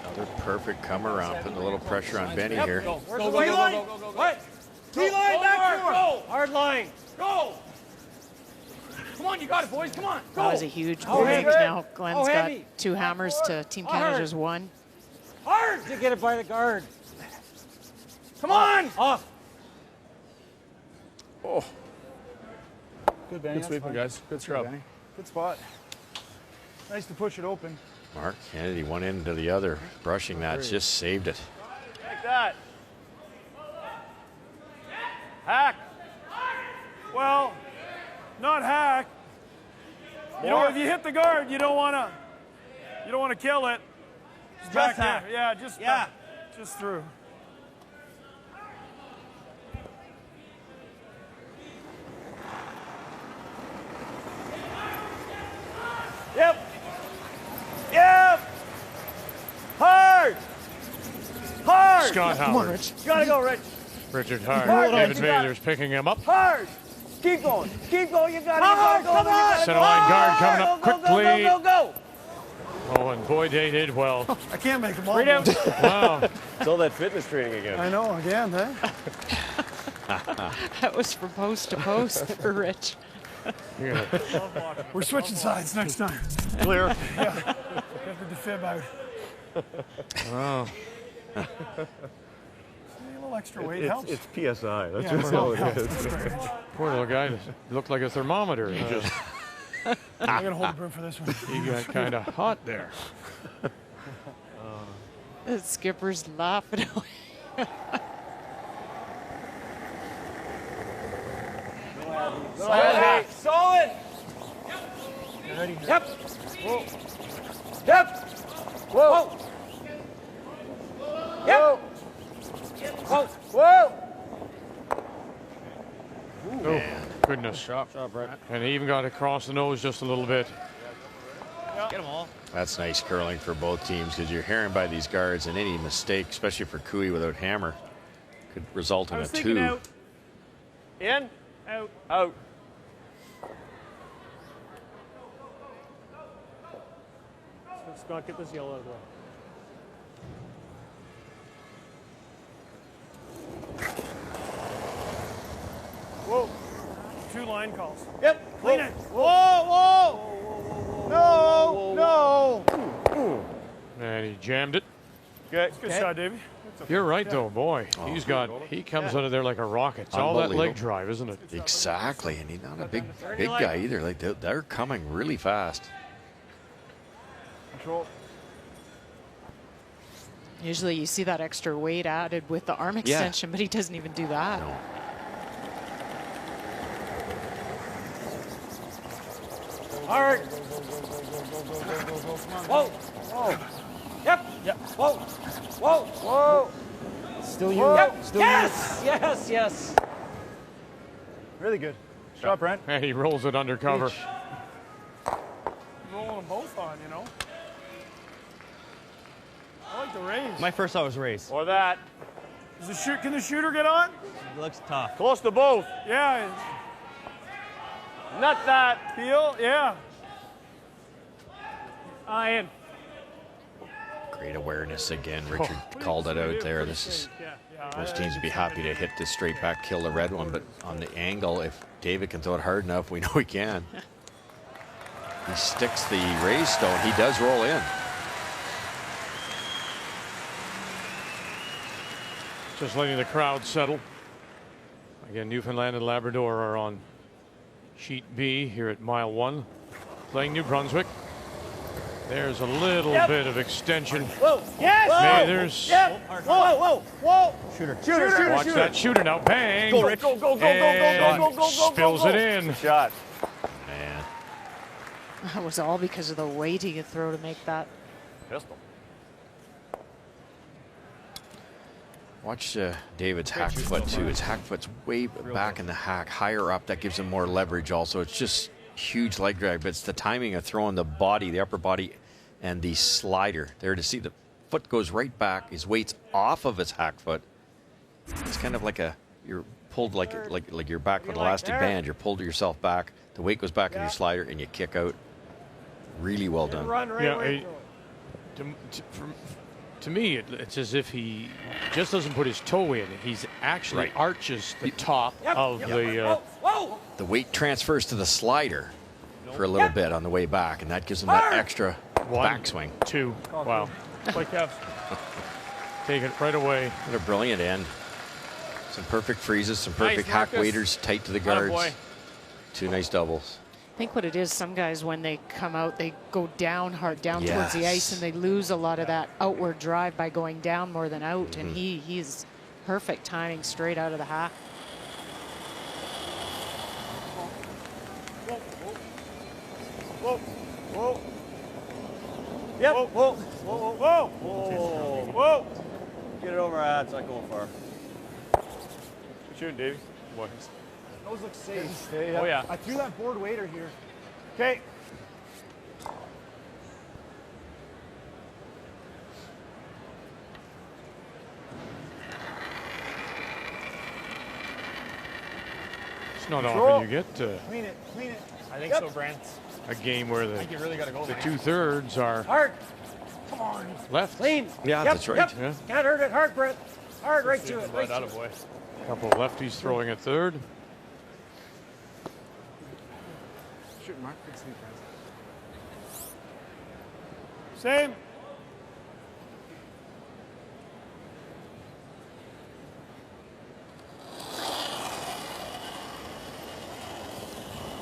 B: Another perfect come around, putting a little pressure on Benny here.
G: Where's the T-line? What? T-line back to him. Hard line. Go. Come on, you got it, boys. Come on. Go.
C: That was a huge break. Now Glenn's got 2 hammers to Team Canada's 1.
G: Hard to get it by the guard. Come on. Off.
P: Oh.
K: Good, Benny.
P: Good sweeping, guys. Good scrub.
K: Benny. Good spot. Nice to push it open.
B: Mark Kennedy one end to the other, brushing that, just saved it.
G: Like that. Hack.
L: Well, not hack. You know, if you hit the guard, you don't want to kill it. Just back
G: hack.
L: there. Yeah, just back, just through.
G: Yep. Hard.
A: Scott
G: Come on,
A: Howard.
G: Rich. Gotta go, Rich.
A: Richard Hart.
G: Hard.
A: David
G: You got it.
A: Mazur's picking him up.
G: Hard. Keep going. Keep going. You got it. You gotta go.
A: Center line guard coming up quickly.
G: Go.
A: Oh, and Boyd did well.
L: I can't make them all.
G: Freedom.
A: Wow.
D: It's all that fitness training again.
L: I know, again, eh?
C: That was from post to post for Rich.
L: We're switching sides next time.
A: Clear.
L: Yeah. Get the defib out.
A: Oh.
L: See you extra weight helps.
J: It's PSI. That's
L: Yeah,
J: what
L: it's
J: all
L: not
J: it is.
L: helps.
A: Poor little guy looked like a thermometer. He just
L: I'm going to hold the broom for this one.
A: he got kind of hot there.
C: The skipper's laughing away.
G: Solid. Solid. Yep. Whoa. Yep. Whoa. Yep. Whoa. Whoa.
A: Oh, goodness.
H: Shot, Brett.
A: And he even got across the nose just a little bit.
H: Get them all.
B: That's nice curling for both teams because you're hearing by these guards, and any mistake, especially for Cooey without hammer, could result in a 2.
G: Out. In. Out. Out.
P: Scott, get this yellow out of the way.
L: Whoa. 2 line calls.
G: Yep.
L: Clean it.
G: Whoa. Whoa. No. No.
A: And he jammed it.
L: Good shot, Davey.
A: You're right, though, boy. He comes out of there like a rocket. It's all that leg drive, isn't it?
B: Exactly, and he's not a big guy either. Like they're coming really fast.
L: Control.
C: Usually you see that extra weight added with the arm extension, but he doesn't even do that.
B: No.
G: Hard. Whoa. Whoa. Yep. Yep. Whoa. Whoa. Whoa.
L: Still you.
G: Yep.
L: Still
G: Yes.
L: you.
G: Yes. Yes.
L: Really good. Shot, Brent.
A: And he rolls it under cover.
L: Rolling them both on, you know. I like the raise.
H: My first thought was race.
L: Or that. Can the shooter get on?
H: It looks tough.
L: Close to both. Yeah. Not that. Peel, yeah. In.
B: Great awareness again. Richard called it out there. This is most teams would be happy to hit this straight back, kill the red one, but on the angle, if David can throw it hard enough, we know he can. He sticks the raise stone. He does roll in.
A: Just letting the crowd settle. Again, Newfoundland and Labrador are on sheet B here at mile 1, playing New Brunswick. There's a little bit of extension.
G: Whoa. Yes.
A: Hey, there's.
G: Yep. Whoa. Whoa.
H: Shooter.
A: Watch that shooter now. Bang.
G: Go, Rich. Go.
A: Spills it in.
L: Shot.
B: Man.
C: That was all because of the weight he could throw to make that.
L: Pistol.
B: Watch David's hack foot too. His hack foot's way back in the hack, higher up. That gives him more leverage also. It's just huge leg drag, but it's the timing of throwing the body, the upper body, and the slider. There to see the foot goes right back. His weight's off of his hack foot. It's kind of like you're pulled like you're back with an elastic band. You're pulled yourself back. The weight goes back in your slider, and you kick out. Really well done.
A: To me, it's as if he just doesn't put his toe in. He's actually arches the top of the.
B: The weight transfers to the slider for a little bit on the way back, and that gives him that extra backswing.
A: 2. Wow. Like take it right away.
B: What a brilliant end. Some perfect freezes, some perfect hack waders tight to the guards. 2 nice doubles.
C: I think what it is, some guys, when they come out, they go down hard, down towards the ice, and they lose a lot of that outward drive by going down more than out. And he's perfect timing straight out of the hack.
G: Whoa. Yep. Whoa. Get it over our head. It's not going far.
L: Shooting, Davey.
A: What?
G: Those look safe.
L: Oh, yeah.
G: I threw that board waiter here. Okay.
A: It's not often you get
G: Clean it.
H: I think so, Brent.
A: a game where
H: I think you really got to go
A: the
H: there.
A: 2/3 are
G: Hard. Come on.
A: left.
G: Clean.
B: Yeah,
G: Yep,
B: that's right.
G: Yep.
A: Yeah.
G: Can't hurt it. Hard, Brent. Hard, right to it.
H: Right out of way.
A: A couple of lefties throwing at third.
K: Shoot, Mark. Good sleep, guys.
L: Same.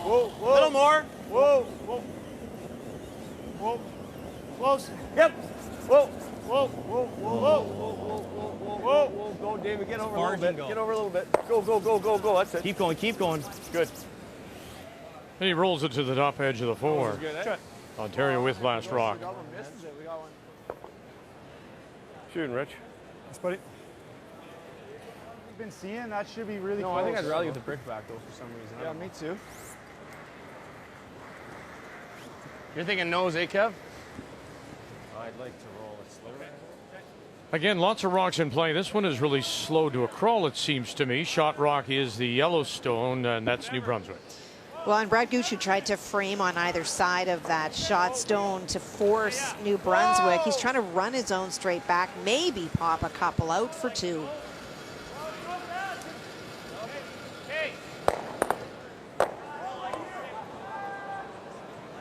G: Whoa, whoa.
H: Little more.
G: Whoa, whoa. Whoa. Close. Yep. Whoa, whoa, whoa, whoa, whoa, whoa, whoa, whoa, whoa. Go, David. Get over a little bit. Get over a little bit. Go, go, go, go, go. That's it.
H: Keep going, keep going.
G: Good.
A: And he rolls it to the top edge of the four. Ontario with last rock.
L: Shooting, Rich.
K: Thanks, buddy. You've been seeing that should be really
H: No,
K: close.
H: I think I'd rather get the brick back, though, for some reason.
K: Yeah, me too.
H: You're thinking nose, eh, Kev?
L: I'd like to roll it slower.
A: Again, lots of rocks in play. This one is really slow to a crawl, it seems to me. Shot rock is the Yellowstone, and that's New Brunswick.
I: Well, and Brad Gushue tried to frame on either side of that shot stone to force New Brunswick. He's trying to run his own straight back, maybe pop a couple out for two.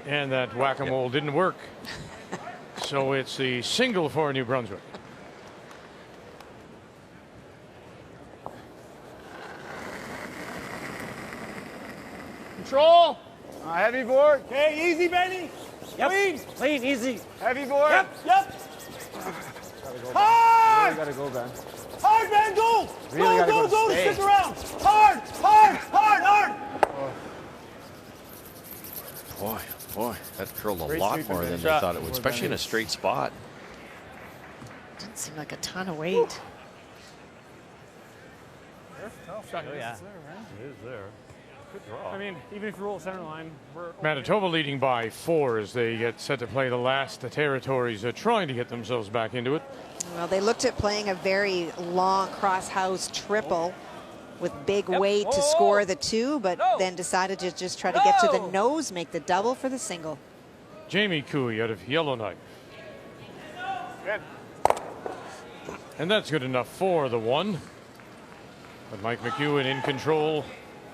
A: And that whack-a-mole didn't work. So it's the single for New Brunswick.
G: Control. Heavy board. Okay, easy, Benny. Yep. Clean.
H: Clean, easy.
G: Heavy board.
H: Yep,
G: yep.
K: Hard!
G: Really gotta go, Ben.
K: Hard, Ben, go!
G: Really gotta go,
K: go,
G: stay.
K: stick around! Hard, hard, hard, hard!
B: Boy, that curled a
G: Great
B: lot
G: sweeping,
B: more
G: Ben.
B: than they
G: Shot.
B: thought it would, especially in a straight spot.
C: Didn't seem like a ton of weight.
H: Oh, yeah.
L: It is there. Good draw.
P: I mean, even if you roll center line, we're
A: Manitoba leading by 4 as they get set to play the last. The Territories are trying to get themselves back into it.
I: Well, they looked at playing a very long cross-house triple with big weight to score the two, but then decided to just try to get to the nose, make the double for the single.
A: Jamie Cooey out of Yellowknife.
L: Good.
A: And that's good enough for the one. But Mike McEwen in control,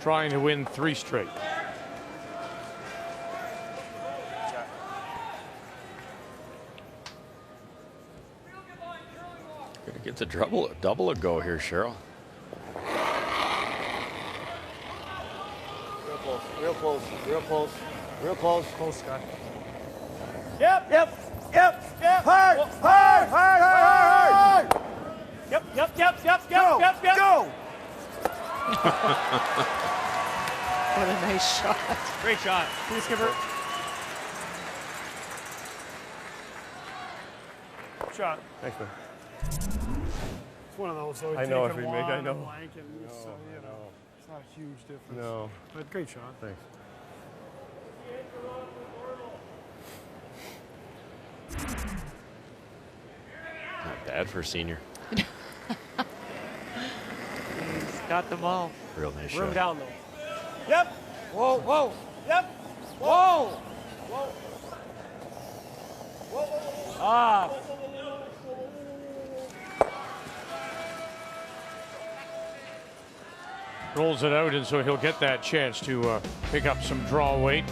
A: trying to win 3 straight.
B: Gonna get the double a go here, Cheryl.
G: Real close, real close, real close, real close.
K: Close, Scott.
G: Yep, yep, yep, yep. Hard, hard, hard, hard, hard, hard.
P: Yep, yep, yep, yep,
G: Go,
P: yep, yep.
G: go.
C: What a nice shot.
H: Great shot.
P: Please, skipper. Shot.
L: Thanks, man.
P: It's one of those. So
L: I know
P: take
L: if we
P: a
L: make, I
P: lot
L: know.
P: of blank and so, you know, it's not a huge difference.
L: No.
P: But great shot.
L: Thanks.
B: Not bad for a senior.
C: He's got them all.
B: Real nice
P: Room
B: shot.
P: down, though.
G: Yep. Whoa, whoa. Yep. Whoa. Whoa. Whoa.
P: Ah.
A: Rolls it out, and so he'll get that chance to pick up some draw weight.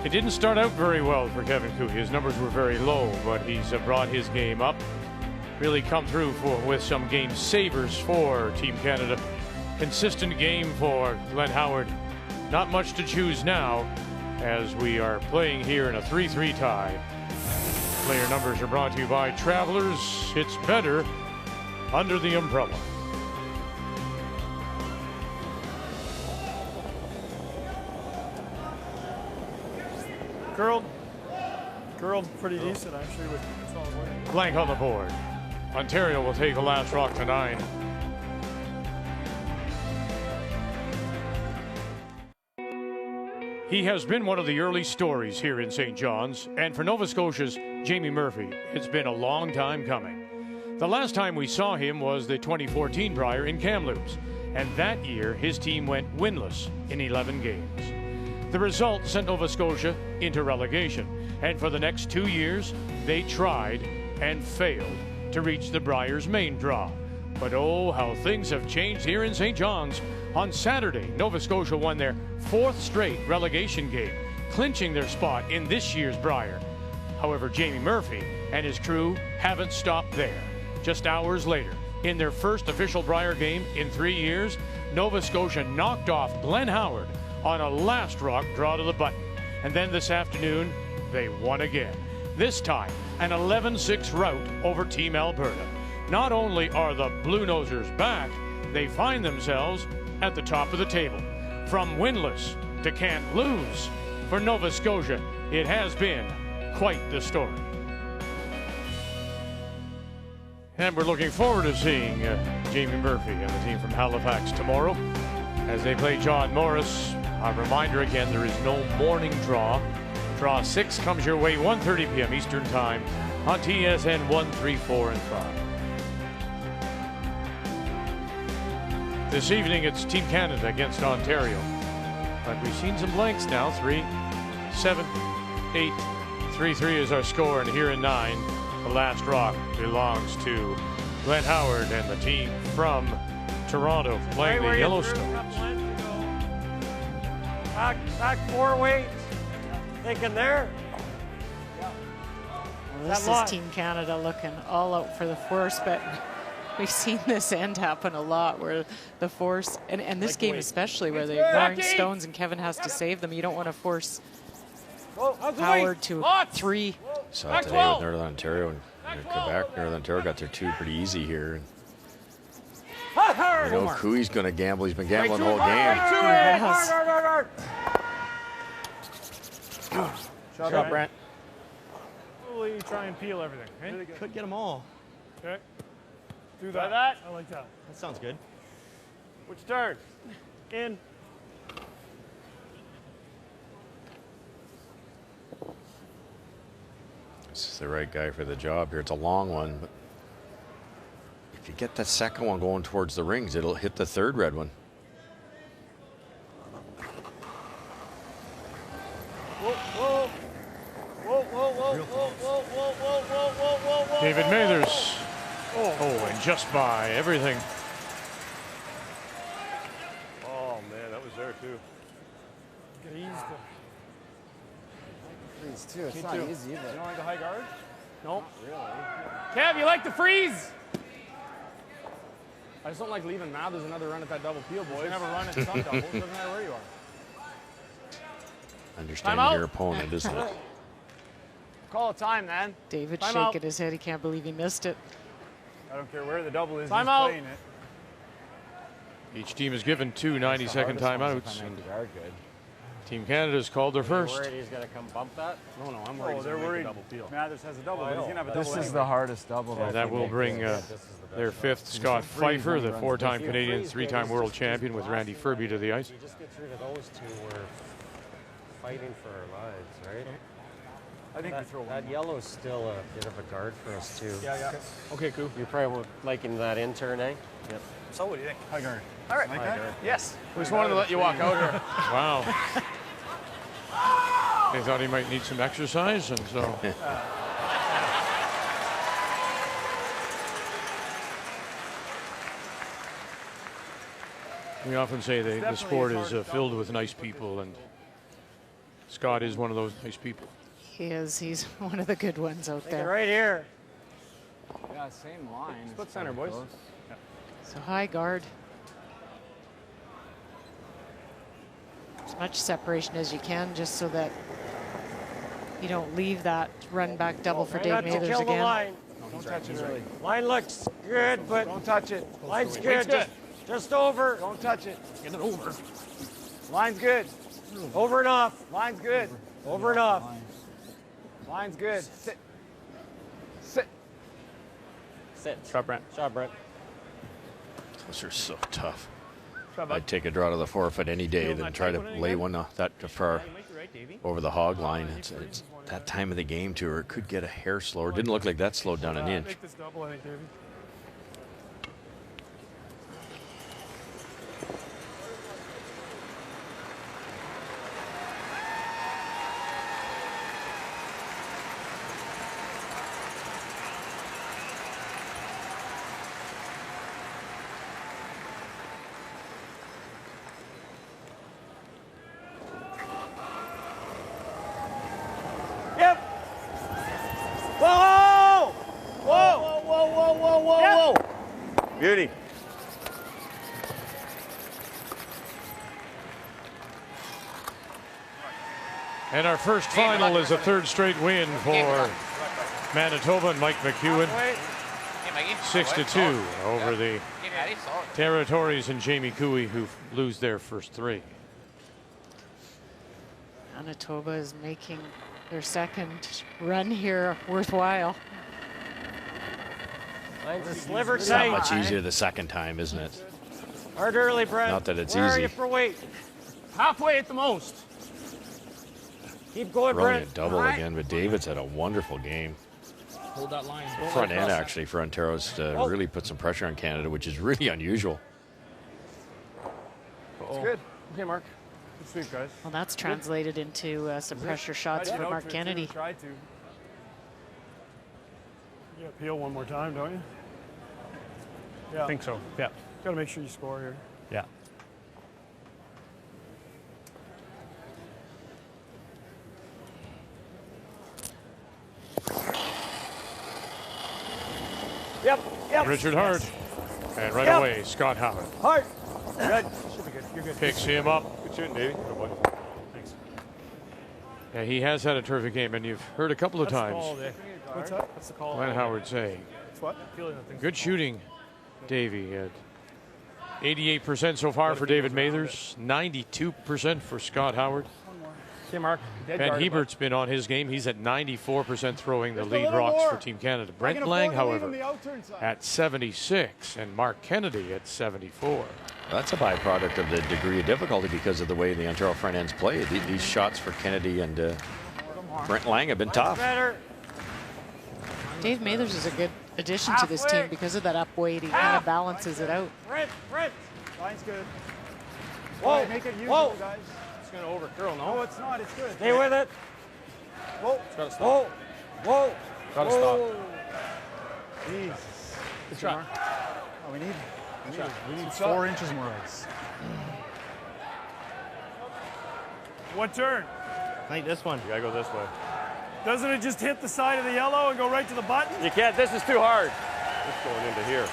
A: It didn't start out very well for Kevin Cooey. His numbers were very low, but he's brought his game up. Really come through with some game savers for Team Canada. Consistent game for Glenn Howard. Not much to choose now as we are playing here in a 3-3 tie. Player numbers are brought to you by Travelers. It's better under the umbrella.
P: Curled pretty decent, actually, with solid weight.
A: Blank on the board. Ontario will take the last rock to 9. He has been one of the early stories here in St. John's, and for Nova Scotia's Jamie Murphy, it's been a long time coming. The last time we saw him was the 2014 Brier in Kamloops, and that year his team went winless in 11 games. The result sent Nova Scotia into relegation, and for the next 2 years, they tried and failed to reach the Brier's main draw. But oh, how things have changed here in St. John's. On Saturday, Nova Scotia won their 4th straight relegation game, clinching their spot in this year's Brier. However, Jamie Murphy and his crew haven't stopped there. Just hours later, In their first official Brier game in 3 years, Nova Scotia knocked off Glen Howard on a last rock draw to the button. And then this afternoon, they won again. This time, an 11-6 rout over Team Alberta. Not only are the Blue Nosers back, they find themselves at the top of the table. From winless to can't lose, for Nova Scotia, it has been quite the story. And we're looking forward to seeing Jamie Murphy and the team from Halifax tomorrow as they play John Morris. A reminder again, there is no morning draw. Draw 6 comes your way 1:30 p.m. Eastern Time on TSN 1, 3, 4, and 5. This evening, it's Team Canada against Ontario. But we've seen some blanks now. 3, 7, 8, 3-3 is our score, and here in 9, the last rock belongs to Glen Howard and the team from Toronto playing the Yellowstones.
G: Back 4 weights. Thinking there.
C: Well, this is Team Canada looking all out for the force, but we've seen this end happen a lot where the force, and this game especially, where they're throwing stones and Kevin has to save them. You don't want to force Howard to 3.
B: Saw it today with Northern Ontario and Quebec. Northern Ontario got their 2 pretty easy here. You know, Cooey's going to gamble. He's been gambling the whole game.
P: Shot, Brent. Slowly try and peel everything. Okay?
H: Could get them all.
P: Okay. Do
G: Try
P: that.
G: that.
P: I like that.
H: That sounds good.
G: Which turn? In.
B: This is the right guy for the job here. It's a long one, but if you get that second one going towards the rings, it'll hit the third red one.
A: David Mathers. Oh, and just by everything.
L: Oh, man, that was there, too.
G: Freeze, too. It's not easy, but...
H: You don't like the high guard?
G: Nope.
H: Really?
G: Kev, you like the freeze?
H: I just don't like leaving Mathers another run at that double peel, boys. You can have a run at some doubles. Doesn't matter where you are.
B: Understanding your opponent, isn't it?
H: Call a time, man.
C: David
H: Time
C: shaking
H: out.
C: his head. He can't believe he missed it.
L: I don't care where the double is.
H: Time
L: he's
H: out.
L: playing it.
A: Each team is given 2 90-second timeouts. Team Canada's called their first.
F: Worried he's going to come bump that?
H: No, I'm worried.
L: They're worried.
H: Double peel.
L: Mathers has a double, but he's going to have a double.
K: This is the hardest double.
A: And that will bring their 5th, Scott Pfeiffer, the 4-time Canadian, 3-time world champion, with Randy Furby to the ice.
F: If we just get through to those 2, we're fighting for our lives, right?
L: I think we throw one.
F: That yellow's still a bit of a guard for us, too.
L: Yeah.
H: Okay, cool.
F: You're probably liking that in turn, eh? Yep.
L: So what do you think? High guard.
H: All right.
L: Like that?
H: Yes. We just wanted to let you walk out here.
A: Wow. They thought he might need some exercise, and so. We often say the sport is filled with nice people, and Scott is one of those nice people.
C: He is. He's one of the good ones out there.
G: Right here.
K: Yeah, same line.
H: Split center, boys.
K: Yeah.
C: So high guard. As much separation as you can, just so that you don't leave that run back double for Dave Mathers
G: kill
C: again.
G: The line.
L: Don't touch it early.
G: Line looks good, but
L: Don't touch it.
G: line's good. Just over.
L: Don't touch it.
H: Get it over.
L: Line's good.
G: Over and off.
L: Line's good.
G: Over and off.
L: Line's good. Sit.
F: Sit.
H: Shot, Brent.
F: Shot, Brent.
B: Those are so tough.
H: Shot, bud.
B: I'd take a draw to the forefooot any day than try to lay one that far over the hog line. It's that time of the game, too, or it could get a hair slower. Didn't look like that slowed down an inch.
L: Make this double, I think, David.
G: Yep. Whoa! Whoa! Whoa! Whoa! Whoa! Whoa!
D: Beauty.
A: And our first final is a third straight win for Manitoba and Mike McEwen. 6-2 over the Territories and Jamie Cooey, who lose their first three.
C: Manitoba is making their second run here worthwhile.
B: It's not much easier the second time, isn't it?
G: Hard early, Brent.
B: Not that it's
G: Where
B: easy.
G: are you for weight? Halfway at the most. Keep going,
B: Throwing a
G: Brent.
B: double
G: All right.
B: again, but David's had a wonderful game.
H: Hold that line.
B: Front end, actually, for Ontario's to really put some pressure on Canada, which is really unusual.
H: That's good. Okay, Mark. Good sweep, guys.
C: Well, that's translated into some pressure shots for Mark Kennedy.
L: Try to. You appeal one more time, don't you? Yeah.
P: I think so. Yeah.
L: Got to make sure you score here.
P: Yeah.
L: Yep.
A: Richard Hart. And right away, Scott Howard.
L: Hart. Good. Should be good. You're good.
A: Picks him up.
D: Good shooting, Davey. Good boy.
L: Thanks.
A: Yeah, he has had a terrific game, and you've heard a couple of times
L: What's that? What's the call?
A: Glenn Howard say,
L: What?
A: good shooting, Davey. 88% so far for David Mathers, 92% for Scott Howard.
H: Okay, Mark.
A: Ben Hebert's been on his game. He's at 94% throwing the lead rocks for Team Canada. Brent Lang, however, at 76, and Mark Kennedy at 74.
B: That's a byproduct of the degree of difficulty because of the way the Ontario front ends play. These shots for Kennedy and Brent Lang have been tough.
C: Dave Mathers is a good addition to this team because of that up weight. He kind of balances it out.
G: Brent.
L: Line's good.
G: Whoa.
L: Make it usable, guys.
H: It's going to overcurl, no?
L: No, it's not. It's good.
G: Stay with it.
L: Whoa.
H: It's got to stop.
G: Whoa.
H: Got to stop.
L: Jesus.
H: Good shot.
L: Oh, we need
H: 4 inches more ice.
L: What turn?
G: I think this one.
D: You gotta go this way.
L: Doesn't it just hit the side of the yellow and go right to the button?
G: You can't. This is too hard.
D: It's going into here.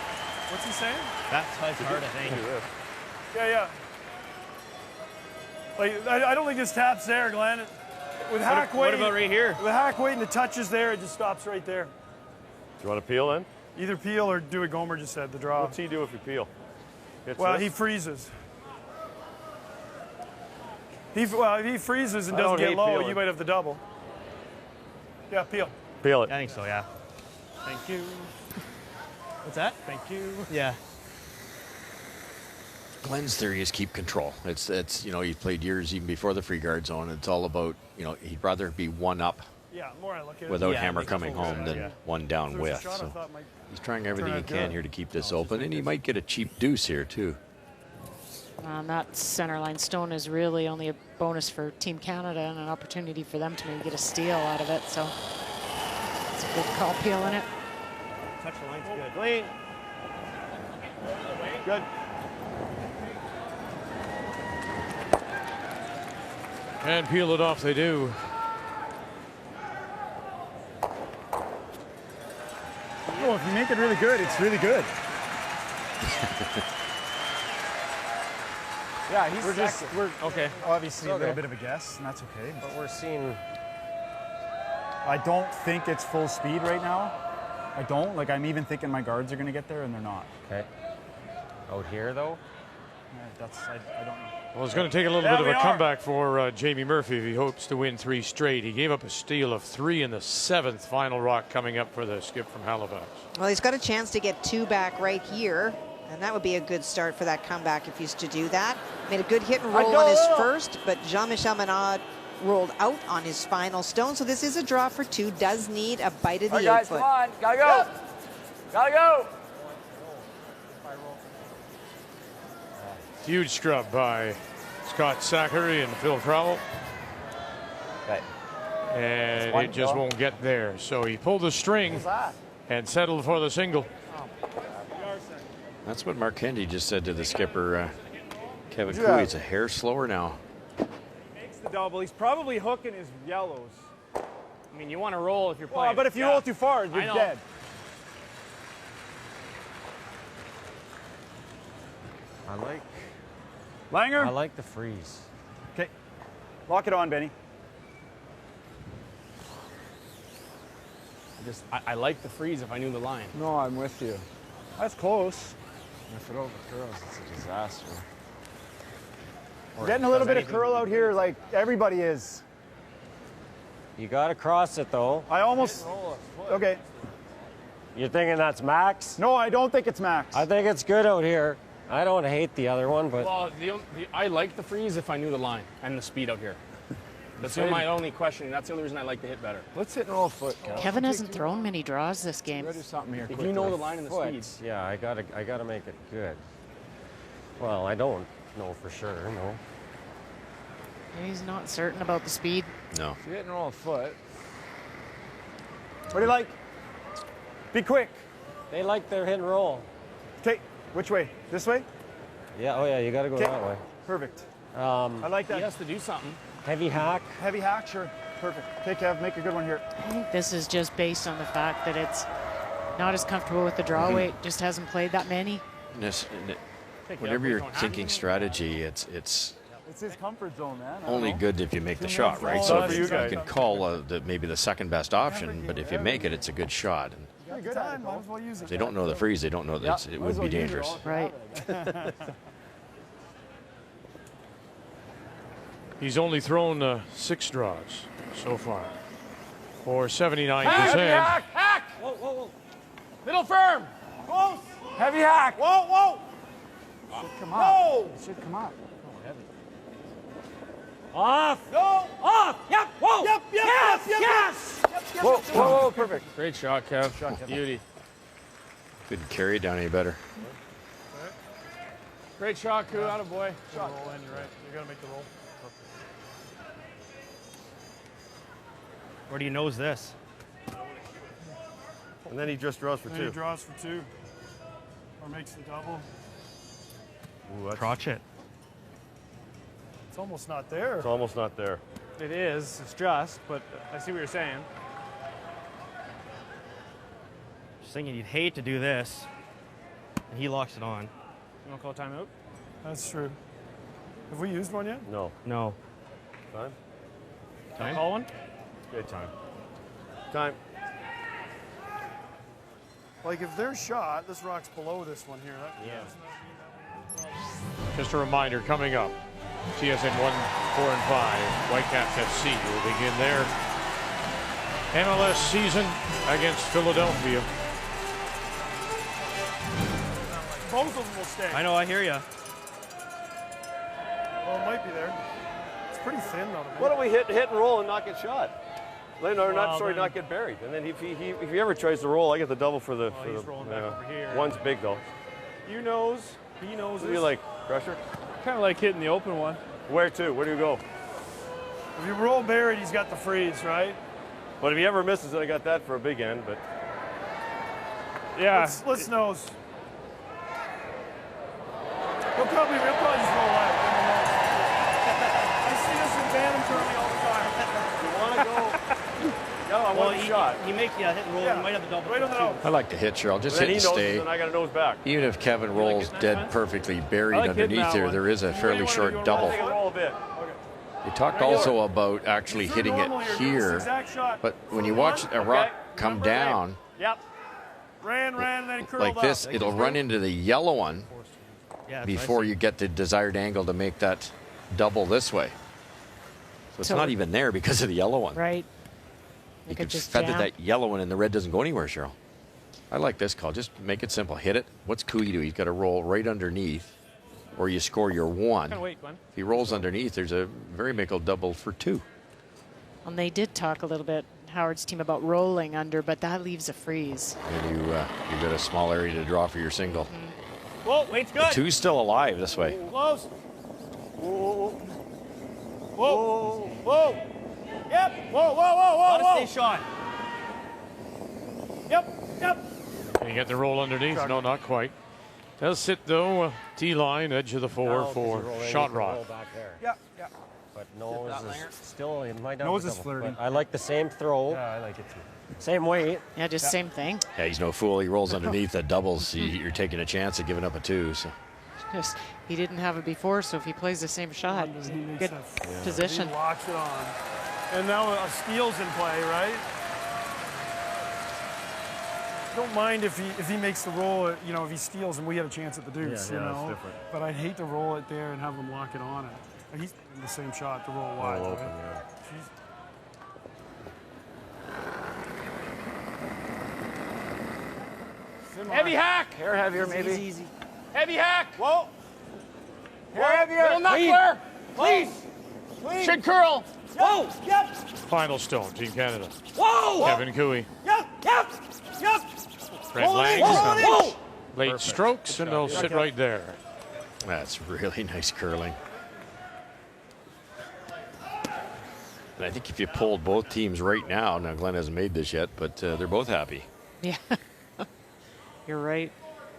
L: What's he saying?
G: That's hard, I think.
D: Do this.
L: Yeah. Like, I don't think this tap's there, Glenn. With hack
G: What
L: weight,
G: about right here?
L: with hack weight and the touches there, it just stops right there.
D: Do you want to peel in?
L: Either peel or do what Gomer just said, the draw.
D: What's he do if you peel?
L: Well, he freezes. If he freezes and
D: I don't
L: doesn't get
D: hate
L: low,
D: peeling.
L: you might have the double. Yeah, peel.
D: Peel it.
G: I think so, yeah.
L: Thank you.
G: What's that?
L: Thank you.
G: Yeah.
B: Glenn's theory is keep control. It's he's played years even before the free guard zone. It's all about, he'd rather be one up
L: Yeah, more I look at it.
B: without
L: Yeah,
B: Hammer
L: make it
B: coming
L: full
B: home
L: set,
B: than
L: yeah.
B: one down
L: If there was a
B: with.
L: shot I
B: So
L: thought might
B: he's trying everything he
L: turn out
B: can
L: good.
B: here to keep this open, and he might get a cheap deuce here too.
C: That center line stone is really only a bonus for Team Canada and an opportunity for them to maybe get a steal out of it. So it's a good call peeling it.
G: Touch the line's good. Clean.
L: Good.
A: And peel it off they do.
L: Oh, if you make it really good, it's really good. Yeah, we're
H: Okay.
L: obviously a
H: Okay.
L: little bit of a guess, and that's okay.
G: But we're seeing.
S: I don't think it's full speed right now. I don't. Like, I'm even thinking my guards are going to get there, and they're not.
G: Okay. Out here, though?
S: I don't know.
A: Well, it's going to take a little bit of a comeback for Jamie Murphy if he hopes to win 3 straight. He gave up a steal of 3 in the 7th. Final rock coming up for the skip from Halifax.
I: Well, he's got a chance to get 2 back right here, and that would be a good start for that comeback if he's to do that. Made a good hit and roll on his first, but Jean-Michel Menard rolled out on his final stone. So this is a draw for 2. Does need a bite of the 8-foot.
G: Come on. Gotta go. Gotta go.
A: Huge scrub by Scott Zachary and Phil Crowell.
G: Okay.
A: And
G: one
A: it just
G: go.
A: won't get there. So he pulled the string and settled for the single.
B: That's what Mark Kennedy just said to the skipper, Kevin
L: Yeah.
B: Cooey. It's a hair slower now.
L: Makes the double. He's probably hooking his yellows.
H: I mean, you want to roll if you're playing.
L: Well, but if you roll too far, you're
H: I know.
L: dead.
S: Langer?
F: I like the freeze.
S: Okay. Lock it on, Benny.
H: I like the freeze if I knew the line.
K: No, I'm with you. That's close. If it overcurls, it's a disaster.
S: We're getting a little bit of curl out here, like everybody is.
F: You got to cross it, though.
S: I almost... Okay.
F: You're thinking that's max?
S: No, I don't think it's max.
F: I think it's good out here. I don't hate the other one, but...
H: Well, I like the freeze if I knew the line and the speed out here. That's my only question. That's the only reason I like the hit better.
S: Let's hit and roll foot.
C: Kevin hasn't thrown many draws this game.
S: Do something here.
H: If you know the line and the speed.
F: Yeah, I gotta make it good. Well, I don't know for sure, no.
C: He's not certain about the speed.
B: No.
S: If you hit and roll a foot. What do you like? Be quick.
F: They like their hit and roll.
S: Okay, which way? This way?
F: Yeah, oh yeah, you gotta go that way.
S: Perfect. I like that.
H: He has to do something.
F: Heavy hack.
S: Heavy hack, sure. Perfect. Okay, Kev, make a good one here.
C: I think this is just based on the fact that it's not as comfortable with the draw weight, just hasn't played that many.
B: Whenever you're thinking strategy, it's
S: It's his comfort zone, man.
B: only good if you make the shot, right? So if you can call maybe the second best option, but if you make it, it's a good shot. And
S: Good time. Might as well use
B: if
S: it.
B: they don't know the freeze, they don't know that it would be dangerous.
C: Right.
A: He's only thrown 6 draws so far for 79%.
G: Hack! Hack! Whoa, whoa, whoa. Middle firm. Close.
S: Heavy hack.
G: Whoa, whoa.
S: Should come up. It should come up.
G: Off. No. Off. Yep. Whoa. Yep. Yep. Yes. Yep. Yes. Yep. Yep.
S: Whoa, whoa, whoa, perfect.
H: Great shot, Kev. Beauty.
B: Couldn't carry it down any better.
H: Great shot, Koo. Attaboy.
L: Shot. Roll in, you're right. You got to make the roll.
T: Where do you nose this?
J: And then he just draws for
L: Then
J: 2.
L: he draws for 2. Or makes the double.
T: Crotch it.
L: It's almost not there.
J: It's almost not there.
P: It is. It's just, but I see what you're saying.
T: Just thinking you'd hate to do this. And he locks it on.
P: You want to call timeout?
L: That's true. Have we used one yet?
J: No.
T: No.
J: Time?
P: Can I call one?
J: Good time. Time.
L: Like if they're shot, this rock's below this one here.
A: Just a reminder, coming up, TSN 1, 4, and 5, Whitecaps FC will begin their MLS season against Philadelphia.
L: Both of them will stay.
T: I know, I hear you.
L: Well, it might be there. It's pretty thin though.
J: Why don't we hit and roll and not get shot? Not get buried. And then if he ever tries to roll, I get the double for the.
P: He's rolling back over here.
J: One's big though.
P: You knows. He knows.
J: What do you like, Crusher?
P: Kind of like hitting the open one.
J: Where to? Where do you go?
L: If you roll buried, he's got the freeze, right?
J: But if he ever misses it, I got that for a big end. But
P: yeah,
L: let's nose. He'll probably just roll out. I see this in Bantam currently all the time.
J: You want to go? No, I want a shot.
T: You make hit and roll. You might have the double.
L: Right on the nose.
B: I like to hit, Cheryl. Just hit and stay.
J: And I got a nose back.
B: Even if Kevin rolls dead perfectly buried underneath there is a fairly short double. You talked also about actually hitting it here, but when you watch a rock come down
L: Ran, then curled
B: like this,
L: up.
B: it'll run into the yellow one before you get the desired angle to make that double this way. So it's not even there because of the yellow one.
C: Right.
B: You can feather that yellow one and the red doesn't go anywhere, Cheryl. I like this call. Just make it simple. Hit it. What's Cooey do? He's got to roll right underneath, or you score your 1.
P: Wait, Glenn.
B: If he rolls underneath, there's a very makeable double for 2.
C: And they did talk a little bit, Howard's team, about rolling under, but that leaves a freeze.
B: And you've got a small area to draw for your single.
T: Whoa, weight's good.
B: The 2's still alive this way.
L: Close. Whoa. Whoa. Whoa. Yep. Whoa, whoa, whoa, whoa,
T: Gotta stay shot.
L: Yep.
A: Can you get the roll underneath? No, not quite. Does sit though, T-line, edge of the 4 for shot rock.
L: Yeah.
F: But nose is still, it might not
S: Nose
F: be
S: is
F: double,
S: flirting.
F: but I like the same throw.
S: Yeah, I like it too.
F: Same weight.
C: Yeah, just same thing.
B: Yeah, he's no fool. He rolls underneath that doubles. You're taking a chance of giving up a 2. So
C: Just he didn't have it before, so if he plays the same shot, good position.
L: He locks it on. And now a steal's in play, right? Don't mind if he makes the roll, you know, if he steals and we have a chance at the deuce, you know. It's different. But I'd hate to roll it there and have them lock it on it. He's in the same shot to roll wide,
J: open,
L: right?
G: Heavy hack.
K: Hair heavier, maybe.
G: Easy. Heavy hack.
K: Whoa. Hair heavier.
G: Little knuckler. Please.
K: Clean.
G: Should curl.
K: Whoa. Yep.
A: Final stone, Team Canada.
K: Whoa.
A: Kevin Cooey.
K: Yep. Yep. Yep.
A: Brent Lang.
K: Whoa.
A: Late
B: Perfect.
A: strokes, and they'll sit right there.
B: That's really nice curling. And I think if you polled both teams right now Glenn hasn't made this yet, but they're both happy.
C: Yeah. You're right.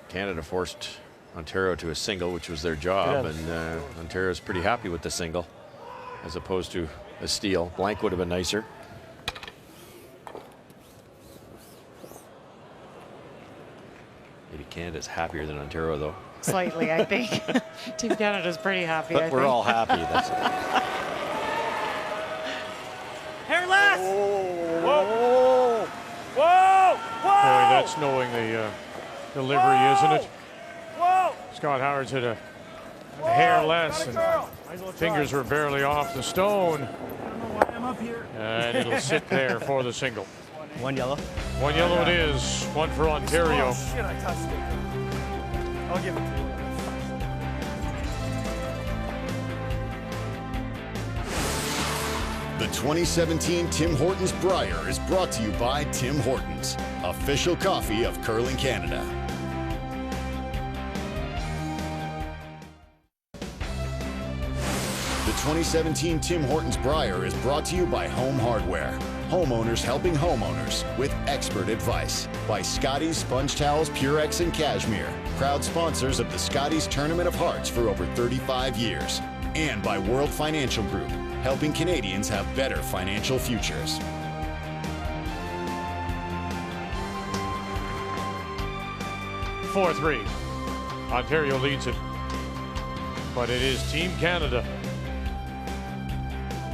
B: Canada forced Ontario to a single, which was their job, and Ontario's pretty happy with the single as opposed to a steal. Blank would have been nicer. Maybe Canada's happier than Ontario, though.
C: Slightly, I think. Team Canada's pretty happy.
B: But we're all happy. That's
G: Hair less.
L: Whoa! Whoa! Whoa!
A: Boy, that's knowing the delivery, isn't it?
L: Whoa!
A: Scott Howard's hit a hair less, and fingers were barely off the stone.
L: I'm up here.
A: And it'll sit there for the single.
T: One yellow.
A: One yellow it is, one for Ontario.
L: Oh, shit, I touched it. I'll give it to you.
E: The 2017 Tim Hortons Brier is brought to you by Tim Hortons, official coffee of Curling Canada. The 2017 Tim Hortons Brier is brought to you by Home Hardware. Homeowners helping homeowners with expert advice. By Scotty's Sponge Towels, Purex, and Cashmere. Proud sponsors of the Scotty's Tournament of Hearts for over 35 years. And by World Financial Group, helping Canadians have better financial futures.
A: Four-three. Ontario leads it. But it is Team Canada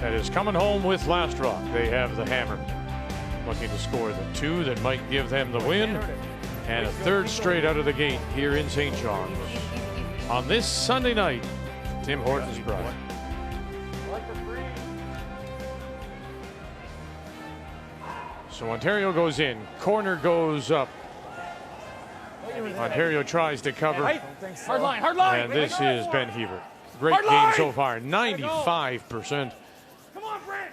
A: that is coming home with last rock. They have the hammer, looking to score the two that might give them the win, and a third straight out of the gate here in St. John's. On this Sunday night, Tim Hortons Brier. So Ontario goes in, corner goes up. Ontario tries to cover.
G: Hard line, hard line.
A: And this is Ben Hebert. Great game so far, 95%.
G: Come on, Brent.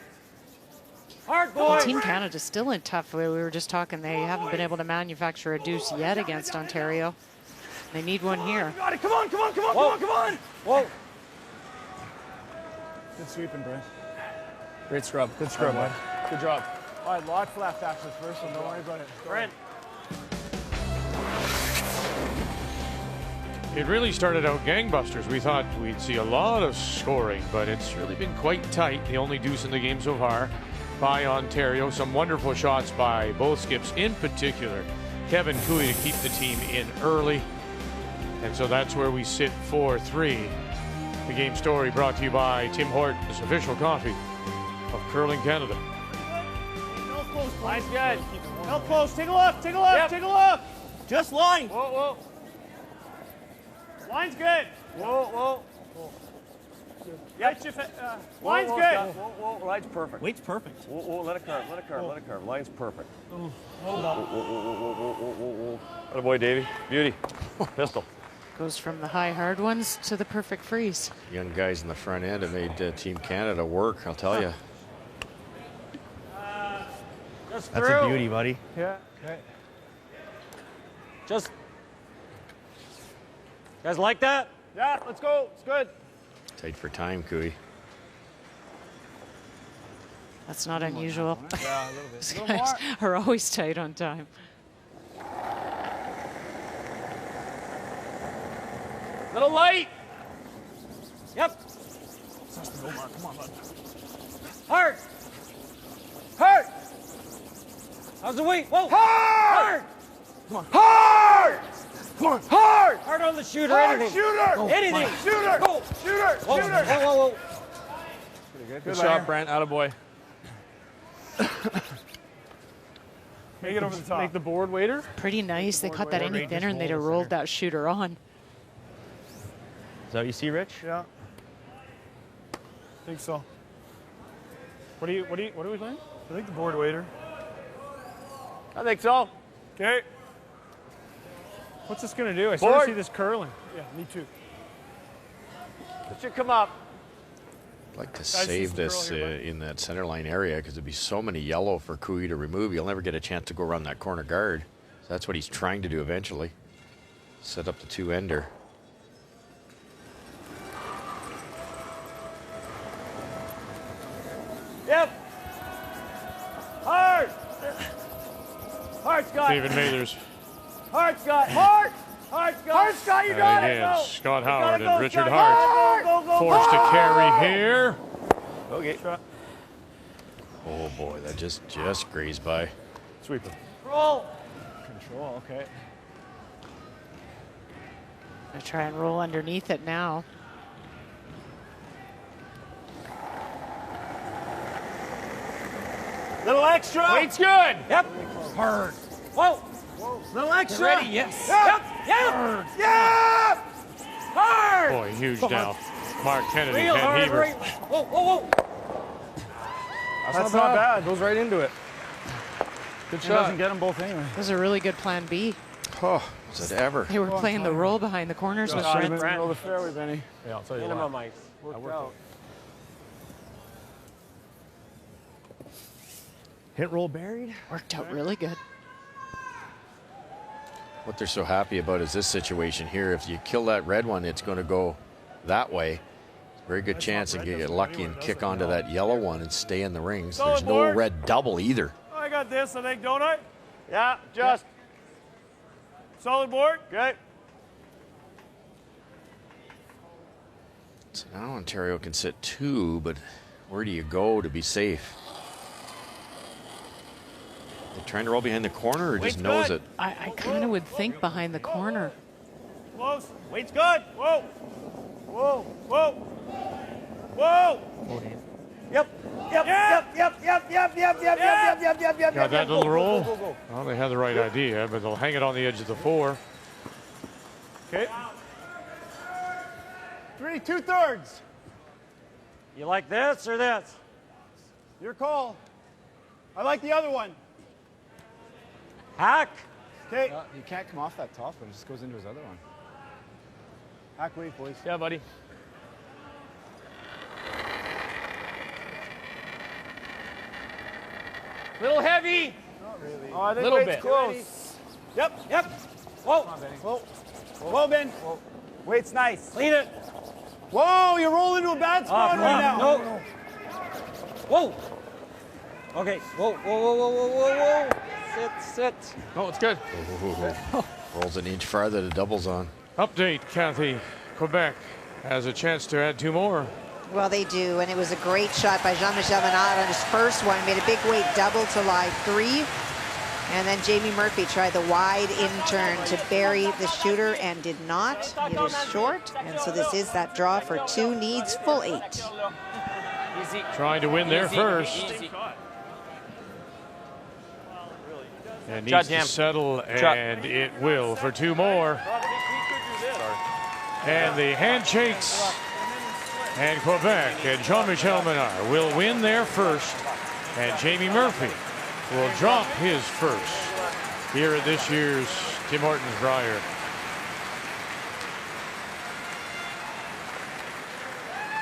G: Hard boy.
C: Team Canada's still in tough. We were just talking, they haven't been able to manufacture a deuce yet against Ontario. They need one here.
G: Got it. Come on, come on, come on,
K: Whoa.
G: come on, come on.
K: Whoa. Good sweeping, Brent.
H: Great scrub. Good scrub, bud. Good job.
K: All right, lots left after this first one. Don't worry about it.
G: Brent.
A: It really started out gangbusters. We thought we'd see a lot of scoring, but it's really been quite tight. The only deuce in the game so far by Ontario. Some wonderful shots by both skips, in particular Kevin Cooey to keep the team in early. And so that's where we sit 4-3. The game story brought to you by Tim Hortons, official coffee of Curling Canada.
G: Line's good. Help close. Take a look. Take a look. Yep. Take a look. Just line. Whoa, whoa. Line's good. Whoa, whoa. Yep. Line's good.
D: Whoa, line's perfect.
T: Weight's perfect.
D: Whoa, let it curve, let it curve, let it curve. Line's perfect.
L: Hold up.
D: Atta boy, Davey. Beauty. Pistol.
C: Goes from the high hard ones to the perfect freeze.
B: Young guys in the front end have made Team Canada work, I'll tell you.
T: That's a beauty, buddy.
K: Yeah. Okay.
G: Just. You guys like that? Yeah, let's go. It's good.
B: Tight for time, Cooey.
C: That's not unusual.
K: Yeah, a little bit.
C: These guys are always tight on time.
G: Little light. Yep.
K: Come on, bud.
G: Hard. Hard. How's the weight? Whoa. Hard. Come on. Hard. Come on. Hard! Hard on the shooter.
L: Hard,
G: Anything.
L: shooter!
G: Go. Anything.
L: Shooter!
G: Go.
L: Shooter!
G: Whoa,
L: Shooter!
G: whoa, whoa, whoa.
H: Pretty good. Good shot, Brent. Attaboy.
L: Make it over the top.
H: Make the board waiter.
C: Pretty nice. They cut that any thinner and they'd have rolled that shooter on.
T: Is that what you see, Rich?
L: Yeah. I think so.
A: What are we playing?
L: I think the board waiter.
H: I think so.
L: Okay.
A: What's this going to do? I sort of see this curling.
L: Yeah, me too.
H: It should come up.
B: I'd like to save this in that center line area because there'd be so many yellow for Cooey to remove. You'll never get a chance to go around that corner guard. So that's what he's trying to do eventually. Set up the two-ender.
G: Yep. Hard. Hard, Scott.
A: David Mathers.
G: Hard, Scott. Hard. Hard, Scott. Hard, Scott. You got it.
A: Again, Scott Howard
G: go,
A: and Richard
G: Scott.
A: Hart.
G: Go,
A: Forced to carry
G: go.
A: here.
H: Okay.
B: Oh boy, that just grazed by.
A: Sweeper.
G: Roll.
H: Control, okay.
C: Gonna try and roll underneath it now.
G: Little extra.
H: Weight's good.
G: Yep. Hard. Whoa. Little extra.
C: Ready? Yes.
G: Yep. Yep. Yep. Hard.
A: Boy, huge now. Mark Kennedy,
G: Real
A: Ken
G: hard.
A: Hebert.
G: Right. Whoa, whoa, whoa.
H: That's not bad. Goes right into it. Good
S: He
H: shot.
S: doesn't get them both anyway.
C: That was a really good plan B.
B: Oh, is it ever?
C: They were playing the roll behind the corners with Brent.
S: Middle of the fairway, Benny.
A: Yeah, I'll tell you
G: Minimum
A: what.
G: ice. Worked out.
T: Hit roll buried.
C: Worked out really good.
B: What they're so happy about is this situation here. If you kill that red one, it's going to go that way. Very good chance and get lucky and kick onto that yellow one and stay in the rings. There's no red double either.
L: I got this, I think, don't I?
H: Yeah, just.
L: Solid board?
H: Okay.
B: So now Ontario can sit two, but where do you go to be safe? They trying to roll behind the corner or just knows it?
C: I kind of would think behind the corner.
L: Close.
G: Weight's good.
L: Whoa. Whoa. Whoa. Whoa.
G: Yep. Yep. Yep. Yep. Yep. Yep. Yep. Yep. Yep. Yep. Yep. Yep.
A: Got that little roll?
G: Go, go, go.
A: Well, they had the right idea, but they'll hang it on the edge of the four.
L: Okay.
S: 3 2/3.
G: You like this or this?
S: Your call. I like the other one.
G: Hack.
S: Okay. You can't come off that top one. It just goes into his other one. Hack weight, boys.
H: Yeah, buddy. Little heavy.
S: Not really. Oh, I think
H: Little
S: weight's
H: bit.
S: close.
G: Yep. Yep. Whoa.
S: Whoa. Whoa, Ben. Whoa. Weight's nice.
G: Clean it.
S: Whoa, you're rolling into a bad spot right now.
G: No. Whoa. Okay. Whoa. Whoa. Whoa. Whoa. Whoa. Whoa. Whoa. Sit.
H: Oh, it's good.
B: Rolls an inch farther to doubles on.
A: Update, Kathy. Quebec has a chance to add two more.
I: Well, they do, and it was a great shot by Jean-Michel Menard on his first one. Made a big weight double to lie 3. And then Jamie Murphy tried the wide in turn to bury the shooter and did not. It is short, and so this is that draw for 2, needs full 8.
A: Trying to win there first. And needs
H: Shot
A: to
H: jam.
A: settle,
H: Shot.
A: and it will for 2 more. And the handshakes. And Quebec and Jean-Michel Menard will win their first. And Jamie Murphy will drop his first here at this year's Tim Hortons Brier.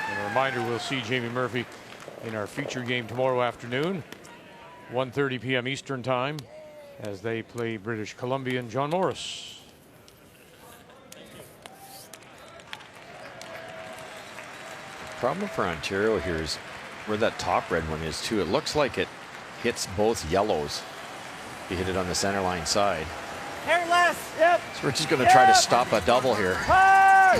A: And a reminder, we'll see Jamie Murphy in our feature game tomorrow afternoon, 1:30 p.m. Eastern Time, as they play British Columbia and John Morris.
B: The problem for Ontario here is where that top red one is too. It looks like it hits both yellows. He hit it on the center line side.
G: Hair less. Yep.
B: So we're just going to try to stop a double here.
G: Hard.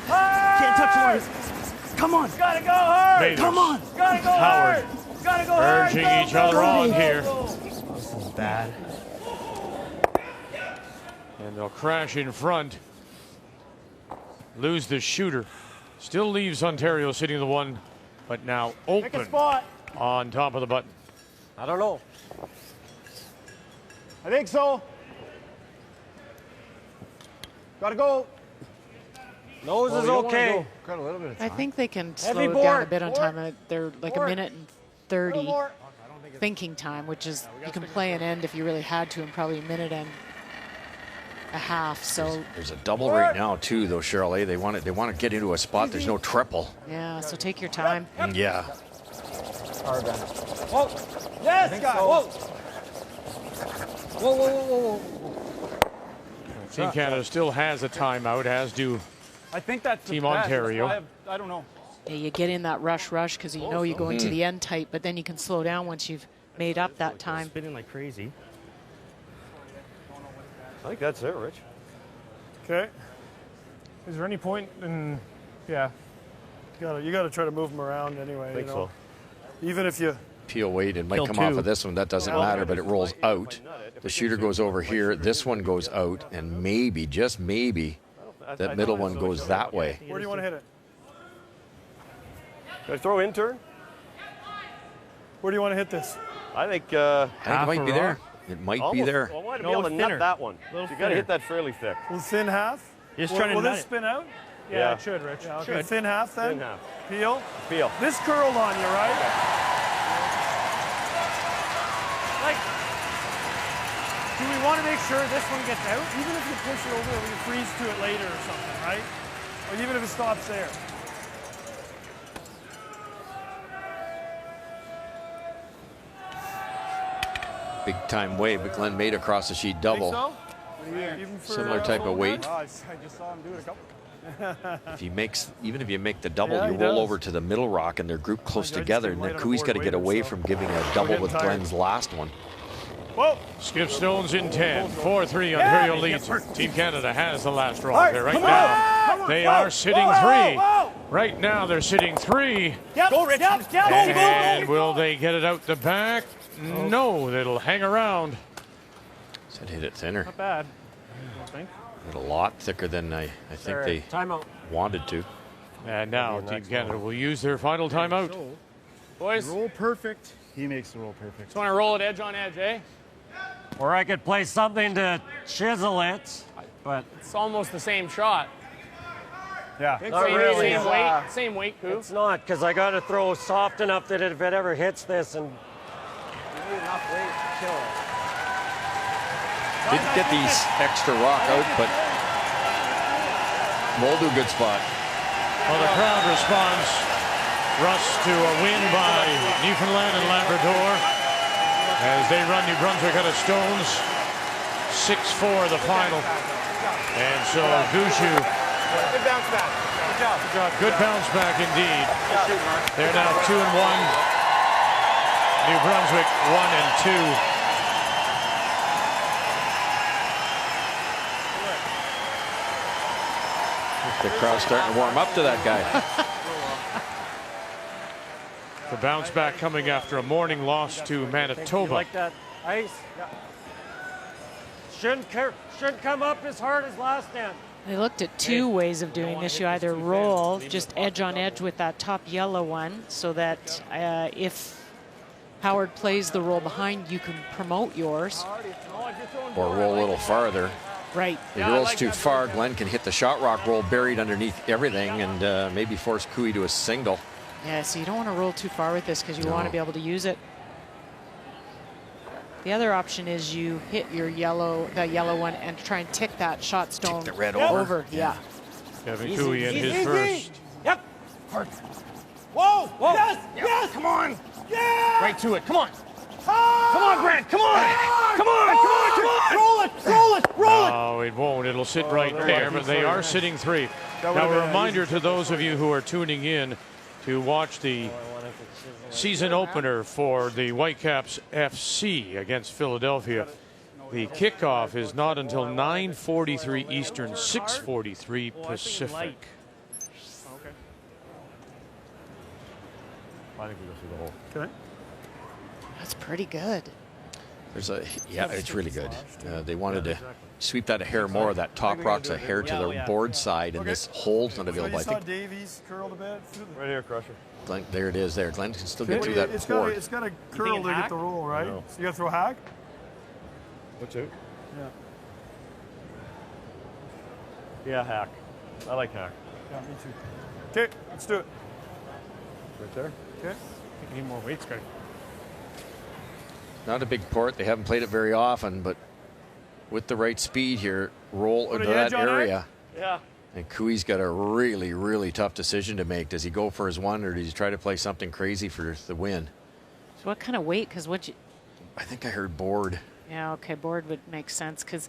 G: Hard.
T: Can't touch one. Come on.
G: Gotta go hard.
A: Mathers.
T: Come on.
G: Gotta go
A: Howard.
G: hard. Gotta go hard.
A: Urging
G: Go,
A: each
G: go,
A: other
G: go,
A: on
G: go,
A: here.
G: go.
T: This is bad.
A: And they'll crash in front. Lose the shooter. Still leaves Ontario sitting the one, but now
G: Pick a
A: open
G: spot.
A: on top of the button.
G: I don't know. I think so. Gotta go. Nose is okay.
K: Got a little bit of
C: I
K: time.
C: think they can slow
G: Heavy
C: it down a
G: board.
C: bit on
G: Board.
C: time. They're like
G: Board.
C: a minute and 30
G: more.
C: thinking time, which is you can play an end if you really had to in probably a minute and a half. So
B: There's a double right now too, though, Cheryl. They want to get into a spot. There's no triple.
C: yeah, so take your time.
B: Yeah.
K: Hard then.
G: Whoa. Yes,
K: think
G: guys.
K: so.
G: Whoa. Whoa, whoa, whoa, whoa, whoa.
A: Team Canada still has a timeout, as do
H: I think that's the
A: Team
H: best.
A: Ontario.
H: I don't know.
C: Yeah, you get in that rush because you know you go into the end tight, but then you can slow down once you've made up that time.
T: Spinning like crazy.
D: I think that's it, Rich.
L: Okay. Is there any point in? Yeah. You gotta try to move them around anyway.
D: I think
L: you know?
D: so.
L: Even if you.
B: Peel weight, it might
T: Kill
B: come off
T: two.
B: of this one. That doesn't matter, but it rolls out. The shooter goes over here. This one goes out, and maybe, just maybe, that middle one goes that way.
L: Where do you want to hit it?
D: Can I throw in turn?
L: Where do you want to hit this?
D: I think.
B: I think it
T: Half
B: might
T: a
B: be
T: rock?
B: there. It might be
D: almost,
B: there.
D: I want to
T: No,
D: be able to
T: thinner.
D: nut that one.
T: Little
D: You got to
T: thinner.
D: hit that fairly thick.
L: Will thin half?
T: Just
L: will
T: trying to
L: will
T: nut
L: this
T: it.
L: spin out? Yeah, it should, Rich. Yeah, okay.
T: Should.
L: Thin half then?
D: Thin half.
L: Peel?
D: Peel.
L: This curled on you, right? Like, do we want to make sure this one gets out? Even if you push it over, we can freeze to it later or something, right? Or even if it stops there.
B: Big time wave, but Glenn made across the sheet double.
L: Think so? Even for,
B: Similar type of weight.
L: I just saw him do it a couple.
B: If he makes, even if you make the double,
L: Yeah,
B: you
L: he
B: roll
L: does.
B: over to the middle rock and they're grouped close
L: I just
B: together,
L: didn't
B: and then
L: lay it on
B: Cooey's
L: the
B: got to
L: board
B: get
L: waiting,
B: away
L: so
B: from giving a
L: we're
B: double
L: getting
B: with
L: tired.
B: Glenn's last one.
L: Whoa!
A: Skip Stones in 10. 4-3 Ontario leads. Team Canada has the last rock there right now. They are sitting three. Right now they're sitting three.
G: Yep. Go, Rich. Yep. Yep.
A: And will they get it out the back? No, it'll hang around.
B: Said hit it thinner.
P: Not bad. I don't think.
B: A lot thicker than I think they
G: Timeout.
B: wanted to.
A: And now Team Canada will use their final timeout.
H: Boys,
S: Roll perfect. He makes the roll perfect.
H: just want to roll it edge on edge, eh?
G: Or I could play something to chisel it, but
H: It's almost the same shot.
S: Yeah.
G: not really.
H: Same weight, Coo.
G: It's not, because I got to throw soft enough that if it ever hits this and enough weight to kill it.
B: Didn't get these extra rock out, but Mulder, good spot.
A: Well, the crowd responds. Russ to a win by Newfoundland and Labrador as they run New Brunswick out of Stones. 6-4 the final. And so Gushu.
G: Good bounce back. Good job. Good job.
A: Good bounce back indeed. They're now 2-1. New Brunswick 1-2.
B: The crowd's starting to warm up to that guy.
A: The bounce back coming after a morning loss to Manitoba.
G: You like that ice? Yeah. Shouldn't come up as hard as last end.
C: They looked at two ways of doing this. You either roll just edge on edge with that top yellow one so that if Howard plays the roll behind, you can promote yours.
B: Or roll a little farther.
C: Right.
B: If he rolls too far, Glenn can hit the shot rock roll buried underneath everything and maybe force Cooey to a single.
C: Yeah, so you don't want to roll too far with this because you want to be able to use it. The other option is you hit your that yellow one and try and tick that shot stone
B: the red
C: over. Yeah.
A: Kevin Cooey in his first.
G: Yep. Whoa! Whoa! Yes!
H: Yes! Come on!
G: Yeah!
H: Right to it. Come on. Come on, Grant. Come on. Come on. Come on. Come on.
G: Roll it. Roll it. Roll it.
A: No, it won't. It'll sit right there, but they are sitting three. Now, a reminder to those of you who are tuning in to watch the season opener for the Whitecaps FC against Philadelphia. The kickoff is not until 9:43 Eastern, 6:43 Pacific.
L: I think we go through the hole. Okay.
C: That's pretty good.
B: Yeah, it's really good. They wanted to sweep that a hair more. That top rock's a hair to the board side, and this hole's not available. I think
L: Davies curled a bit.
J: Right here, Crusher.
B: Glenn, there it is. There, Glenn can still get through that
L: It's
B: board.
L: got to curl to get the roll, right? So you got to throw hack.
J: What's out?
L: Yeah.
J: Yeah, hack. I like hack.
L: Yeah, me too. Okay, let's do it.
J: Right there.
L: Okay.
P: I think you need more weight, Scotty.
B: Not a big port. They haven't played it very often, but with the right speed here, roll into that area.
L: Yeah.
B: And Cooey's got a really, really tough decision to make. Does he go for his one, or does he try to play something crazy for the win?
C: So what kind of weight? Because what you...
B: I think I heard board.
C: Yeah, okay, board would make sense because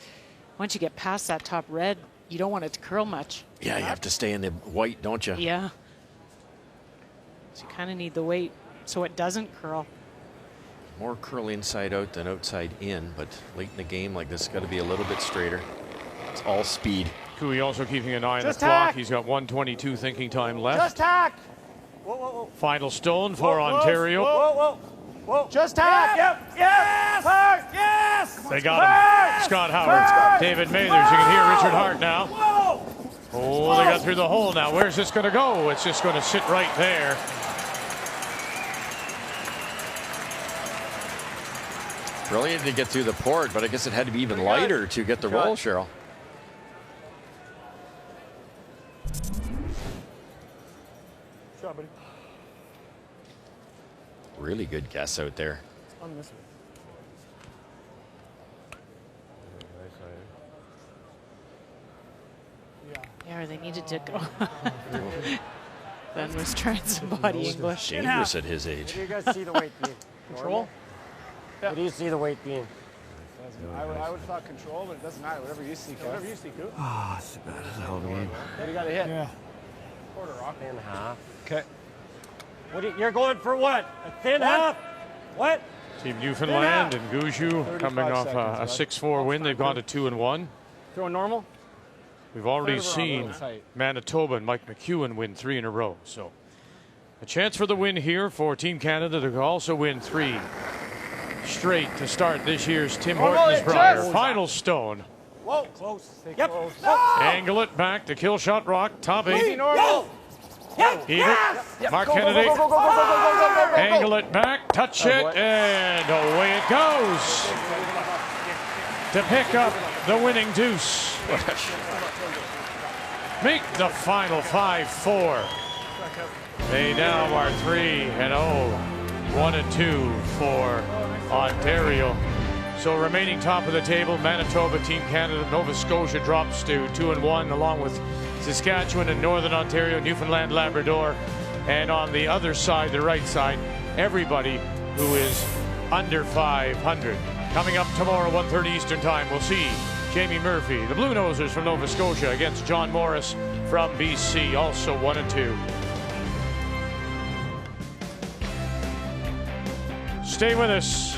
C: once you get past that top red, you don't want it to curl much.
B: Yeah, you have to stay in the white, don't you?
C: Yeah. So you kind of need the weight so it doesn't curl.
B: More curl inside out than outside in, but late in the game like this, got to be a little bit straighter. It's all speed.
A: Cooey also keeping an eye on the
L: Just
A: clock.
L: hack.
A: He's got 1:22 thinking time left.
L: Just hack. Whoa, whoa, whoa.
A: Final stone for
L: Whoa,
A: Ontario.
L: Whoa, whoa, whoa. Just hack. Yep. Yes. Hard. Yes.
A: They got him. Scott Howard, David Mathers. You can hear Richard Hart now.
L: Whoa.
A: Oh, they got through the hole now. Where's this going to go? It's just going to sit right there.
B: Brilliant to get through the port, but I guess it had to be even lighter to get the roll, Cheryl.
L: Shot, buddy.
B: Really good guess out there.
L: On this one.
C: Yeah, or they needed to go. Ben was trying some body English.
B: Dangerous at his age.
G: What do you guys see the weight being?
L: Control?
G: What do you see the weight being?
K: I would have thought control, but it doesn't matter. Whatever you see, Kev.
L: Whatever you see, Coop.
B: Ah, it's bad as a hell of a game.
G: What do you got to hit?
L: Yeah.
G: Quarter rock. Thin half.
L: Okay.
G: You're going for what? A thin half? What?
A: Team Newfoundland and Guju coming off a 6-4 win. They've gone to 2-1.
G: Throwing normal?
A: We've already seen Manitoba and Mike McEwen win 3 in a row. So a chance for the win here for Team Canada to also win 3 straight to start this year's Tim Hortons Brier. Final stone.
G: Whoa, close. Yep. Close.
A: Angle it back to Killshot Rock. Top 8.
G: Normal. Yep.
A: Even. Mark Kennedy. Angle it back. Touch it. And away it goes. To pick up the winning deuce. Make the final 5-4. They now are 3-0. 1-2 for Ontario. So remaining top of the table, Manitoba, Team Canada, Nova Scotia drops to 2-1, along with Saskatchewan and Northern Ontario, Newfoundland, Labrador. And on the other side, the right side, everybody who is under 500. Coming up tomorrow, 1:30 Eastern Time, we'll see Jamie Murphy, the Blue Nosers from Nova Scotia, against John Morris from BC, also 1-2. Stay with us.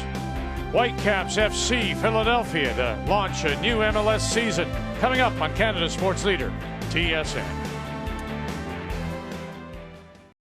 A: Whitecaps FC Philadelphia to launch a new MLS season. Coming up on Canada Sports Leader, TSN.